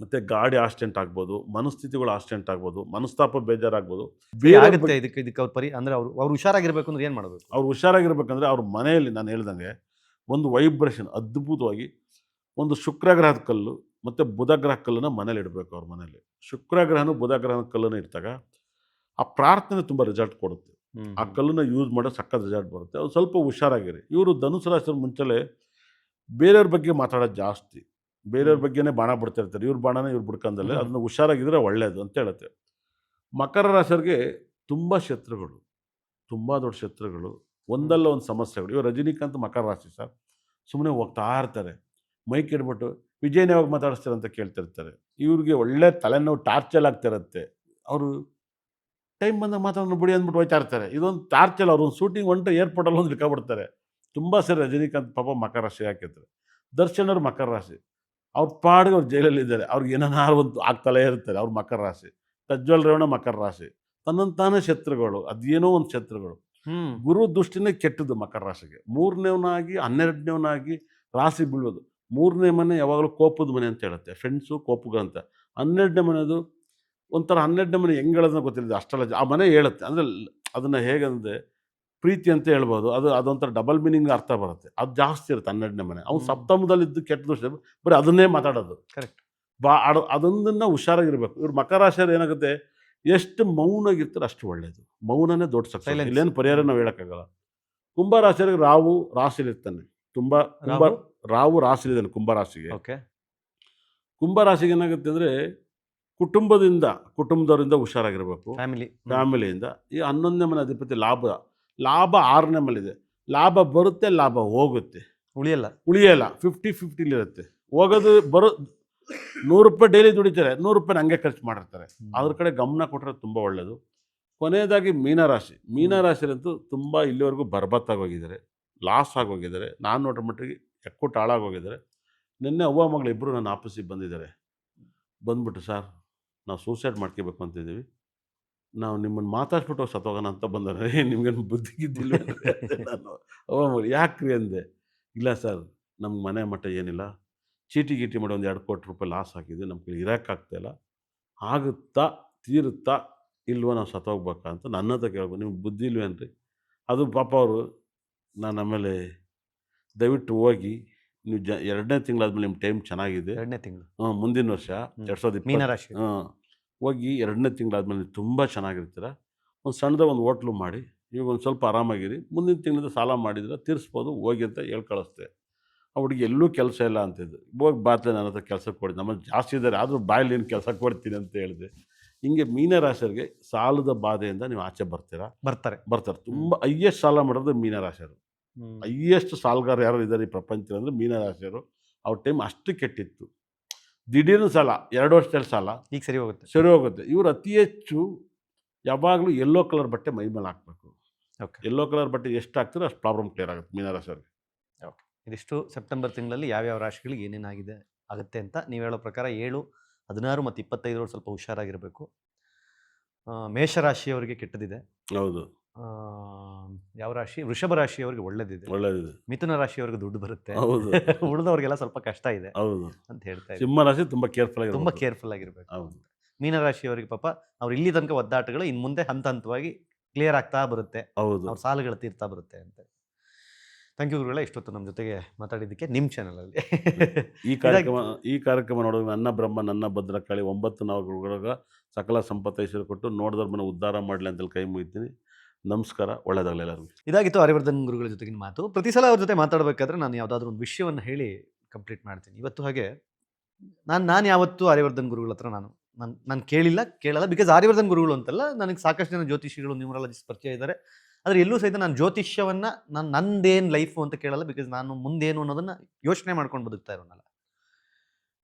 ಮತ್ತು ಗಾಡಿ ಆಕ್ಸಿಡೆಂಟ್ ಆಗ್ಬೋದು, ಮನಸ್ಥಿತಿಗಳು ಆಕ್ಸಿಡೆಂಟ್ ಆಗ್ಬೋದು, ಮನಸ್ತಾಪ ಬೇಜಾರಾಗ್ಬೋದು. ಇದಕ್ಕೆ ಅಂದ್ರೆ ಅವ್ರು ಹುಷಾರಾಗಿರ್ಬೇಕು ಅಂದ್ರೆ ಏನು ಮಾಡಬೇಕು? ಅವ್ರು ಹುಷಾರಾಗಿರ್ಬೇಕಂದ್ರೆ ಅವ್ರ ಮನೆಯಲ್ಲಿ ನಾನು ಹೇಳ್ದಂಗೆ ಒಂದು ವೈಬ್ರೇಷನ್ ಅದ್ಭುತವಾಗಿ ಒಂದು ಶುಕ್ರ ಗ್ರಹದ ಕಲ್ಲು ಮತ್ತು ಬುಧ ಗ್ರಹ ಕಲ್ಲನ್ನು ಮನೇಲಿ ಇಡಬೇಕು. ಅವ್ರ ಮನೇಲಿ ಶುಕ್ರ ಗ್ರಹನೂ ಬುಧ ಗ್ರಹದ ಕಲ್ಲನ್ನು ಇಟ್ಟಾಗ ಆ ಪ್ರಾರ್ಥನೆ ತುಂಬ ರಿಸಲ್ಟ್ ಕೊಡುತ್ತೆ. ಆ ಕಲ್ಲನ್ನು ಯೂಸ್ ಮಾಡೋ ಸಕ್ಕತ್ ರಿಸಲ್ಟ್ ಬರುತ್ತೆ. ಅದು ಸ್ವಲ್ಪ ಹುಷಾರಾಗಿರಿ. ಇವರು ಧನುಸು ರಾಶಿಯವ್ರ ಮುಂಚೆಲೇ ಬೇರೆಯವ್ರ ಬಗ್ಗೆ ಮಾತಾಡೋದು ಜಾಸ್ತಿ, ಬೇರೆಯವ್ರ ಬಗ್ಗೆನೇ ಬಾಣ ಬಿಡ್ತಿರ್ತಾರೆ. ಇವ್ರ ಬಾಣನ ಇವ್ರು ಬಿಡ್ಕೊಂಡಲ್ಲೇ ಅದನ್ನು ಹುಷಾರಾಗಿದ್ರೆ ಒಳ್ಳೆಯದು ಅಂತ ಹೇಳುತ್ತೆ. ಮಕರ ರಾಶಿಯವ್ರಿಗೆ ತುಂಬ ಶತ್ರುಗಳು, ತುಂಬ ದೊಡ್ಡ ಶತ್ರುಗಳು, ಒಂದಲ್ಲ ಒಂದು ಸಮಸ್ಯೆಗಳು. ಇವರು ರಜನಿಕಾಂತ್ ಮಕರ ರಾಶಿ ಸರ್. ಸುಮ್ಮನೆ ಹೋಗ್ತಾ ಇರ್ತಾರೆ, ಮೈಕ್ ಇಡ್ಬಿಟ್ಟು ವಿಜಯ್ ಯಾವಾಗ ಮಾತಾಡಿಸ್ತಾರೆ ಅಂತ ಕೇಳ್ತಿರ್ತಾರೆ. ಇವ್ರಿಗೆ ಒಳ್ಳೆ ತಲೆನೋವು ಟಾರ್ಚಲ್ ಆಗ್ತಿರುತ್ತೆ. ಅವರು ಟೈಮ್ ಬಂದಾಗ ಮಾತಾಡೋಣ ಬಿಡಿ ಅಂದ್ಬಿಟ್ಟು ಹೋಯ್ತಾ ಇರ್ತಾರೆ. ಇದೊಂದು ಟಾರ್ಚಲ್. ಅವ್ರು ಒಂದು ಶೂಟಿಂಗ್ ಹೊಂಟು ಏರ್ಪೋರ್ಟಲ್ಲಿ ಒಂದು ಇಟ್ಕೊಬಿಡ್ತಾರೆ. ತುಂಬ ಸರಿ ರಜನಿಕಾಂತ್ ಪಾಪ ಮಕರ ರಾಶಿ ಹಾಕಿರ್ತಾರೆ. ದರ್ಶನ್ ಅವ್ರು ಮಕರ ರಾಶಿ. ಅವ್ರ ಪಾಡಿಗೆ ಅವ್ರು ಜೈಲಲ್ಲಿದ್ದಾರೆ. ಅವ್ರಿಗೆ ಏನಾರು ಒಂದು ಆಗ್ತಲೇ ಇರ್ತಾರೆ. ಅವ್ರು ಮಕರ ರಾಶಿ. ಪ್ರಜ್ವಲ್ ರೇವಣ್ಣ ಮಕರ ರಾಶಿ. ತನ್ನಂತಾನೇ ಶತ್ರುಗಳು, ಅದೇನೋ ಒಂದು ಶತ್ರುಗಳು. ಗುರು ದೃಷ್ಟಿನೇ ಕೆಟ್ಟದ್ದು ಮಕರ ರಾಶಿಗೆ. 3ನೇವನಾಗಿ 12ನೇವನಾಗಿ ರಾಶಿ ಬೀಳೋದು. 3ನೇ ಮನೆ ಯಾವಾಗಲೂ ಕೋಪದ ಮನೆ ಅಂತ ಹೇಳುತ್ತೆ, ಫ್ರೆಂಡ್ಸು ಕೋಪಗಂತ. 12ನೇ ಮನೆದು ಒಂಥರ 12ನೇ ಮನೆ ಹೆಂಗೆ ಹೇಳೋದನ್ನ ಗೊತ್ತಿಲ್ಲ, ಅಷ್ಟಲ್ಲ ಆ ಮನೆ ಹೇಳುತ್ತೆ. ಅಂದರೆ ಅದನ್ನು ಹೇಗಂದರೆ ಪ್ರೀತಿ ಅಂತ ಹೇಳ್ಬೋದು. ಅದೊಂಥರ ಡಬಲ್ ಮೀನಿಂಗ್ ಅರ್ಥ ಬರುತ್ತೆ. ಅದು ಜಾಸ್ತಿ ಇರುತ್ತೆ 12ನೇ ಮನೆ. ಅವ್ನು ಸಪ್ತಮದಲ್ಲಿದ್ದು ಕೆಟ್ಟ ದೃಷ್ಟಿ ಬರೀ ಅದನ್ನೇ ಮಾತಾಡೋದು. ಕರೆಕ್ಟ್. ಅದೊಂದನ್ನು ಹುಷಾರಾಗಿರ್ಬೇಕು. ಇವ್ರು ಮಕರ ರಾಶಿಯವ್ರು ಏನಾಗುತ್ತೆ, ಎಷ್ಟು ಮೌನಾಗಿರ್ತಾರೆ ಅಷ್ಟು ಒಳ್ಳೆಯದು. ಮೌನನೇ ದೊಡ್ಡ ಸಕ್ಸಸ್. ಇಲ್ಲೇನು ಪರಿಹಾರ ನಾವು ಹೇಳೋಕ್ಕಾಗಲ್ಲ. ಕುಂಭ ರಾಶಿಯವ್ರಿಗೆ ರಾಹು ರಾಶಿಲಿರ್ತಾನೆ. ರಾಹು ರಾಶಿಲಿದ್ದಾನೆ ಕುಂಭ ರಾಶಿಗೆ. ಕುಂಭ ರಾಶಿಗೆ ಏನಾಗುತ್ತೆ ಅಂದರೆ ಕುಟುಂಬದವರಿಂದ ಹುಷಾರಾಗಿರ್ಬೇಕು. ಫ್ಯಾಮಿಲಿಯಿಂದ. ಈ 11ನೇ ಮನೆ ಅಧಿಪತಿ ಲಾಭ 6ನೇ ಮನೆಯಿದೆ. ಲಾಭ ಬರುತ್ತೆ, ಲಾಭ ಹೋಗುತ್ತೆ, ಉಳಿಯಲ್ಲ. 50-50 ಇರುತ್ತೆ. ಹೋಗೋದು ಬರೋ ₹100 ಡೈಲಿ ದುಡಿತಾರೆ, ₹100 ಹಂಗೆ ಖರ್ಚು ಮಾಡಿರ್ತಾರೆ. ಅದ್ರ ಕಡೆ ಗಮನ ಕೊಟ್ಟರೆ ತುಂಬ ಒಳ್ಳೆಯದು. ಕೊನೆಯದಾಗಿ ಮೀನರಾಶಿಯಂತೂ ತುಂಬ ಇಲ್ಲಿವರೆಗೂ ಬರ್ಬತ್ತಾಗಿ ಹೋಗಿದ್ದಾರೆ, ಲಾಸ್ ಆಗೋಗಿದ್ದಾರೆ. ನಾನು ನೋಡೋ ಮಟ್ಟಿಗೆ ಎಕ್ಕುಟ್ಟು ಹಾಳಾಗೋಗಿದ್ದಾರೆ. ನಿನ್ನೆ ಅವ್ವ ಮಗಳು ಇಬ್ಬರು ನನ್ನ ಆಫೀಸಿಗೆ ಬಂದ್ಬಿಟ್ಟು ಸರ್ ನಾವು ಸೂಸೈಡ್ ಮಾಡ್ಕೋಬೇಕು ಅಂತಿದ್ದೀವಿ, ನಾವು ನಿಮ್ಮನ್ನು ಮಾತಾಡ್ಸ್ಬಿಟ್ಟು ಸತ್ತೋಗೋಣ ಅಂತ ಬಂದರೆ ನಿಮ್ಗೇನು ಬುದ್ಧಿಗಿದ್ದಿಲ್ಲ. ನಾನು ಅವ್ವ ಮಗಳು ಯಾಕ್ರಿ ಅಂದೆ. ಇಲ್ಲ ಸರ್ ನಮ್ಗೆ ಮನೆ ಮಟ್ಟ ಏನಿಲ್ಲ, ಚೀಟಿ ಮಾಡಿ ಒಂದು ₹2 ಕೋಟಿ ಲಾಸ್ ಆಗಿದೆ, ನಮ್ಮ ಕೈಲಿ ಇರೋಕ್ಕಾಗ್ತಾಯಿಲ್ಲ, ಆಗುತ್ತಾ ತೀರುತ್ತಾ ಇಲ್ವೋ, ನಾವು ಸತ್ತೋಗ್ಬೇಕಾ ಅಂತ ನನ್ನ ಹತ್ರ ಕೇಳ್ಬೋದು. ನಿಮ್ಗೆ ಬುದ್ಧಿ ಇಲ್ವೇನ್ರಿ? ಅದು ಪಾಪ ಅವರು ನಾನು ಆಮೇಲೆ ದಯವಿಟ್ಟು ಹೋಗಿ ನೀವು 2ನೇ ತಿಂಗಳಾದ್ಮೇಲೆ ನಿಮ್ಮ ಟೈಮ್ ಚೆನ್ನಾಗಿದೆ, 2ನೇ ತಿಂಗಳು ಮುಂದಿನ ವರ್ಷ 2020 ಹೋಗಿ 2ನೇ ತಿಂಗಳಾದ್ಮೇಲೆ ನೀವು ತುಂಬ ಚೆನ್ನಾಗಿರ್ತೀರ. ಒಂದು ಸಣ್ಣದಾಗ ಒಂದು ಹೋಟ್ಲು ಮಾಡಿ, ಇವಾಗ ಒಂದು ಸ್ವಲ್ಪ ಆರಾಮಾಗಿರಿ, ಮುಂದಿನ ತಿಂಗಳಿಂದ ಸಾಲ ಮಾಡಿದ್ರೆ ತೀರಿಸ್ಬೋದು, ಹೋಗಿ ಅಂತ ಹೇಳಿ ಕಳಿಸ್ದೆ. ಹುಡುಗಿ ಎಲ್ಲೂ ಕೆಲಸ ಇಲ್ಲ ಅಂತಿದ್ದು. ಹೋಗಿ ಬಾತ್ಲೆ ನನ್ನ ಹತ್ರ ಕೆಲಸಕ್ಕೆ ಕೊಡಿ, ನಮ್ಮಲ್ಲಿ ಜಾಸ್ತಿ ಇದ್ದಾರೆ ಆದರೂ ಬಾಯಲ್ಲಿ ಏನು ಕೆಲಸ ಕೊಡ್ತೀನಿ ಅಂತ ಹೇಳಿದೆ. ಹಿಂಗೆ ಮೀನರಾಶಿಯರಿಗೆ ಸಾಲದ ಬಾಧೆಯಿಂದ ನೀವು ಆಚೆ ಬರ್ತಾರೆ. ತುಂಬ ಹೈಯೆಸ್ಟ್ ಸಾಲ ಮಾಡೋದು ಮೀನರಾಶಿಯರು. ಹೈಯೆಸ್ಟ್ ಸಾಲಗಾರ ಯಾರು ಇದ್ದಾರೆ ಈ ಪ್ರಪಂಚ ಅಂದರೆ ಮೀನರಾಶಿಯರು. ಅವ್ರ ಟೈಮ್ ಅಷ್ಟು ಕೆಟ್ಟಿತ್ತು. ದಿಢೀರ್ನು ಸಾಲ 2 ವರ್ಷದಲ್ಲಿ ಸಾಲ ಈಗ ಸರಿ ಹೋಗುತ್ತೆ. ಸರಿ ಹೋಗುತ್ತೆ. ಇವ್ರು ಅತಿ ಹೆಚ್ಚು ಯಾವಾಗಲೂ ಯೆಲ್ಲೋ ಕಲರ್ ಬಟ್ಟೆ ಮೈ ಮೇಲೆ ಹಾಕಬೇಕು. ಓಕೆ. ಯೆಲ್ಲೋ ಕಲರ್ ಬಟ್ಟೆ ಎಷ್ಟು ಹಾಕ್ತೀರೋ ಅಷ್ಟು ಪ್ರಾಬ್ಲಮ್ ಕ್ಲಿಯರ್ ಆಗುತ್ತೆ ಮೀನರಾಶಿಯವ್ರಿಗೆ. ಓಕೆ. ಇದಿಷ್ಟು ಸೆಪ್ಟೆಂಬರ್ ತಿಂಗಳಲ್ಲಿ ಯಾವ್ಯಾವ ರಾಶಿಗಳಿಗೆ ಏನೇನಾಗಿದೆ ಆಗುತ್ತೆ ಅಂತ ನೀವು ಹೇಳೋ ಪ್ರಕಾರ 7, 16 ಮತ್ತು 25 ಸ್ವಲ್ಪ ಹುಷಾರಾಗಿರಬೇಕು. ಮೇಷರಾಶಿಯವರಿಗೆ ಕೆಟ್ಟದಿದೆ. ಹೌದು, ಯಾವ ರಾಶಿ? ವೃಷಭ ರಾಶಿಯವರಿಗೆ ಒಳ್ಳೇದಿದೆ. ಒಳ್ಳೆಯದಿದೆ. ಮಿಥುನ ರಾಶಿಯವರಿಗೆ ದುಡ್ಡು ಬರುತ್ತೆ. ಹೌದು, ಉಳಿದವ್ರಿಗೆಲ್ಲ ಸ್ವಲ್ಪ ಕಷ್ಟ ಇದೆ ಹೌದು. ಅಂತ ಹೇಳ್ತಾ ಇದ್ದಾರೆ. ಸಿಂಹ ರಾಶಿ ತುಂಬ ಕೇರ್ಫುಲ್ ತುಂಬ ಆಗಿರ್ಬೇಕು. ಕೇರ್ಫುಲ್ ಆಗಿರಬೇಕು. ಹೌದು. ಮೀನರಾಶಿಯವರಿಗೆ ಪಾಪ ಅವ್ರು ಇಲ್ಲಿ ತನಕ ಒದ್ದಾಟಗಳು ಇನ್ನು ಮುಂದೆ ಹಂತ ಹಂತವಾಗಿ ಕ್ಲಿಯರ್ ಆಗ್ತಾ ಬರುತ್ತೆ. ಹೌದು. ಅವ್ರ ಸಾಲಗಳು ತೀರ್ತಾ ಬರುತ್ತೆ ಅಂತ. ಥ್ಯಾಂಕ್ ಯು ಗುರುಗಳೇ, ಇಷ್ಟೊತ್ತು ನಮ್ಮ ಜೊತೆಗೆ ಮಾತಾಡಿದ್ದಕ್ಕೆ ನಿಮ್ಮ ಚಾನಲಲ್ಲಿ. ಈ ಕಾರ್ಯಕ್ರಮ ನೋಡೋದು ನನ್ನ ಬ್ರಹ್ಮ ನನ್ನ ಭದ್ರಕಾಳಿ 9 ನಾವುಗಳಾಗ ಸಕಲ ಸಂಪತ್ತು ಐಶ್ವರ್ಯ ಕೊಟ್ಟು ನೋಡಿದವ್ರ ಮನೆ ಉದ್ಧಾರ ಮಾಡಲಿ ಅಂತೇಳಿ ಕೈ ಮುಗಿತೀನಿ. ನಮಸ್ಕಾರ, ಒಳ್ಳೆಯದಾಗಲಿ ಎಲ್ಲರಿಗೂ. ಇದಾಗಿತ್ತು ಆರ್ಯವರ್ಧನ್ ಗುರುಗಳ ಜೊತೆಗಿನ ಮಾತು. ಪ್ರತಿ ಸಲ ಅವ್ರ ಜೊತೆ ಮಾತಾಡಬೇಕಾದ್ರೆ ನಾನು ಯಾವುದಾದ್ರೂ ಒಂದು ವಿಷಯವನ್ನು ಹೇಳಿ ಕಂಪ್ಲೀಟ್ ಮಾಡ್ತೀನಿ. ಇವತ್ತು ಹಾಗೆ ನಾನು ಯಾವತ್ತೂ ಆರ್ಯವರ್ಧನ್ ಗುರುಗಳ ಹತ್ರ ನಾನು ಕೇಳಲ್ಲ. ಬಿಕಾಸ್ ಆರ್ಯವರ್ಧನ್ ಗುರುಗಳು ಅಂತಲ್ಲ, ನನಗೆ ಸಾಕಷ್ಟು ಜನ ಜ್ಯೋತಿಷಿಗಳು, ನ್ಯೂಮರಾಲಜಿಸ್ಟ್ ಪರಿಚಯ ಇದ್ದಾರೆ. ಆದರೆ ಎಲ್ಲೂ ಸಹಿತ ನಾನು ಜ್ಯೋತಿಷ್ಯವನ್ನು ನಂದೇನು ಲೈಫು ಅಂತ ಕೇಳಲ್ಲ. ಬಿಕಾಸ್ ನಾನು ಮುಂದೇನು ಅನ್ನೋದನ್ನು ಯೋಚನೆ ಮಾಡ್ಕೊಂಡು ಬದುಕ್ತಾ ಇರೋನಲ್ಲ.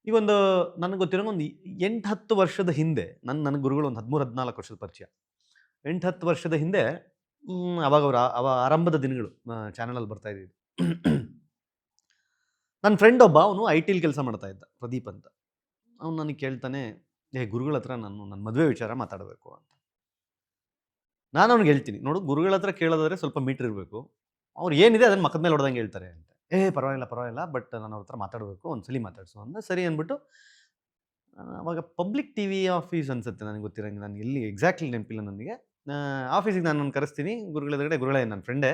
ಈಗೊಂದು ನನಗೆ ಗೊತ್ತಿರೋ ಒಂದು 8-10 ವರ್ಷದ ಹಿಂದೆ ನನ್ನ ಗುರುಗಳು ಒಂದು 13-14 ವರ್ಷದ ಪರಿಚಯ. 8-10 ವರ್ಷದ ಹಿಂದೆ ಅವಾಗ ಅವ ಆರಂಭದ ದಿನಗಳು ಚಾನಲಲ್ಲಿ ಬರ್ತಾ ಇದ್ದಿದ್ದು. ನನ್ನ ಫ್ರೆಂಡ್ ಒಬ್ಬ, ಅವನು IT ಕೆಲಸ ಮಾಡ್ತಾ ಇದ್ದ, ಪ್ರದೀಪ್ ಅಂತ. ಅವ್ನು ನನಗೆ ಕೇಳ್ತಾನೆ, ಗುರುಗಳ ಹತ್ರ ನನ್ನ ಮದುವೆ ವಿಚಾರ ಮಾತಾಡಬೇಕು ಅಂತ. ನಾನು ಅವ್ನಿಗೆ ಹೇಳ್ತೀನಿ, ನೋಡು, ಗುರುಗಳ ಹತ್ರ ಕೇಳೋದಾದ್ರೆ ಸ್ವಲ್ಪ ಮೀಟ್ರ್ ಇರಬೇಕು. ಅವ್ರು ಏನಿದೆ ಅದನ್ನು ಮಕ್ಕದ ಮೇಲೆ ಹೊಡೆದಂಗೆ ಹೇಳ್ತಾರೆ ಅಂತ. ಪರವಾಗಿಲ್ಲ, ಬಟ್ ನಾನು ಅವ್ರ ಹತ್ರ ಮಾತಾಡಬೇಕು, ಒಂದ್ಸಲಿ ಮಾತಾಡಿಸು ಅಂತ. ಸರಿ ಅಂದ್ಬಿಟ್ಟು ಅವಾಗ ಪಬ್ಲಿಕ್ TV ಆಫೀಸ್ ಅನ್ಸುತ್ತೆ, ನನಗೆ ಗೊತ್ತಿರೋಂಗೆ, ನಾನು ಎಲ್ಲಿ ಎಕ್ಸಾಕ್ಟ್ಲಿ ನೆನಪಿಲ್ಲ ನನಗೆ. ಆಫೀಸಿಗೆ ನಾನು ಕರೆಸ್ತೀನಿ. ಗುರುಗಳ ಎದುರುಗಡೆ, ಗುರುಗಳೇ ನನ್ನ ಫ್ರೆಂಡೇ,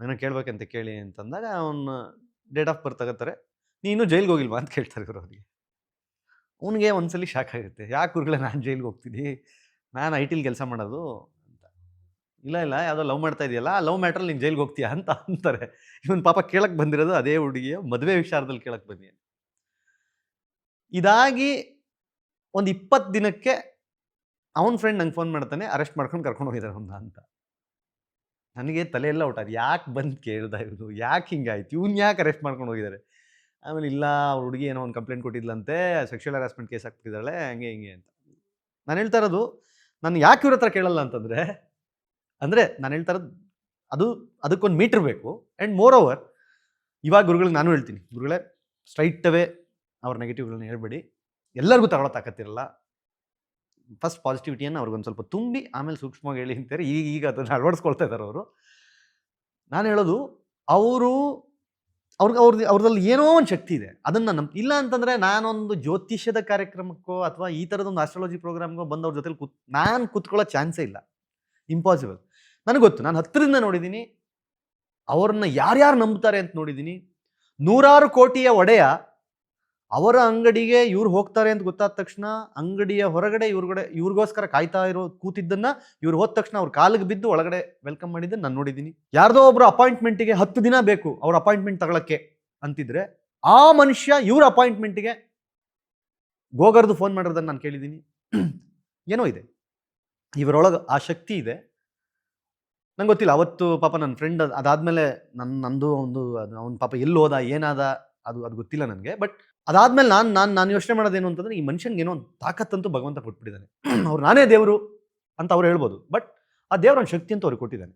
ನಾನು ಕೇಳಬೇಕಂತ ಕೇಳಿ ಅಂತಂದಾಗ ಅವನು ಡೇಟ್ ಆಫ್ ಬರ್ತ್ ತಗೋತಾರೆ. ನೀನು ಜೈಲ್ಗೆ ಹೋಗಿಲ್ವಾ ಅಂತ ಕೇಳ್ತಾರೆ ಗುರು ಅವ್ರಿಗೆ. ಅವನಿಗೆ ಒಂದ್ಸಲಿ ಶಾಕ್ ಆಗುತ್ತೆ, ಯಾಕೆ ಗುರುಗಳೇ ನಾನು ಜೈಲ್ಗೆ ಹೋಗ್ತೀನಿ, ನಾನು IT ಕೆಲಸ ಮಾಡೋದು ಅಂತ. ಇಲ್ಲ ಯಾವುದೋ ಲವ್ ಮಾಡ್ತಾ ಇದೆಯಲ್ಲ, ಆ ಲವ್ ಮ್ಯಾಟ್ರಲ್ಲಿ ನೀನು ಜೈಲ್ಗೆ ಹೋಗ್ತೀಯಾ ಅಂತ ಅಂತಾರೆ. ಇವನು ಪಾಪ ಕೇಳಕ್ಕೆ ಬಂದಿರೋದು ಅದೇ ಹುಡುಗಿಯ ಮದುವೆ ವಿಚಾರದಲ್ಲಿ ಕೇಳಕ್ಕೆ ಬನ್ನಿ. ಇದಾಗಿ ಒಂದು 20 ದಿನಕ್ಕೆ ಅವನ ಫ್ರೆಂಡ್ ನಂಗೆ ಫೋನ್ ಮಾಡ್ತಾನೆ, ಅರೆಸ್ಟ್ ಮಾಡ್ಕೊಂಡು ಕರ್ಕೊಂಡು ಹೋಗಿದ್ದಾರೆ ಅವನ್ನ ಅಂತ. ನನಗೆ ತಲೆ ಎಲ್ಲ ಔಟ್. ಅದು ಯಾಕೆ ಬಂದು ಕೇಳ್ದ ಇವ್ರು, ಯಾಕೆ ಹಿಂಗಾಯ್ತು, ಇವ್ನು ಯಾಕೆ ಅರೆಸ್ಟ್ ಮಾಡ್ಕೊಂಡು ಹೋಗಿದ್ದಾರೆ. ಆಮೇಲೆ ಇಲ್ಲ, ಅವ್ರ ಹುಡುಗಿ ಏನೋ ಒಂದು ಕಂಪ್ಲೇಂಟ್ ಕೊಟ್ಟಿದ್ಲಂತೆ, ಸೆಕ್ಷುವಲ್ ಹರಾಸ್ಮೆಂಟ್ ಕೇಸ್ ಹಾಕ್ತಿದ್ದಾಳೆ, ಹಂಗೆ ಹಿಂಗೆ ಅಂತ. ನಾನು ಹೇಳ್ತಾ ಇರೋದು, ನಾನು ಯಾಕೆ ಇವ್ರ ಹತ್ರ ಕೇಳಲ್ಲ ಅಂತಂದರೆ, ನಾನು ಹೇಳ್ತಾ ಇರೋದು ಅದಕ್ಕೊಂದು ಮೀಟ್ರ್ ಬೇಕು. ಆ್ಯಂಡ್ ಮೋರ್ ಓವರ್, ಇವಾಗ ಗುರುಗಳಿಗೆ ನಾನು ಹೇಳ್ತೀನಿ, ಗುರುಗಳೇ ಸ್ಟ್ರೈಟ್ ಅವೇ ಅವ್ರ ನೆಗೆಟಿವ್ಗಳನ್ನ ಹೇಳ್ಬೇಡಿ. ಎಲ್ಲರಿಗೂ ತಗೊಳ್ಳೋ ತಾಕತ್ತಿರಲ್ಲ. ಫಸ್ಟ್ ಪಾಸಿಟಿವಿಟಿಯನ್ನು ಅವ್ರಿಗೊಂದು ಸ್ವಲ್ಪ ತುಂಬಿ ಆಮೇಲೆ ಸೂಕ್ಷ್ಮವಾಗಿ ಹೇಳಿ ಅಂತಾರೆ. ಈಗ ಅದನ್ನು ಅಳವಡಿಸ್ಕೊಳ್ತಾ ಇದ್ದಾರೆ ಅವರು. ನಾನು ಹೇಳೋದು, ಅವ್ರದಲ್ಲಿ ಏನೋ ಒಂದು ಶಕ್ತಿ ಇದೆ, ಅದನ್ನು ಇಲ್ಲ ಅಂತಂದರೆ ನಾನೊಂದು ಜ್ಯೋತಿಷ್ಯದ ಕಾರ್ಯಕ್ರಮಕ್ಕೋ ಅಥವಾ ಈ ಥರದೊಂದು ಆಸ್ಟ್ರಾಲಜಿ ಪ್ರೋಗ್ರಾಮ್ಗೋ ಬಂದು ಅವ್ರ ಜೊತೆಲಿ ನಾನು ಕೂತ್ಕೊಳ್ಳೋ ಚಾನ್ಸೇ ಇಲ್ಲ. ಇಂಪಾಸಿಬಲ್. ನನಗೆ ಗೊತ್ತು, ನಾನು ಹತ್ತಿರದಿಂದ ನೋಡಿದ್ದೀನಿ, ಅವ್ರನ್ನ ಯಾರ್ಯಾರು ನಂಬ್ತಾರೆ ಅಂತ ನೋಡಿದ್ದೀನಿ. 100 ಕೋಟಿಯ ಒಡೆಯ ಅವರ ಅಂಗಡಿಗೆ ಇವ್ರು ಹೋಗ್ತಾರೆ ಅಂತ ಗೊತ್ತಾದ ತಕ್ಷಣ ಅಂಗಡಿಯ ಹೊರಗಡೆ ಇವ್ರಿಗೋಸ್ಕರ ಕಾಯ್ತಾ ಕೂತಿದ್ದನ್ನ ಇವ್ರು ಹೋದ ತಕ್ಷಣ ಅವ್ರ ಕಾಲಿಗೆ ಬಿದ್ದು ಒಳಗಡೆ ವೆಲ್ಕಮ್ ಮಾಡಿದ್ದನ್ನು ನಾನು ನೋಡಿದ್ದೀನಿ. ಯಾರ್ದೋ ಒಬ್ರು ಅಪಾಯಿಂಟ್ಮೆಂಟಿಗೆ 10 ದಿನ ಬೇಕು ಅವ್ರ ಅಪಾಯಿಂಟ್ಮೆಂಟ್ ತಗೊಳಕ್ಕೆ ಅಂತಿದ್ರೆ, ಆ ಮನುಷ್ಯ ಇವ್ರ ಅಪಾಯಿಂಟ್ಮೆಂಟಿಗೆ ಗೋಗರ್ದು ಫೋನ್ ಮಾಡಿರೋದನ್ನು ನಾನು ಕೇಳಿದ್ದೀನಿ. ಏನೋ ಇದೆ ಇವರೊಳಗೆ, ಆ ಶಕ್ತಿ ಇದೆ. ನಂಗೆ ಗೊತ್ತಿಲ್ಲ. ಅವತ್ತು ಪಾಪ ನನ್ನ ಫ್ರೆಂಡ್ ಅದಾದಮೇಲೆ ನಂದು ಅವ್ನು ಪಾಪ ಎಲ್ಲಿ ಹೋದ, ಏನಾದ, ಅದು ಗೊತ್ತಿಲ್ಲ ನನಗೆ. ಬಟ್ ಅದಾದಮೇಲೆ ನಾನು ಯೋಚನೆ ಮಾಡೋದೇನು ಅಂತಂದರೆ, ಈ ಮನುಷ್ಯನಿಗೆ ಏನೋ ಒಂದು ತಾಕತ್ತಂತೂ ಭಗವಂತ ಕೊಟ್ಬಿಟ್ಟಿದ್ದಾನೆ. ಅವ್ರು ನಾನೇ ದೇವರು ಅಂತ ಅವ್ರು ಹೇಳ್ಬೋದು, ಬಟ್ ಆ ದೇವರ ಶಕ್ತಿ ಅಂತ ಅವ್ರಿಗೆ ಕೊಟ್ಟಿದ್ದಾನೆ.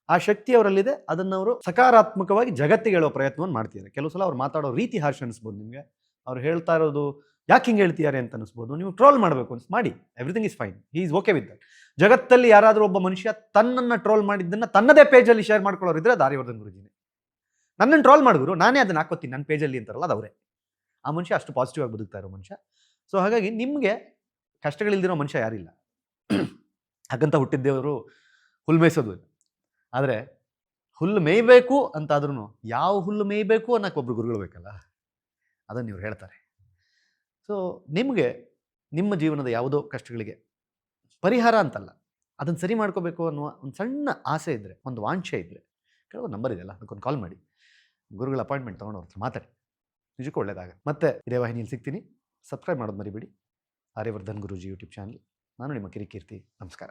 ಆ ಶಕ್ತಿ ಅವರಲ್ಲಿದೆ. ಅದನ್ನು ಅವರು ಸಕಾರಾತ್ಮಕವಾಗಿ ಜಗತ್ತಿಗೆ ಹೇಳೋ ಪ್ರಯತ್ನವನ್ನು ಮಾಡ್ತಿದ್ದಾರೆ. ಕೆಲವು ಸಲ ಅವ್ರು ಮಾತಾಡೋ ರೀತಿ ಹಾರ್ಷ್ ಅನಿಸ್ಬೋದು ನಿಮಗೆ. ಅವ್ರು ಹೇಳ್ತಾ ಇರೋದು ಯಾಕೆ ಹಿಂಗೆ ಹೇಳ್ತಿದ್ದಾರೆ ಅಂತ ಅನಿಸ್ಬೋದು. ನೀವು ಟ್ರೋಲ್ ಮಾಡಬೇಕು ಅನ್ಸ್ ಮಾಡಿ, everything is fine, he is okay with that. ಜಗತ್ತಲ್ಲಿ ಯಾರಾದರೂ ಒಬ್ಬ ಮನುಷ್ಯ ತನ್ನನ್ನು ಟ್ರೋಲ್ ಮಾಡಿದ್ದನ್ನು ತನ್ನದೇ ಪೇಜಲ್ಲಿ ಶೇರ್ ಮಾಡ್ಕೊಳ್ಳೋರಿದ್ರೆ ಅದು ಆರ್ಯವರ್ಧನ್ ಗುರುಜಿನೇ. ನನ್ನನ್ನು ಟ್ರೋಲ್ ಮಾಡಿದ್ರು, ನಾನೇ ಅದನ್ನು ಹಾಕೋತೀನಿ ನನ್ನ ಪೇಜಲ್ಲಿ ಅಂತಾರಲ್ಲ, ಅದು ಅವರೇ. ಆ ಮನುಷ್ಯ ಅಷ್ಟು ಪಾಸಿಟಿವ್ ಆಗಿ ಬದುಕ್ತಾ ಇರೋ ಮನುಷ್ಯ. ಸೊ ಹಾಗಾಗಿ ನಿಮಗೆ ಕಷ್ಟಗಳಿಲ್ದಿರೋ ಮನುಷ್ಯ ಯಾರಿಲ್ಲ. ಹಾಗಂತ ಹುಟ್ಟಿದ್ದೇವರು ಹುಲ್ಲು ಮೇಯಿಸೋದು. ಆದರೆ ಹುಲ್ಲು ಮೇಯ್ಬೇಕು ಅಂತಾದ್ರೂ ಯಾವ ಹುಲ್ಲು ಮೇಯ್ಬೇಕು ಅನ್ನೋಕೆ ಒಬ್ರು ಗುರುಗಳು ಬೇಕಲ್ಲ, ಅದನ್ನು ಇವ್ರು ಹೇಳ್ತಾರೆ. ಸೊ ನಿಮಗೆ ನಿಮ್ಮ ಜೀವನದ ಯಾವುದೋ ಕಷ್ಟಗಳಿಗೆ ಪರಿಹಾರ ಅಂತಲ್ಲ, ಅದನ್ನು ಸರಿ ಮಾಡ್ಕೋಬೇಕು ಅನ್ನುವ ಒಂದು ಸಣ್ಣ ಆಸೆ ಇದ್ದರೆ, ಒಂದು ವಾಂಛೆ ಇದ್ದರೆ, ಕೆಲವು ನಂಬರ್ ಇದೆಯಲ್ಲ, ಅದಕ್ಕೊಂದು ಕಾಲ್ ಮಾಡಿ, ಗುರುಗಳ ಅಪಾಯಿಂಟ್ಮೆಂಟ್ ತೊಗೊಂಡು ಅವ್ರ ಹತ್ರ ಮಾತಾಡಿ, ನಿಜಕ್ಕೂ ಒಳ್ಳೆಯದಾಗ. ಮತ್ತೆ ಇದೇ ವಾಹಿನಿಯಲ್ಲಿ ಸಿಗ್ತೀನಿ. ಸಬ್ಸ್ಕ್ರೈಬ್ ಮಾಡೋದು ಮರಿಬೇಡಿ. Aryavardhan Guruji YouTube channel. ನಾನು ನಿಮ್ಮ ಕಿರಿಕೀರ್ತಿ. ನಮಸ್ಕಾರ.